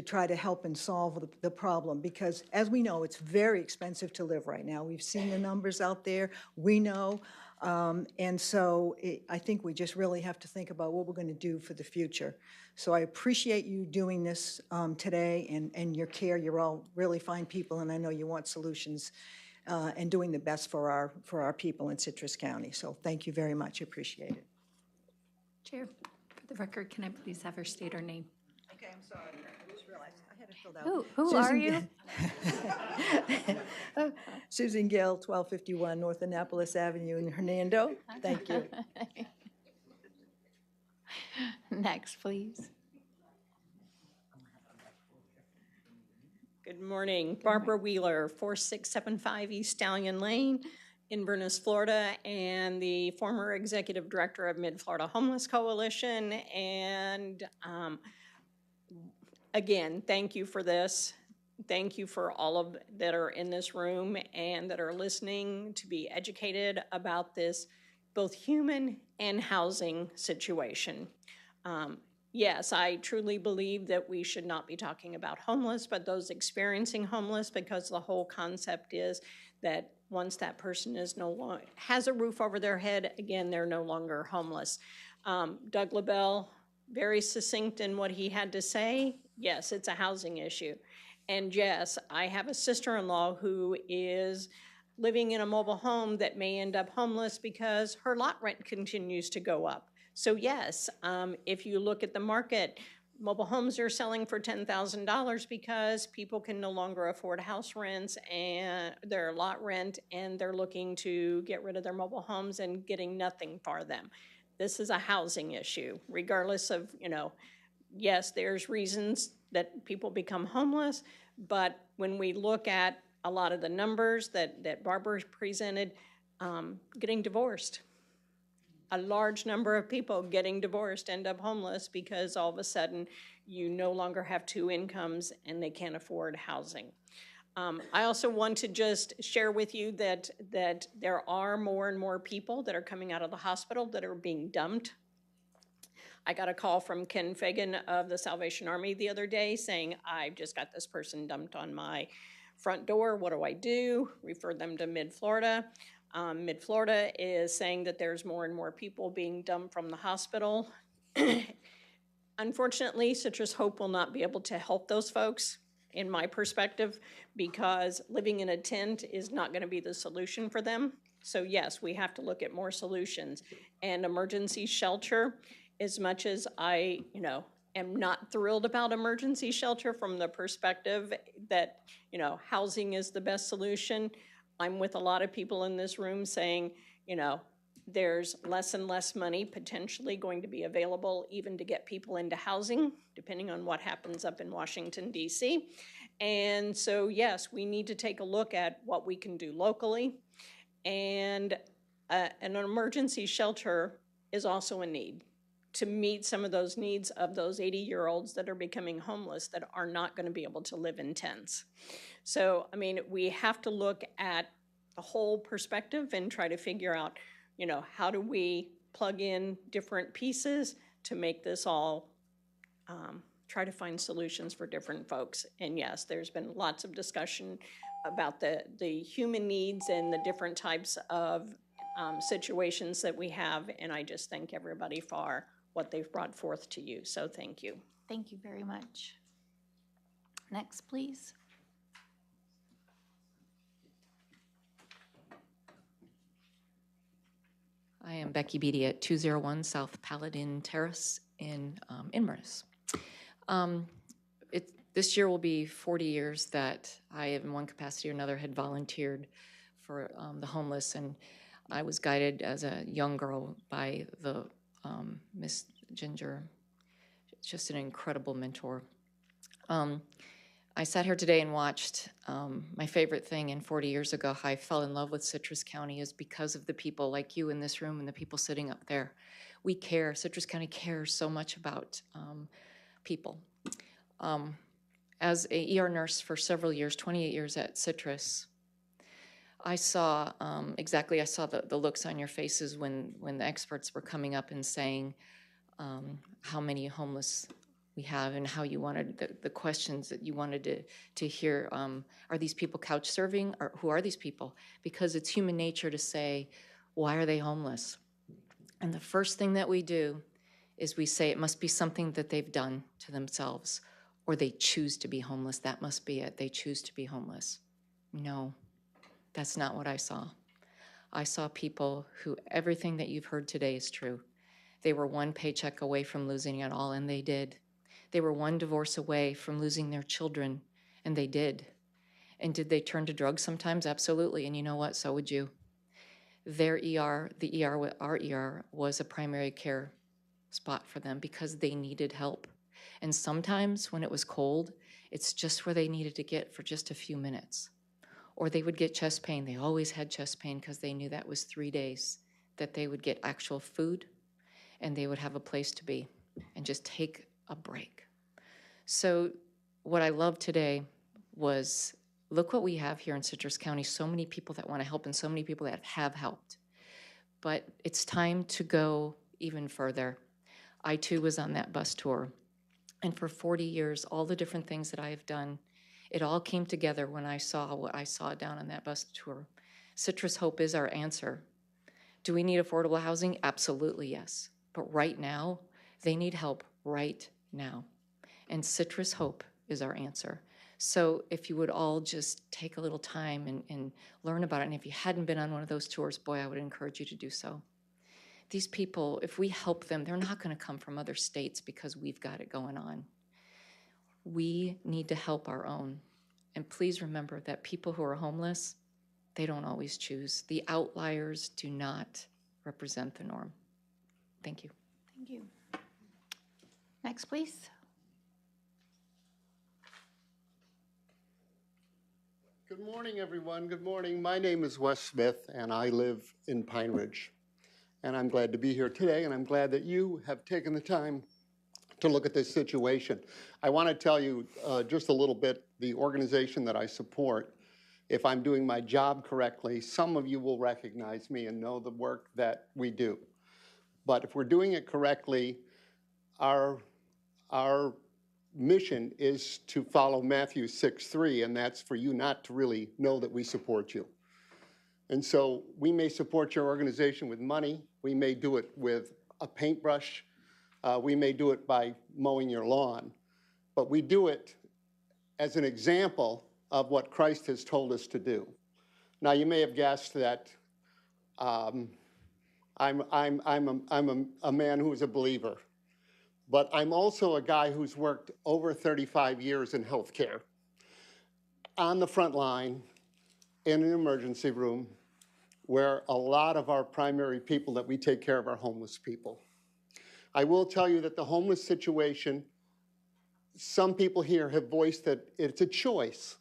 try to help and solve the problem, because as we know, it's very expensive to live right now. We've seen the numbers out there, we know, and so I think we just really have to think about what we're going to do for the future. So I appreciate you doing this today and your care. You're all really fine people, and I know you want solutions and doing the best for our people in Citrus County. So thank you very much. Appreciate it. Chair, for the record, can I please have her state her name? Okay, I'm sorry. I just realized I had it filled out. Who are you? Susan Gill, 1251 North Annapolis Avenue in Hernando. Thank you. Next, please. Good morning. Barbara Wheeler, 4675 East Stallion Lane, Inverness, Florida, and the former executive director of Mid-Florida Homeless Coalition. And again, thank you for this. Thank you for all of that are in this room and that are listening to be educated about this both human and housing situation. Yes, I truly believe that we should not be talking about homeless, but those experiencing homeless, because the whole concept is that once that person is no longer has a roof over their head, again, they're no longer homeless. Doug LaBelle, very succinct in what he had to say. Yes, it's a housing issue. And yes, I have a sister-in-law who is living in a mobile home that may end up homeless because her lot rent continues to go up. So yes, if you look at the market, mobile homes are selling for $10,000 because people can no longer afford house rents and their lot rent, and they're looking to get rid of their mobile homes and getting nothing for them. This is a housing issue, regardless of, yes, there's reasons that people become homeless, but when we look at a lot of the numbers that Barbara presented, getting divorced. A large number of people getting divorced end up homeless because all of a sudden you no longer have two incomes and they can't afford housing. I also want to just share with you that there are more and more people that are coming out of the hospital that are being dumped. I got a call from Ken Fagan of the Salvation Army the other day saying, I've just got this person dumped on my front door. What do I do? Refer them to Mid-Florida. Mid-Florida is saying that there's more and more people being dumped from the hospital. Unfortunately, Citrus Hope will not be able to help those folks, in my perspective, because living in a tent is not going to be the solution for them. So yes, we have to look at more solutions. And emergency shelter, as much as I, am not thrilled about emergency shelter from the perspective that, housing is the best solution, I'm with a lot of people in this room saying, there's less and less money potentially going to be available even to get people into housing, depending on what happens up in Washington, D.C. And so, yes, we need to take a look at what we can do locally. And an emergency shelter is also a need to meet some of those needs of those 80-year-olds that are becoming homeless that are not going to be able to live in tents. So, we have to look at the whole perspective and try to figure out, how do we plug in different pieces to make this all, try to find solutions for different folks. And yes, there's been lots of discussion about the human needs and the different types of situations that we have, and I just thank everybody for what they've brought forth to you. So thank you. Thank you very much. Next, please. I am Becky Beatty at 201 South Paladin Terrace in Inverness. This year will be 40 years that I, in one capacity or another, had volunteered for the homeless, and I was guided as a young girl by the Miss Ginger, just an incredible mentor. I sat here today and watched my favorite thing in 40 years ago, how I fell in love with Citrus County, is because of the people like you in this room and the people sitting up there. We care. Citrus County cares so much about people. As a ER nurse for several years, 28 years at Citrus, I saw I saw the looks on your faces when the experts were coming up and saying how many homeless we have and how you wanted the questions that you wanted to hear. Are these people couch serving, or who are these people? Because it's human nature to say, why are they homeless? And the first thing that we do is we say it must be something that they've done to themselves, or they choose to be homeless. That must be it. They choose to be homeless. No, that's not what I saw. I saw people who, everything that you've heard today is true. They were one paycheck away from losing it all, and they did. They were one divorce away from losing their children, and they did. And did they turn to drugs sometimes? Absolutely. And you know what? So would you. Their ER, our ER, was a primary care spot for them because they needed help. And sometimes when it was cold, it's just where they needed to get for just a few minutes. Or they would get chest pain. They always had chest pain because they knew that was 3 days that they would get actual food and they would have a place to be and just take a break. So what I loved today was, look what we have here in Citrus County, so many people that want to help and so many people that have helped. But it's time to go even further. I too was on that bus tour. And for 40 years, all the different things that I have done, it all came together when I saw what I saw down on that bus tour. Citrus Hope is our answer. Do we need affordable housing? Absolutely, yes. But right now, they need help right now. And Citrus Hope is our answer. So if you would all just take a little time and learn about it, and if you hadn't been on one of those tours, boy, I would encourage you to do so. These people, if we help them, they're not going to come from other states because we've got it going on. We need to help our own. And please remember that people who are homeless, they don't always choose. The outliers do not represent the norm. Thank you. Thank you. Next, please. Good morning, everyone. Good morning. My name is Wes Smith, and I live in Pine Ridge. And I'm glad to be here today, and I'm glad that you have taken the time to look at this situation. I want to tell you just a little bit, the organization that I support, if I'm doing my job correctly, some of you will recognize me and know the work that we do. But if we're doing it correctly, our mission is to follow Matthew 6:3, and that's for you not to really know that we support you. And so we may support your organization with money. We may do it with a paintbrush. We may do it by mowing your lawn. But we do it as an example of what Christ has told us to do. Now, you may have guessed that I'm a man who is a believer. But I'm also a guy who's worked over 35 years in healthcare, on the front line, in an emergency room, where a lot of our primary people that we take care of are homeless people. I will tell you that the homeless situation, some people here have voiced that it's a choice.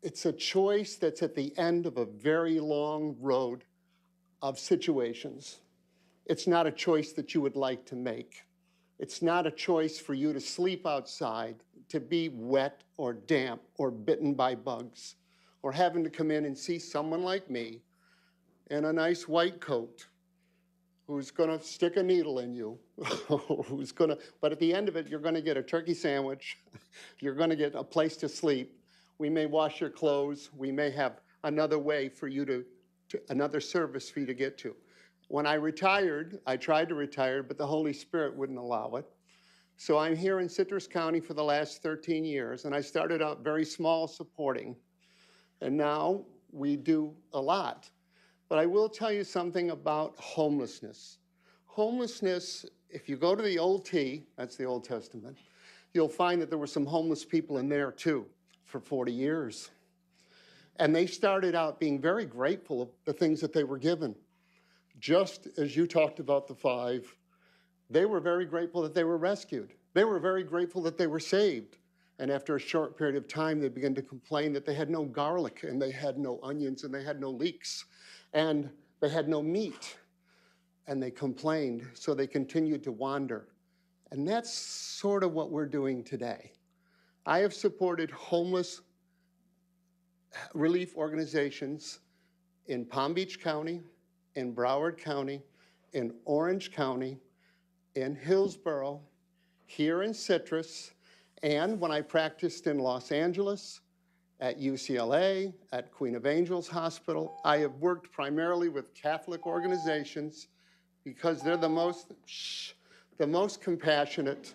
It's a choice that's at the end of a very long road of situations. It's not a choice that you would like to make. It's not a choice for you to sleep outside, to be wet or damp or bitten by bugs, or having to come in and see someone like me in a nice white coat who's going to stick a needle in you, but at the end of it, you're going to get a turkey sandwich, you're going to get a place to sleep, we may wash your clothes, we may have another way for you to another service for you to get to. When I retired, I tried to retire, but the Holy Spirit wouldn't allow it. So I'm here in Citrus County for the last 13 years, and I started out very small supporting, and now we do a lot. But I will tell you something about homelessness. Homelessness, if you go to the Old T, that's the Old Testament, you'll find that there were some homeless people in there too for 40 years. And they started out being very grateful of the things that they were given. Just as you talked about the 5, they were very grateful that they were rescued. They were very grateful that they were saved. And after a short period of time, they began to complain that they had no garlic, and they had no onions, and they had no leeks, and they had no meat. And they complained, so they continued to wander. And that's sort of what we're doing today. I have supported homeless relief organizations in Palm Beach County, in Broward County, in Orange County, in Hillsborough, here in Citrus, and when I practiced in Los Angeles, at UCLA, at Queen of Angels Hospital. I have worked primarily with Catholic organizations because they're the most compassionate.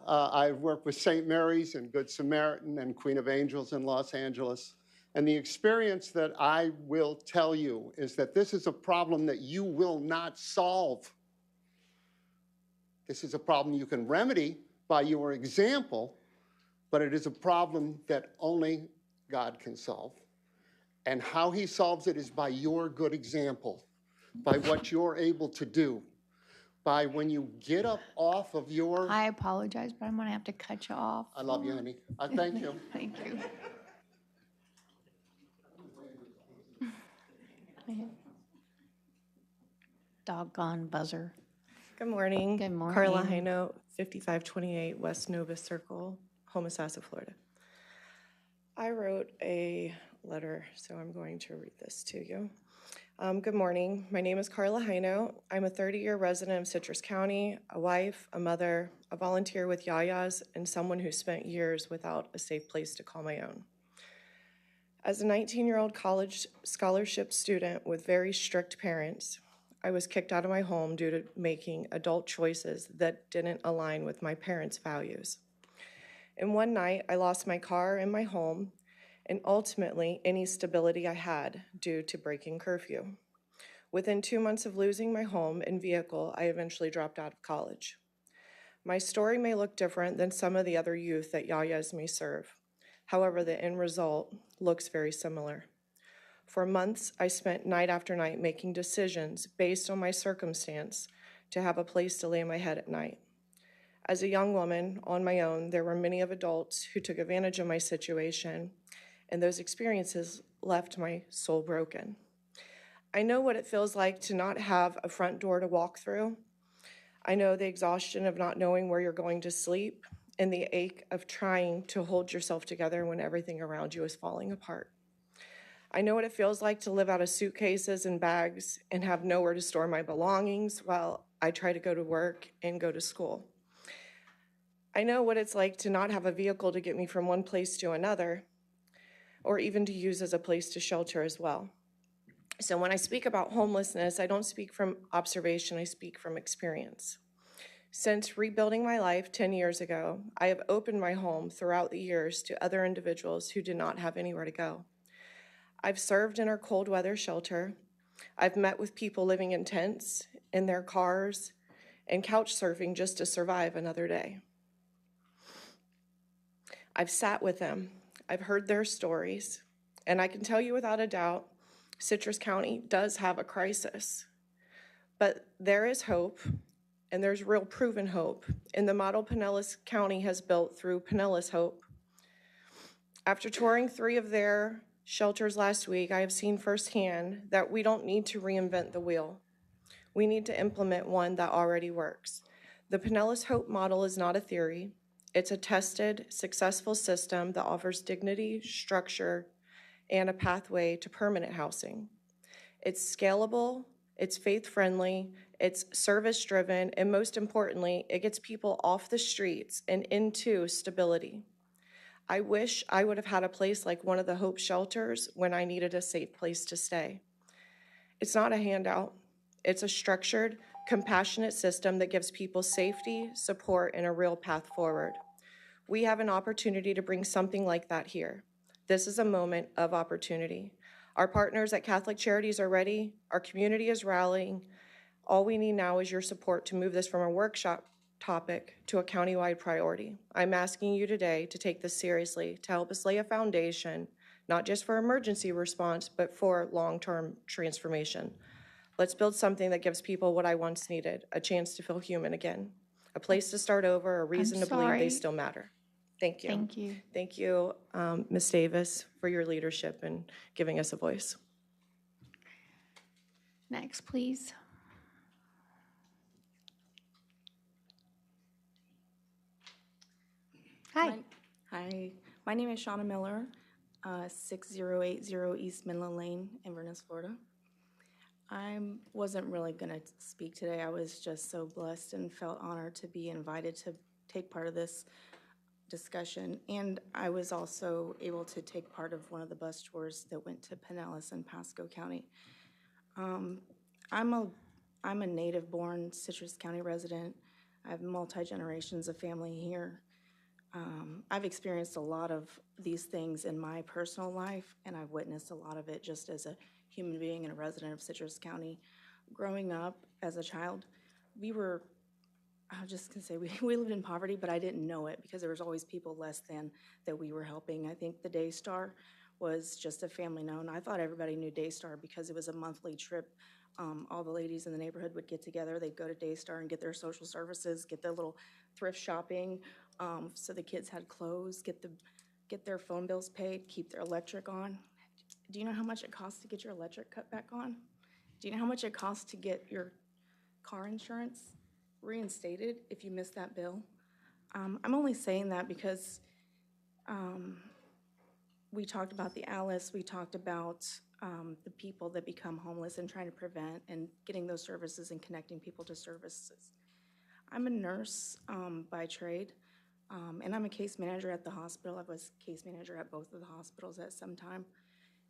I've worked with St. Mary's and Good Samaritan and Queen of Angels in Los Angeles. And the experience that I will tell you is that this is a problem that you will not solve. This is a problem you can remedy by your example, but it is a problem that only God can solve. And how he solves it is by your good example, by what you're able to do, by when you get up off of your... I apologize, but I'm going to have to cut you off. I love you, honey. Thank you. Thank you. Doggone buzzer. Good morning. Good morning. Carla Hino, 5528 West Nova Circle, Homosassa, Florida. I wrote a letter, so I'm going to read this to you. Good morning. My name is Carla Heino. I'm a 30-year resident of Citrus County, a wife, a mother, a volunteer with Yayas, and someone who spent years without a safe place to call my own. As a 19-year-old college scholarship student with very strict parents, I was kicked out of my home due to making adult choices that didn't align with my parents' values. And one night, I lost my car and my home, and ultimately any stability I had due to breaking curfew. Within 2 months of losing my home and vehicle, I eventually dropped out of college. My story may look different than some of the other youth that Yayas may serve. However, the end result looks very similar. For months, I spent night after night making decisions based on my circumstance to have a place to lay my head at night. As a young woman on my own, there were many of adults who took advantage of my situation, and those experiences left my soul broken. I know what it feels like to not have a front door to walk through. I know the exhaustion of not knowing where you're going to sleep and the ache of trying to hold yourself together when everything around you is falling apart. I know what it feels like to live out of suitcases and bags and have nowhere to store my belongings while I try to go to work and go to school. I know what it's like to not have a vehicle to get me from one place to another, or even to use as a place to shelter as well. So when I speak about homelessness, I don't speak from observation, I speak from experience. Since rebuilding my life 10 years ago, I have opened my home throughout the years to other individuals who did not have anywhere to go. I've served in our cold weather shelter. I've met with people living in tents, in their cars, and couch surfing just to survive another day. I've sat with them. I've heard their stories. And I can tell you without a doubt, Citrus County does have a crisis. But there is hope, and there's real proven hope in the model Pinellas County has built through Pinellas Hope. After touring 3 of their shelters last week, I have seen firsthand that we don't need to reinvent the wheel. We need to implement one that already works. The Pinellas Hope model is not a theory. It's a tested, successful system that offers dignity, structure, and a pathway to permanent housing. It's scalable, it's faith-friendly, it's service-driven, and most importantly, it gets people off the streets and into stability. I wish I would have had a place like one of the Hope shelters when I needed a safe place to stay. It's not a handout. It's a structured, compassionate system that gives people safety, support, and a real path forward. We have an opportunity to bring something like that here. This is a moment of opportunity. Our partners at Catholic Charities are ready. Our community is rallying. All we need now is your support to move this from a workshop topic to a countywide priority. I'm asking you today to take this seriously, to help us lay a foundation, not just for emergency response, but for long-term transformation. Let's build something that gives people what I once needed, a chance to feel human again, a place to start over, a reason to believe they still matter. Thank you. Thank you. Thank you, Ms. Davis, for your leadership and giving us a voice. Next, please. Hi. Hi, my name is Shauna Miller, 6080 East Midland Lane, Inverness, Florida. I wasn't really going to speak today. I was just so blessed and felt honored to be invited to take part of this discussion. And I was also able to take part of one of the bus tours that went to Pinellas and Pasco County. I'm a native-born Citrus County resident. I have multi-generations of family here. I've experienced a lot of these things in my personal life, and I've witnessed a lot of it just as a human being and a resident of Citrus County. Growing up as a child, I was just gonna say, we lived in poverty, but I didn't know it because there was always people less than that we were helping. I think the Daystar was just a family known. I thought everybody knew Daystar because it was a monthly trip. All the ladies in the neighborhood would get together. They'd go to Daystar and get their social services, get their little thrift shopping, so the kids had clothes, get their phone bills paid, keep their electric on. Do you know how much it costs to get your electric cut back on? Do you know how much it costs to get your car insurance reinstated if you miss that bill? I'm only saying that because we talked about the ALICE, we talked about the people that become homeless and trying to prevent and getting those services and connecting people to services. I'm a nurse by trade, and I'm a case manager at the hospital. I was case manager at both of the hospitals at some time.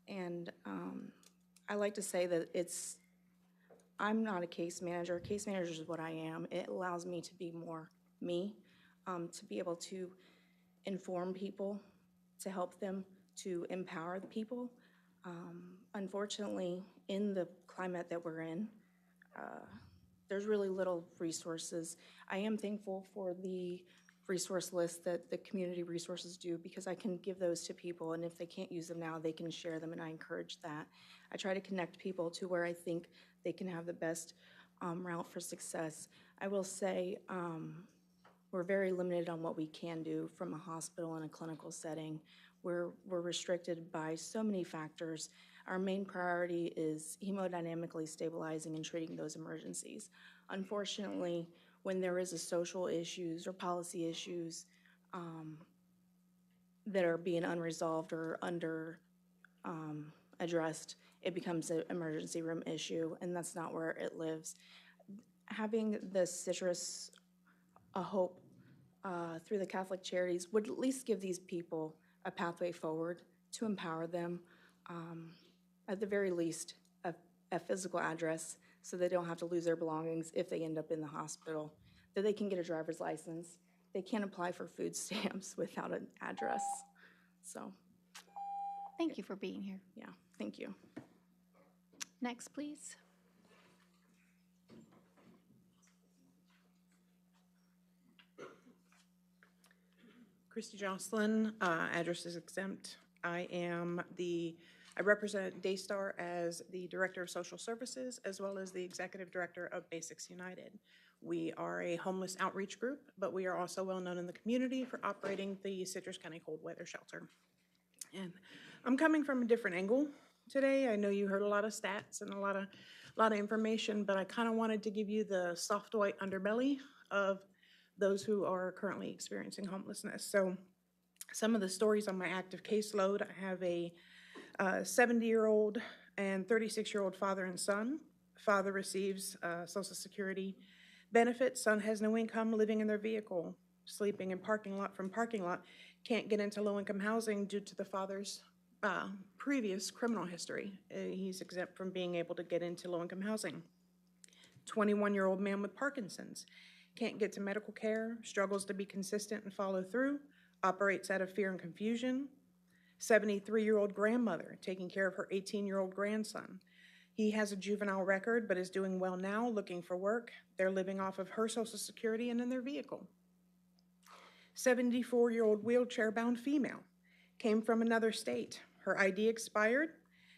And I like to say that I'm not a case manager. A case manager is what I am. It allows me to be more me, to be able to inform people, to help them, to empower the people. Unfortunately, in the climate that we're in, there's really little resources. I am thankful for the resource list that the community resources do, because I can give those to people, and if they can't use them now, they can share them, and I encourage that. I try to connect people to where I think they can have the best route for success. I will say we're very limited on what we can do from a hospital and a clinical setting. We're restricted by so many factors. Our main priority is hemodynamically stabilizing and treating those emergencies. Unfortunately, when there is a social issues or policy issues that are being unresolved or under addressed, it becomes an emergency room issue, and that's not where it lives. Having the Citrus a Hope through the Catholic Charities would at least give these people a pathway forward to empower them, at the very least, a physical address so they don't have to lose their belongings if they end up in the hospital, that they can get a driver's license. They can't apply for food stamps without an address. So, Thank you for being here. yeah, thank you. Next, please. Christy Jocelyn, address is exempt. I represent Daystar as the Director of Social Services, as well as the Executive Director of Basics United. We are a homeless outreach group, but we are also well known in the community for operating the Citrus County Cold Weather Shelter. And I'm coming from a different angle today. I know you heard a lot of stats and a lot of information, but I kind of wanted to give you the soft white underbelly of those who are currently experiencing homelessness. So some of the stories on my active caseload, I have a 70-year-old and 36-year-old father and son. Father receives Social Security benefits. Son has no income, living in their vehicle, sleeping in parking lot from parking lot, can't get into low-income housing due to the father's previous criminal history. He's exempt from being able to get into low-income housing. 21-year-old man with Parkinson's, can't get to medical care, struggles to be consistent and follow through, operates out of fear and confusion. 73-year-old grandmother taking care of her 18-year-old grandson. He has a juvenile record but is doing well now, looking for work. They're living off of her Social Security and in their vehicle. 74-year-old wheelchair-bound female, came from another state. Her ID expired.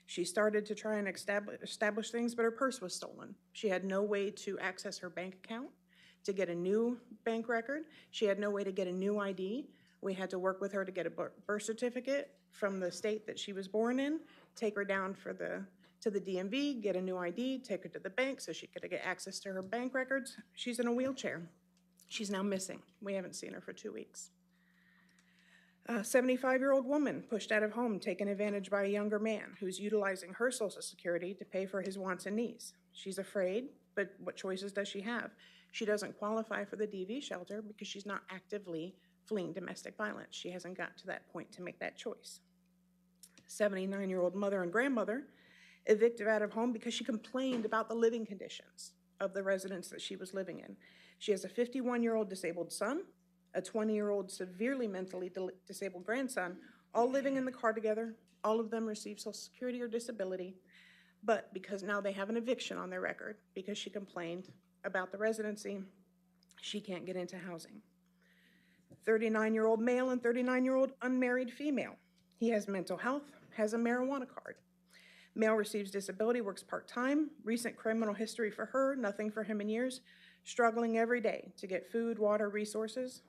She started to try and establish things, but her purse was stolen. She had no way to access her bank account, to get a new bank record. She had no way to get a new ID. We had to work with her to get a birth certificate from the state that she was born in, take her down to the DMV, get a new ID, take her to the bank so she could get access to her bank records. She's in a wheelchair. She's now missing. We haven't seen her for 2 weeks. A 75-year-old woman pushed out of home, taken advantage by a younger man who's utilizing her Social Security to pay for his wants and needs. She's afraid, but what choices does she have? She doesn't qualify for the DV shelter because she's not actively fleeing domestic violence. She hasn't got to that point to make that choice. 79-year-old mother and grandmother evicted out of home because she complained about the living conditions of the residence that she was living in. She has a 51-year-old disabled son, a 20-year-old severely mentally disabled grandson, all living in the car together. All of them receive Social Security or disability, but because now they have an eviction on their record because she complained about the residency, she can't get into housing. 39-year-old male and 39-year-old unmarried female. He has mental health, has a marijuana card. Male receives disability, works part-time, recent criminal history for her, nothing for him in years, struggling every day to get food, water, resources.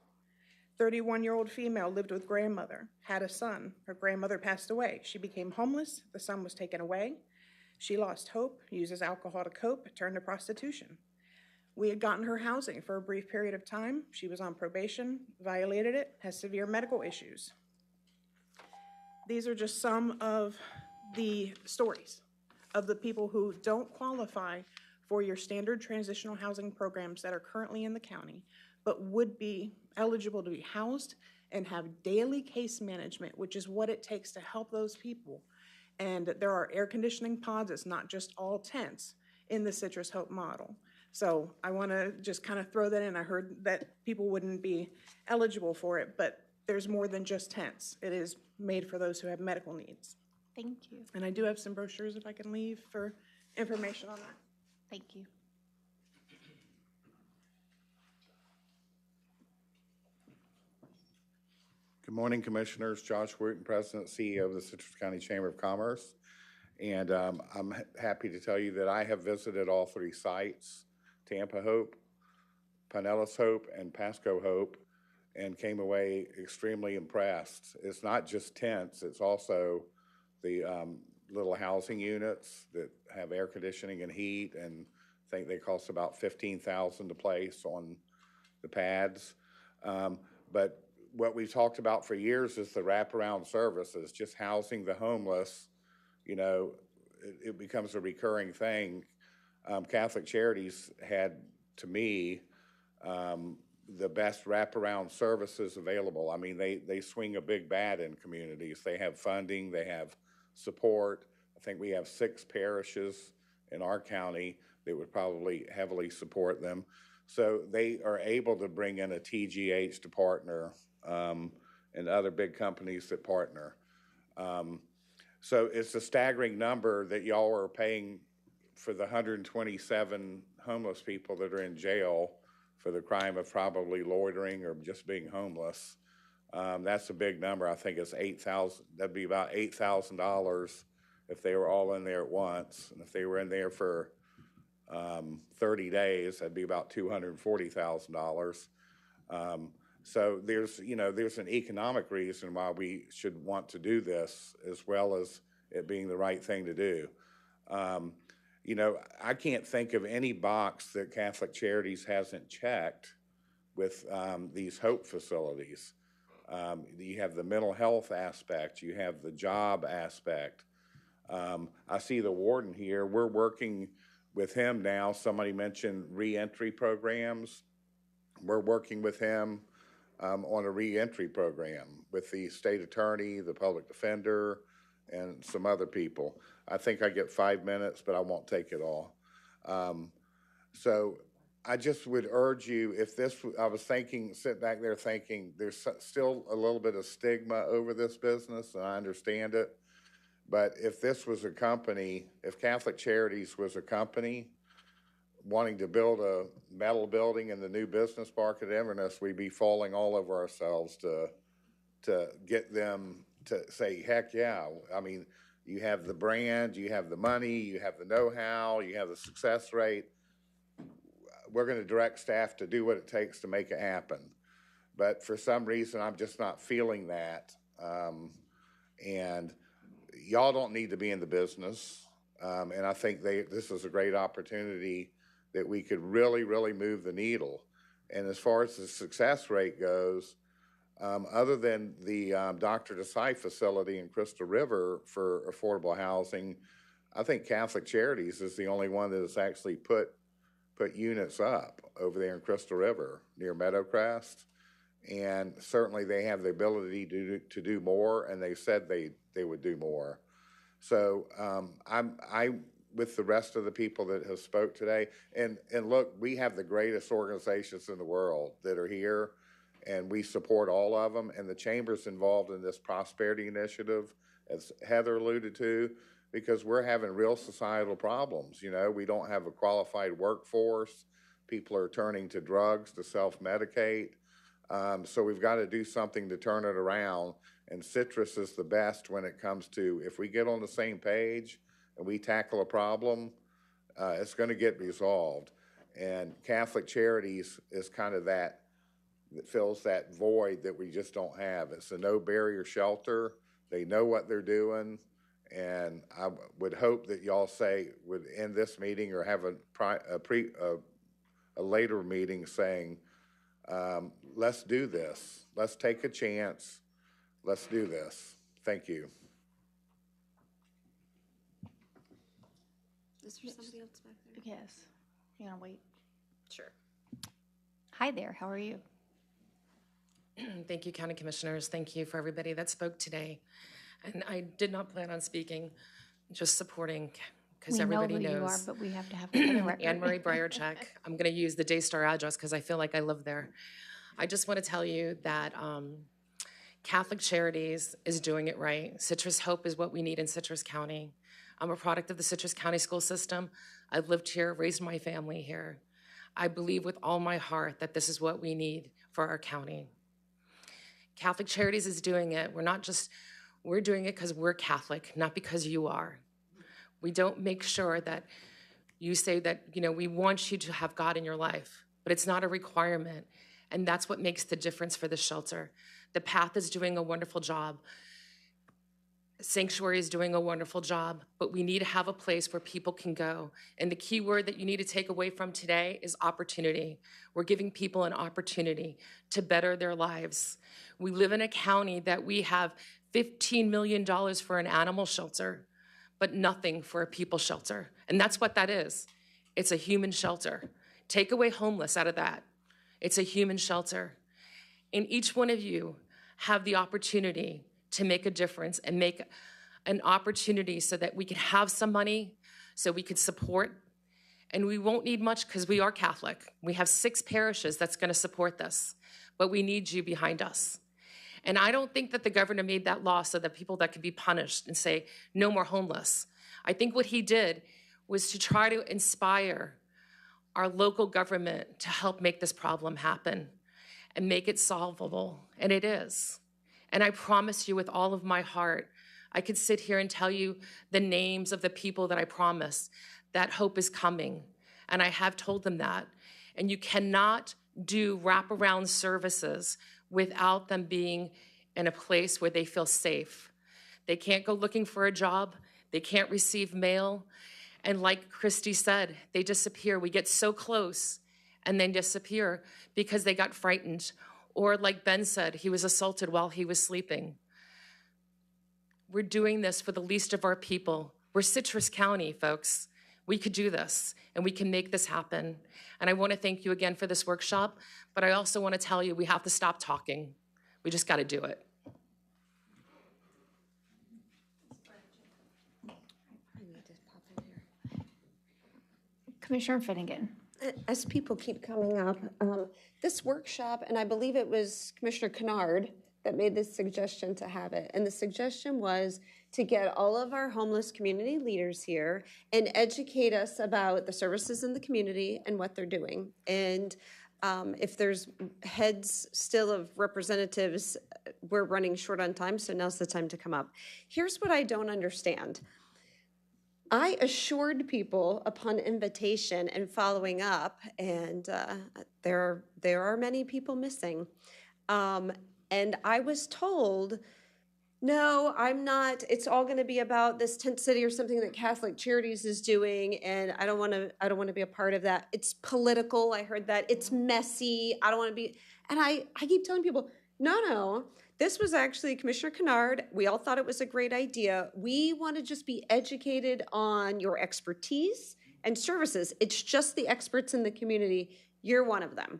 31-year-old female lived with grandmother, had a son. Her grandmother passed away. She became homeless. The son was taken away. She lost hope, uses alcohol to cope, turned to prostitution. We had gotten her housing for a brief period of time. She was on probation, violated it, has severe medical issues. these are just some of the stories of the people who don't qualify for your standard transitional housing programs that are currently in the county, but would be eligible to be housed and have daily case management, which is what it takes to help those people. And there are air conditioning pods, it's not just all tents in the Citrus Hope model. So I want to just kind of throw that in. I heard that people wouldn't be eligible for it, but there's more than just tents. It is made for those who have medical needs. Thank you. And I do have some brochures if I can leave for information on that. Thank you. Good morning, Commissioners. Josh Wooten, President, CEO of the Citrus County Chamber of Commerce. And I'm happy to tell you that I have visited all 3 sites, Tampa Hope, Pinellas Hope, and Pasco Hope, and came away extremely impressed. It's not just tents, it's also the little housing units that have air conditioning and heat, and I think they cost about $15,000 to place on the pads. But what we've talked about for years is the wraparound services, just housing the homeless. You know, it becomes a recurring thing. Catholic Charities had, to me, the best wraparound services available. I mean, they swing a big bat in communities. They have funding, they have support. I think we have 6 parishes in our county that would probably heavily support them. So they are able to bring in a TGH to partner, and other big companies that partner. So it's a staggering number that y'all are paying for the 127 homeless people that are in jail for the crime of probably loitering or just being homeless. That's a big number. I think it's $8,000. That'd be about $8,000 if they were all in there at once. And if they were in there for 30 days, that'd be about $240,000. So there's an economic reason why we should want to do this, as well as it being the right thing to do. I can't think of any box that Catholic Charities hasn't checked with these Hope facilities. You have the mental health aspect, you have the job aspect. I see the warden here. We're working with him now. Somebody mentioned reentry programs. We're working with him on a reentry program with the state attorney, the public defender, and some other people. I think I get 5 minutes, but I won't take it all. So I just would urge you, I was thinking, sitting back there thinking, there's still a little bit of stigma over this business, and I understand it. But if this was a company, if Catholic Charities was a company wanting to build a metal building in the new business park at Inverness, we'd be falling all over ourselves to get them to say, heck yeah. I mean, you have the brand, you have the money, you have the know-how, you have the success rate. We're going to direct staff to do what it takes to make it happen. But for some reason, I'm just not feeling that. And y'all don't need to be in the business. And I think this is a great opportunity that we could really, really move the needle. And as far as the success rate goes, other than the Dr. Desai facility in Crystal River for affordable housing, I think Catholic Charities is the only one that has actually put units up over there in Crystal River near Meadowcrest. And certainly they have the ability to do more, and they said they would do more. So I with the rest of the people that have spoke today, and look, we have the greatest organizations in the world that are here, and we support all of them. And the Chamber's involved in this prosperity initiative, as Heather alluded to, because we're having real societal problems. You know, we don't have a qualified workforce. People are turning to drugs to self-medicate. So we've got to do something to turn it around. And Citrus is the best when it comes to, if we get on the same page and we tackle a problem, it's going to get resolved. And Catholic Charities is kind of that fills that void that we just don't have. It's a no-barrier shelter. They know what they're doing. And I would hope that y'all would end this meeting or have a later meeting saying, let's do this. Let's take a chance. Let's do this. Thank you. Is there somebody else back there? Yes. You gonna wait? Sure. Hi there, how are you? Thank you, County Commissioners. Thank you for everybody that spoke today. And I did not plan on speaking, just supporting, because everybody We know who you are, knows. but we have to have it for the record. Anne Marie Briarcheck. I'm going to use the Daystar address because I feel like I live there. I just want to tell you that Catholic Charities is doing it right. Citrus Hope is what we need in Citrus County. I'm a product of the Citrus County school system. I've lived here, raised my family here. I believe with all my heart that this is what we need for our county. Catholic Charities is doing it. We're doing it because we're Catholic, not because you are. We don't make sure that you say that, we want you to have God in your life, but it's not a requirement. And that's what makes the difference for the shelter. The Path is doing a wonderful job. Sanctuary is doing a wonderful job, but we need to have a place where people can go. And the key word that you need to take away from today is opportunity. We're giving people an opportunity to better their lives. We live in a county that we have $15 million for an animal shelter, but nothing for a people shelter. And that's what that is. It's a human shelter. Take away homeless out of that. It's a human shelter. And each one of you have the opportunity to make a difference and make an opportunity so that we can have some money, so we could support. And we won't need much because we are Catholic. We have 6 parishes that's going to support this, but we need you behind us. And I don't think that the governor made that law so that people that could be punished and say, no more homeless. I think what he did was to try to inspire our local government to help make this problem happen and make it solvable, and it is. And I promise you with all of my heart, I could sit here and tell you the names of the people that I promise that hope is coming. And I have told them that. And you cannot do wraparound services without them being in a place where they feel safe. They can't go looking for a job. They can't receive mail. And like Christy said, they disappear. We get so close and then disappear because they got frightened. Or like Ben said, he was assaulted while he was sleeping. We're doing this for the least of our people. We're Citrus County, folks. We could do this, and we can make this happen. And I want to thank you again for this workshop, but I also want to tell you we have to stop talking. We just got to do it. Commissioner Finnegan. As people keep coming up, this workshop, and I believe it was Commissioner Kennard that made this suggestion to have it. And the suggestion was to get all of our homeless community leaders here and educate us about the services in the community and what they're doing. And if there's heads still of representatives, we're running short on time, so now's the time to come up. Here's what I don't understand. I assured people upon invitation and following up, and there are many people missing. And I was told, no, I'm not. It's all going to be about this tent city or something that Catholic Charities is doing, and I don't want to be a part of that. It's political. I heard that. It's messy. I don't want to be. And I keep telling people, no. This was actually Commissioner Kennard. We all thought it was a great idea. We want to just be educated on your expertise and services. It's just the experts in the community. You're one of them.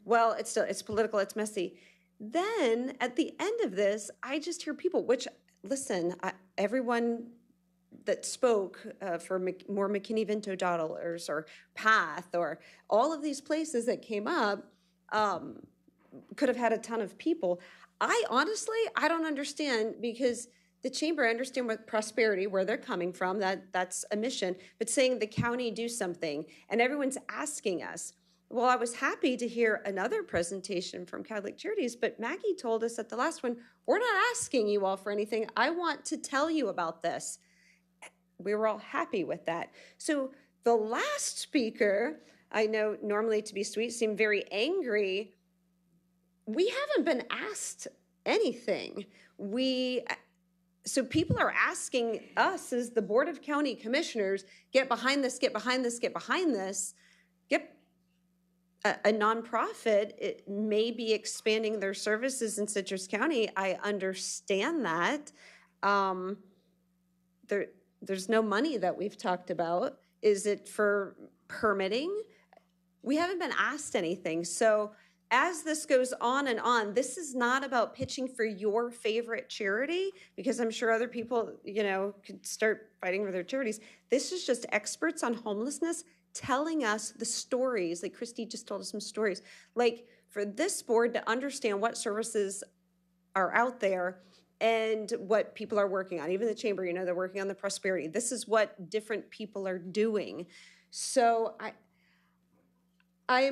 Well, it's political, it's messy. Then at the end of this, I just hear people, which, listen, everyone that spoke for more McKinney-Vento dollars or PATH or all of these places that came up could have had a ton of people. I don't understand, because the chamber, I understand what prosperity, where they're coming from, that's a mission, but saying the county do something and everyone's asking us. Well, I was happy to hear another presentation from Catholic Charities, but Maggie told us at the last one, we're not asking you all for anything. I want to tell you about this. We were all happy with that. So the last speaker, I know normally to be sweet, seemed very angry. We haven't been asked anything. So people are asking us as the Board of County Commissioners, get behind this, get behind this, get behind this. Get a nonprofit, it may be expanding their services in Citrus County. I understand that. There's no money that we've talked about. Is it for permitting? We haven't been asked anything. So as this goes on and on, this is not about pitching for your favorite charity, because I'm sure other people, could start fighting for their charities. This is just experts on homelessness telling us the stories. Like Christy just told us some stories. Like for this board to understand what services are out there and what people are working on. Even the chamber, they're working on the prosperity. This is what different people are doing. So I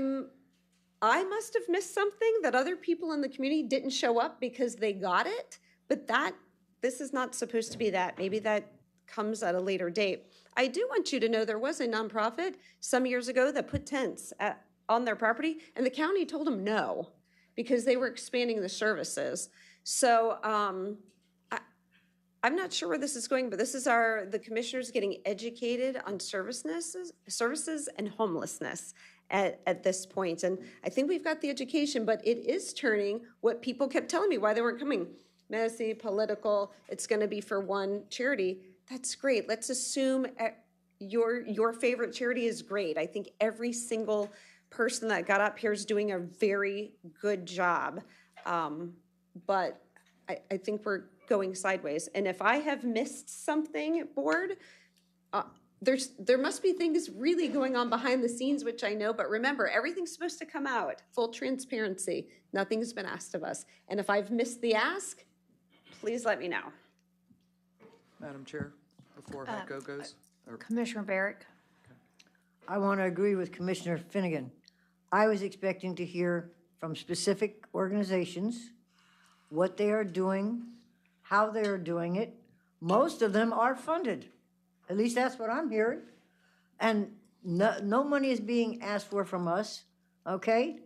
must have missed something, that other people in the community didn't show up because they got it, but this is not supposed to be that. Maybe that comes at a later date. I do want you to know there was a nonprofit some years ago that put tents on their property, and the county told them no because they were expanding the services. So I'm not sure where this is going, but this is the commissioners getting educated on services and homelessness at this point. And I think we've got the education, but it is turning what people kept telling me why they weren't coming. Messy, political, it's going to be for one charity. That's great. Let's assume your favorite charity is great. I think every single person that got up here is doing a very good job. But I think we're going sideways. And if I have missed something, board, there must be things really going on behind the scenes, which I know, but remember, everything's supposed to come out, full transparency. Nothing's been asked of us. And if I've missed the ask, please let me know. Madam Chair, before Heiko goes. Commissioner Barrick. I want to agree with Commissioner Finnegan. I was expecting to hear from specific organizations what they are doing, how they are doing it. Most of them are funded. At least that's what I'm hearing. And no money is being asked for from us, okay?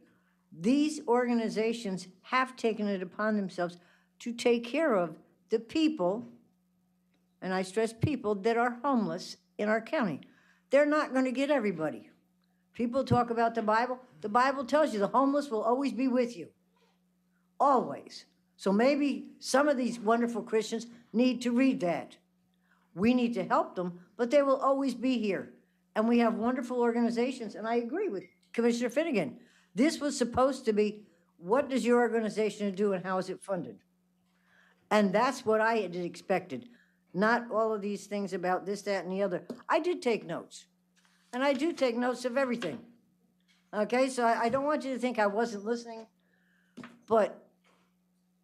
These organizations have taken it upon themselves to take care of the people, and I stress people, that are homeless in our county. They're not going to get everybody. People talk about the Bible. The Bible tells you the homeless will always be with you. Always. So maybe some of these wonderful Christians need to read that. We need to help them, but they will always be here. And we have wonderful organizations, and I agree with Commissioner Finnegan. This was supposed to be, what does your organization do and how is it funded? And that's what I had expected. Not all of these things about this, that, and the other. I did take notes, and I do take notes of everything. Okay, so I don't want you to think I wasn't listening, but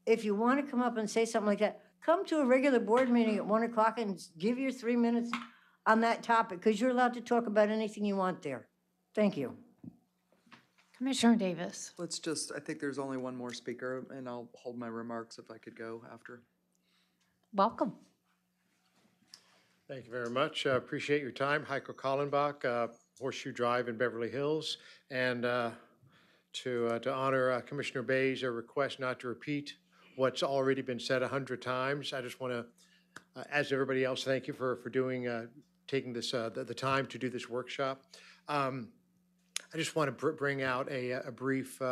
if you want to come up and say something like that, come to a regular board meeting at 1 o'clock and give your 3 minutes on that topic, because you're allowed to talk about anything you want there. Thank you. Commissioner Davis. I think there's only one more speaker, and I'll hold my remarks if I could go after. Welcome. Thank you very much. Appreciate your time. Heiko Kallenbach, Horseshoe Drive in Beverly Hills. And to honor Commissioner Bay's request not to repeat what's already been said 100 times, I just want to, as everybody else, thank you for doing, taking this, the time to do this workshop. I just want to bring out a brief,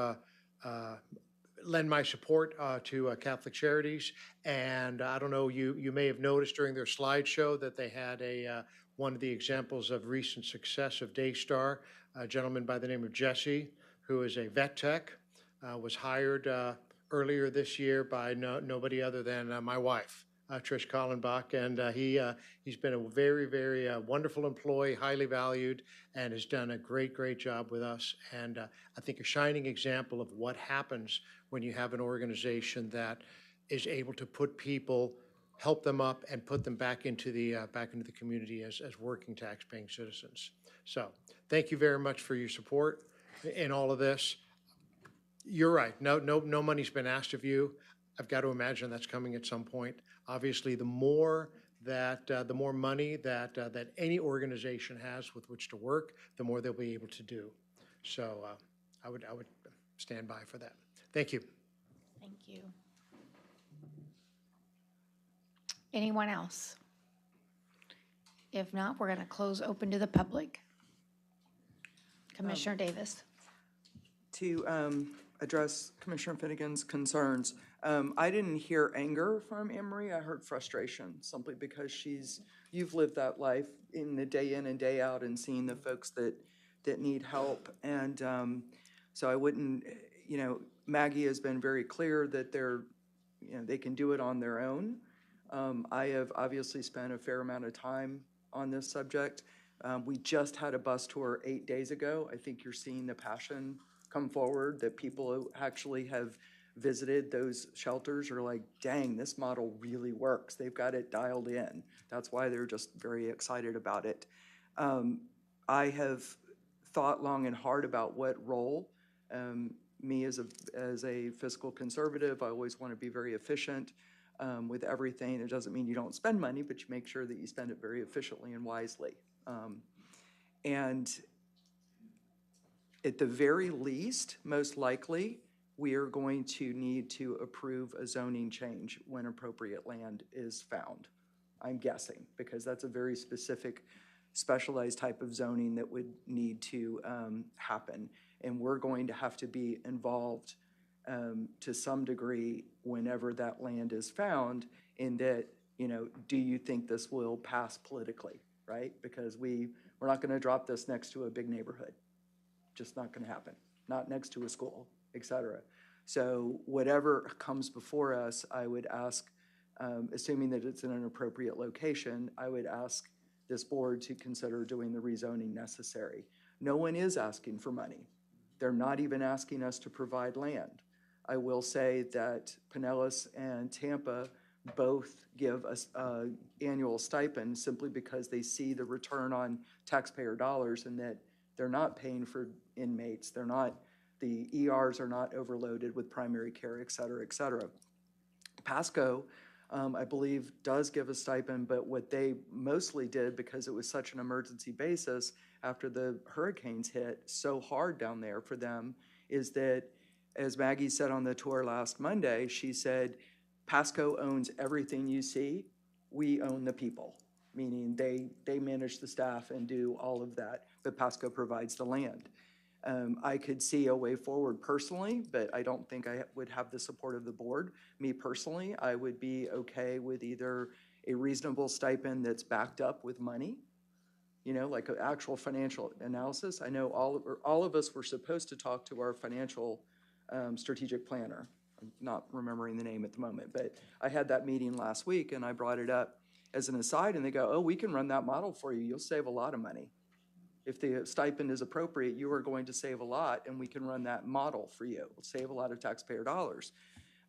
lend my support to Catholic Charities. And I don't know, you may have noticed during their slideshow that they had one of the examples of recent success of Daystar, a gentleman by the name of Jesse, who is a vet tech, was hired earlier this year by nobody other than my wife, Trish Kallenbach, and he's been a very, very wonderful employee, highly valued, and has done a great job with us. And I think a shining example of what happens when you have an organization that is able to put people, help them up, and put them back into the community as working tax-paying citizens. So thank you very much for your support in all of this. You're right. No money's been asked of you. I've got to imagine that's coming at some point. Obviously, the more money that any organization has with which to work, the more they'll be able to do. So I would stand by for that. Thank you. Thank you. Anyone else? If not, we're going to close open to the public. Commissioner Davis. To address Commissioner Finnegan's concerns, I didn't hear anger from Anne Marie. I heard frustration, simply because you've lived that life in the day in and day out and seen the folks that need help. And so I wouldn't, Maggie has been very clear that they can do it on their own. I have obviously spent a fair amount of time on this subject. We just had a bus tour 8 days ago. I think you're seeing the passion come forward, that people who actually have visited those shelters are like, dang, this model really works. They've got it dialed in. That's why they're just very excited about it. I have thought long and hard about what role, me as a fiscal conservative, I always want to be very efficient with everything. It doesn't mean you don't spend money, but you make sure that you spend it very efficiently and wisely. And at the very least, most likely, we are going to need to approve a zoning change when appropriate land is found. I'm guessing, because that's a very specific, specialized type of zoning that would need to happen. And we're going to have to be involved to some degree whenever that land is found, in that, do you think this will pass politically, right? Because we're not going to drop this next to a big neighborhood. Just not going to happen. Not next to a school, et cetera. So whatever comes before us, I would ask, assuming that it's in an appropriate location, I would ask this board to consider doing the rezoning necessary. No one is asking for money. They're not even asking us to provide land. I will say that Pinellas and Tampa both give us annual stipend simply because they see the return on taxpayer dollars, and that they're not paying for inmates. The ERs are not overloaded with primary care, et cetera, et cetera. Pasco, I believe, does give a stipend, but what they mostly did, because it was such an emergency basis after the hurricanes hit so hard down there for them, is that, as Maggie said on the tour last Monday, she said, Pasco owns everything you see. We own the people, meaning they manage the staff and do all of that, but Pasco provides the land. I could see a way forward personally, but I don't think I would have the support of the board. Me personally, I would be okay with either a reasonable stipend that's backed up with money, like an actual financial analysis. I know all of us were supposed to talk to our financial strategic planner. I'm not remembering the name at the moment, but I had that meeting last week and I brought it up as an aside, and they go, oh, we can run that model for you. You'll save a lot of money. If the stipend is appropriate, you are going to save a lot, and we can run that model for you. It'll save a lot of taxpayer dollars.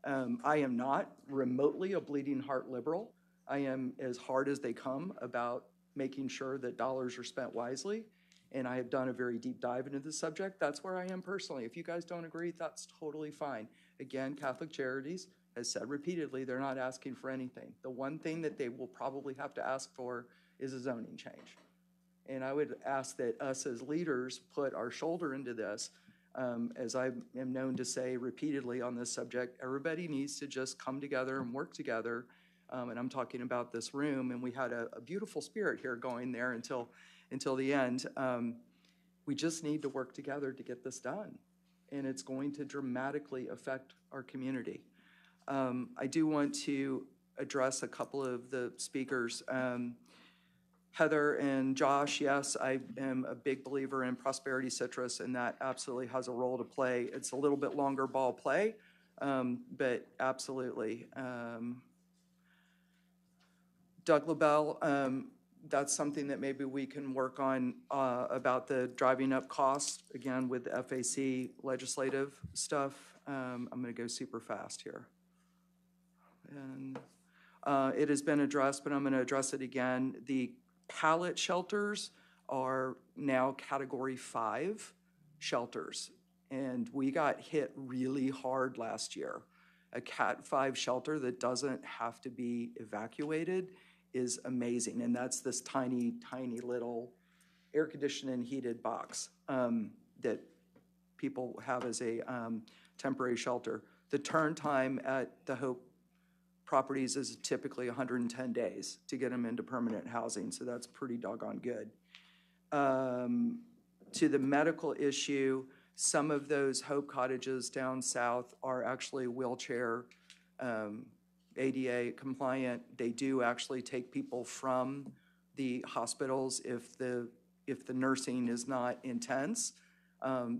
I am not remotely a bleeding heart liberal. I am as hard as they come about making sure that dollars are spent wisely, and I have done a very deep dive into the subject. That's where I am personally. If you guys don't agree, that's totally fine. Again, Catholic Charities has said repeatedly they're not asking for anything. The one thing that they will probably have to ask for is a zoning change. And I would ask that us as leaders put our shoulder into this. As I am known to say repeatedly on this subject, everybody needs to just come together and work together. And I'm talking about this room, and we had a beautiful spirit here going there until the end. We just need to work together to get this done. And it's going to dramatically affect our community. I do want to address a couple of the speakers. Heather and Josh, yes, I am a big believer in Prosperity Citrus, and that absolutely has a role to play. It's a little bit longer ball play, but absolutely. Doug LaBelle, that's something that maybe we can work on about the driving up costs, again, with the FAC legislative stuff. I'm going to go super fast here. And it has been addressed, but I'm going to address it again. The pallet shelters are now Category 5 shelters, and we got hit really hard last year. A Cat 5 shelter that doesn't have to be evacuated is amazing, and that's this tiny, tiny little air-conditioned and heated box that people have as a temporary shelter. The turn time at the Hope properties is typically 110 days to get them into permanent housing, so that's pretty doggone good. To the medical issue, some of those Hope cottages down south are actually wheelchair ADA compliant. They do actually take people from the hospitals if the nursing is not intense.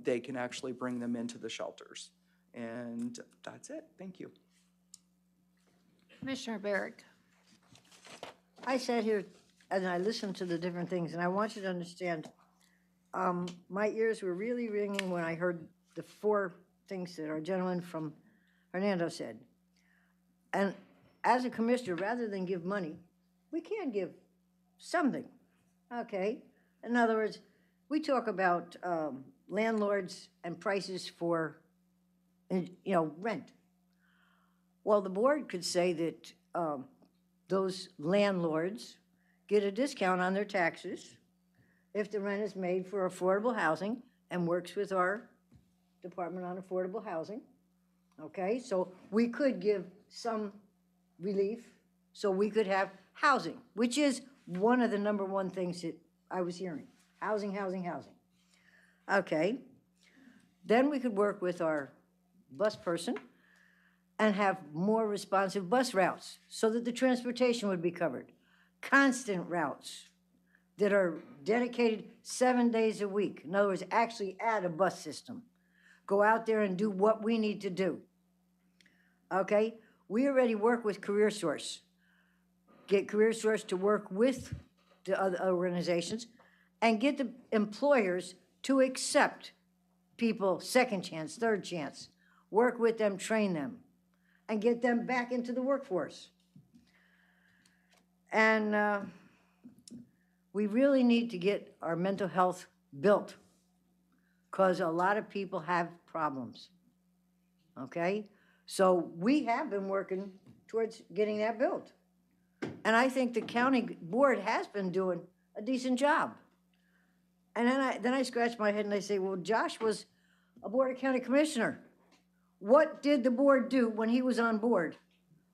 They can actually bring them into the shelters. And that's it. Thank you. Commissioner Barrick. I sat here and I listened to the different things, and I want you to understand, my ears were really ringing when I heard the 4 things that our gentleman from Hernando said. And as a commissioner, rather than give money, we can give something, okay? In other words, we talk about landlords and prices for, rent. Well, the board could say that those landlords get a discount on their taxes if the rent is made for affordable housing and works with our Department on Affordable Housing. Okay, so we could give some relief, so we could have housing, which is one of the number 1 things that I was hearing. Housing, housing, housing. Okay, then we could work with our bus person and have more responsive bus routes so that the transportation would be covered. Constant routes that are dedicated 7 days a week. In other words, actually add a bus system. Go out there and do what we need to do. Okay? We already work with CareerSource. Get CareerSource to work with the other organizations and get the employers to accept people second chance, third chance. Work with them, train them, and get them back into the workforce. And we really need to get our mental health built because a lot of people have problems, okay? So we have been working towards getting that built. And I think the county board has been doing a decent job. And then I scratch my head and I say, well, Josh was a Board of County Commissioner. What did the board do when he was on board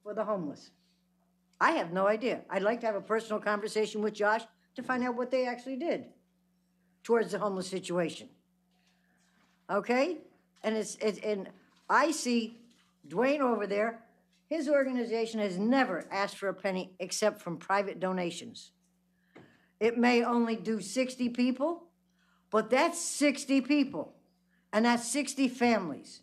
for the homeless? I have no idea. I'd like to have a personal conversation with Josh to find out what they actually did towards the homeless situation. Okay? And and I see Dwayne over there. His organization has never asked for a penny except from private donations. It may only do 60 people, but that's 60 people, and that's 60 families.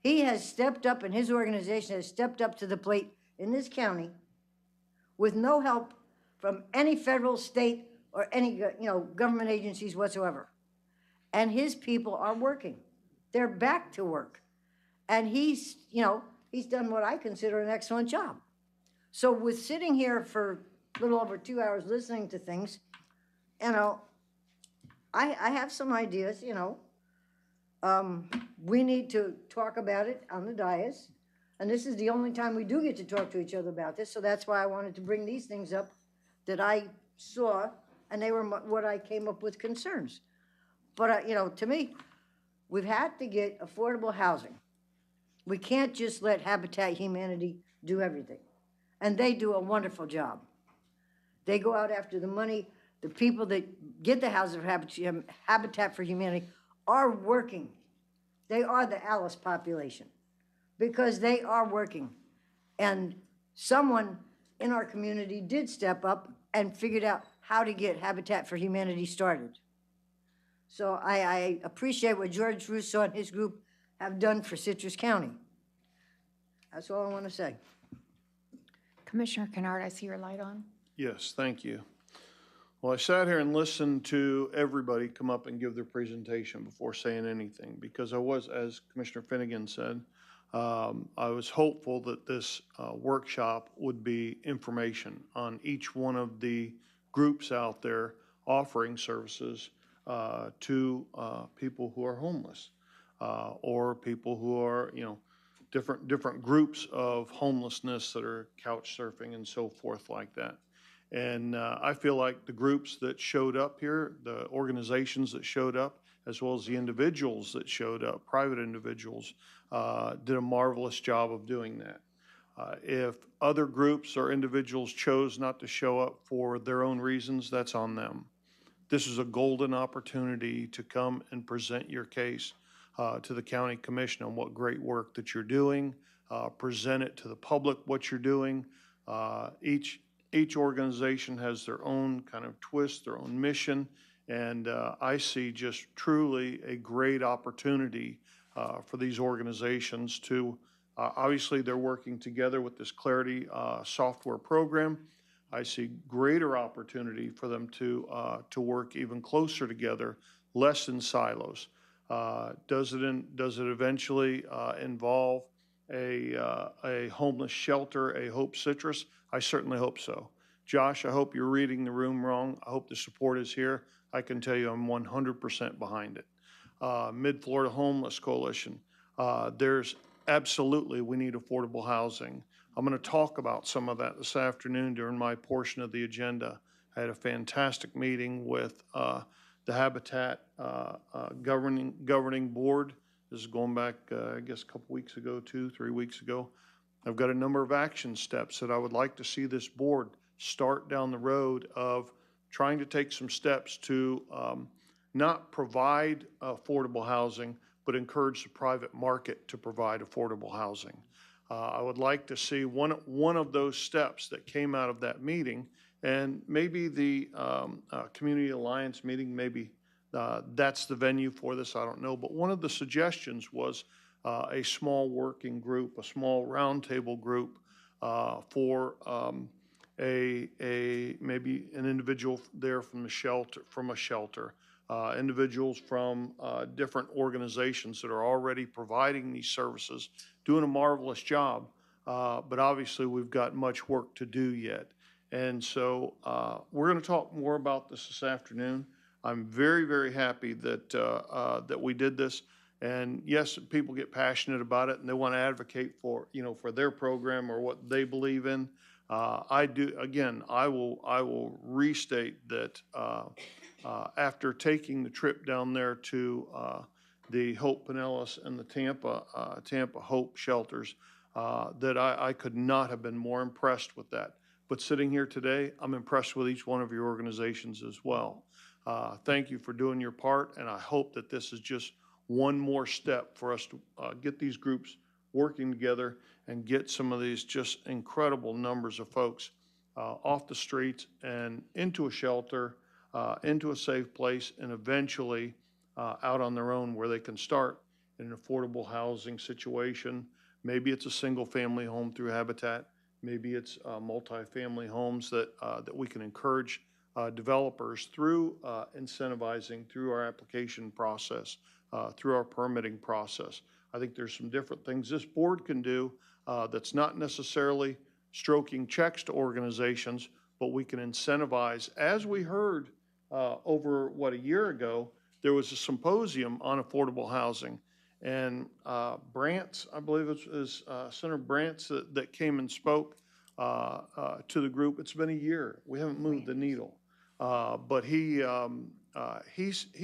He has stepped up, and his organization has stepped up to the plate in this county with no help from any federal, state, or any government agencies whatsoever. And his people are working. They're back to work. And he's done what I consider an excellent job. So with sitting here for a little over 2 hours listening to things, I have some ideas, we need to talk about it on the dais. And this is the only time we do get to talk to each other about this. So that's why I wanted to bring these things up that I saw, and they were what I came up with concerns. But, to me, we've had to get affordable housing. We can't just let Habitat Humanity do everything. And they do a wonderful job. They go out after the money. The people that get the House of Habitat for Humanity are working. They are the Alice population because they are working. And someone in our community did step up and figured out how to get Habitat for Humanity started. So I appreciate what George Russo and his group have done for Citrus County. That's all I want to say. Commissioner Kennard, I see your light on. Yes, thank you. Well, I sat here and listened to everybody come up and give their presentation before saying anything because I was, as Commissioner Finnegan said, I was hopeful that this workshop would be information on each one of the groups out there offering services to people who are homeless or people who are, different groups of homelessness that are couch surfing and so forth like that. And I feel like the groups that showed up here, the organizations that showed up, as well as the individuals that showed up, private individuals, did a marvelous job of doing that. If other groups or individuals chose not to show up for their own reasons, that's on them. This is a golden opportunity to come and present your case to the county commission on what great work that you're doing, present it to the public, what you're doing. Each organization has their own kind of twist, their own mission, and I see just truly a great opportunity for these organizations to, obviously they're working together with this Clarity software program. I see greater opportunity for them to work even closer together, less in silos. Does it eventually involve a homeless shelter, a Hope Citrus? I certainly hope so. Josh, I hope you're reading the room wrong. I hope the support is here. I can tell you I'm 100% behind it. Mid-Florida Homeless Coalition, there's absolutely, we need affordable housing. I'm going to talk about some of that this afternoon during my portion of the agenda. I had a fantastic meeting with the Habitat governing board. This is going back, I guess, a couple weeks ago, 2-3 weeks ago. I've got a number of action steps that I would like to see this board start down the road of trying to take some steps to not provide affordable housing, but encourage the private market to provide affordable housing. I would like to see one of those steps that came out of that meeting, and maybe the Community Alliance meeting, maybe that's the venue for this, I don't know. But one of the suggestions was a small working group, a small roundtable group for maybe an individual there from a shelter, individuals from different organizations that are already providing these services, doing a marvelous job, but obviously we've got much work to do yet. And so we're going to talk more about this afternoon. I'm very, very happy that that we did this. And yes, people get passionate about it and they want to advocate for, for their program or what they believe in. I do. Again, I will restate that after taking the trip down there to the Hope Pinellas and the Tampa Hope shelters, that I could not have been more impressed with that. But sitting here today, I'm impressed with each one of your organizations as well. Thank you for doing your part, and I hope that this is just one more step for us to get these groups working together and get some of these just incredible numbers of folks off the streets and into a shelter, into a safe place, and eventually out on their own where they can start in an affordable housing situation. Maybe it's a single-family home through Habitat. Maybe it's multifamily homes that we can encourage developers through incentivizing, through our application process, through our permitting process. I think there's some different things this board can do that's not necessarily stroking checks to organizations, but we can incentivize. As we heard over, a year ago, there was a symposium on affordable housing. And Brantz, I believe it was Senator Brantz that came and spoke to the group. It's been a year. We haven't moved the needle. But he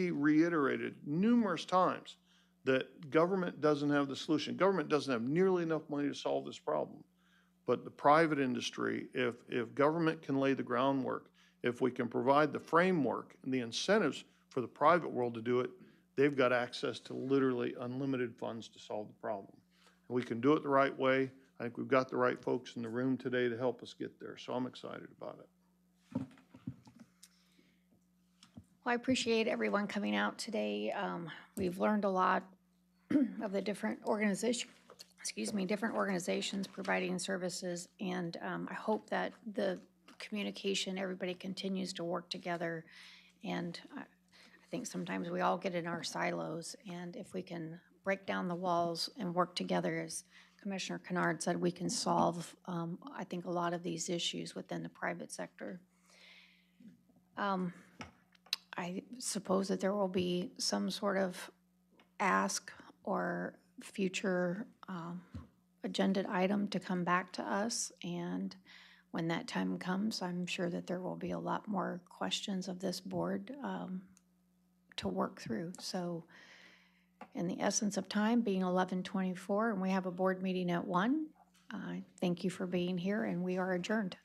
reiterated numerous times that government doesn't have the solution. Government doesn't have nearly enough money to solve this problem. But the private industry, if government can lay the groundwork, if we can provide the framework and the incentives for the private world to do it, they've got access to literally unlimited funds to solve the problem. And we can do it the right way. I think we've got the right folks in the room today to help us get there. So I'm excited about it. Well, I appreciate everyone coming out today. We've learned a lot of the different organizations providing services, and I hope that the communication, everybody continues to work together. And I think sometimes we all get in our silos, and if we can break down the walls and work together, as Commissioner Kennard said, we can solve, I think, a lot of these issues within the private sector. I suppose that there will be some sort of ask or future agenda item to come back to us, and when that time comes, I'm sure that there will be a lot more questions of this board to work through. So in the essence of time, being 11:24, and we have a board meeting at 1, thank you for being here, and we are adjourned.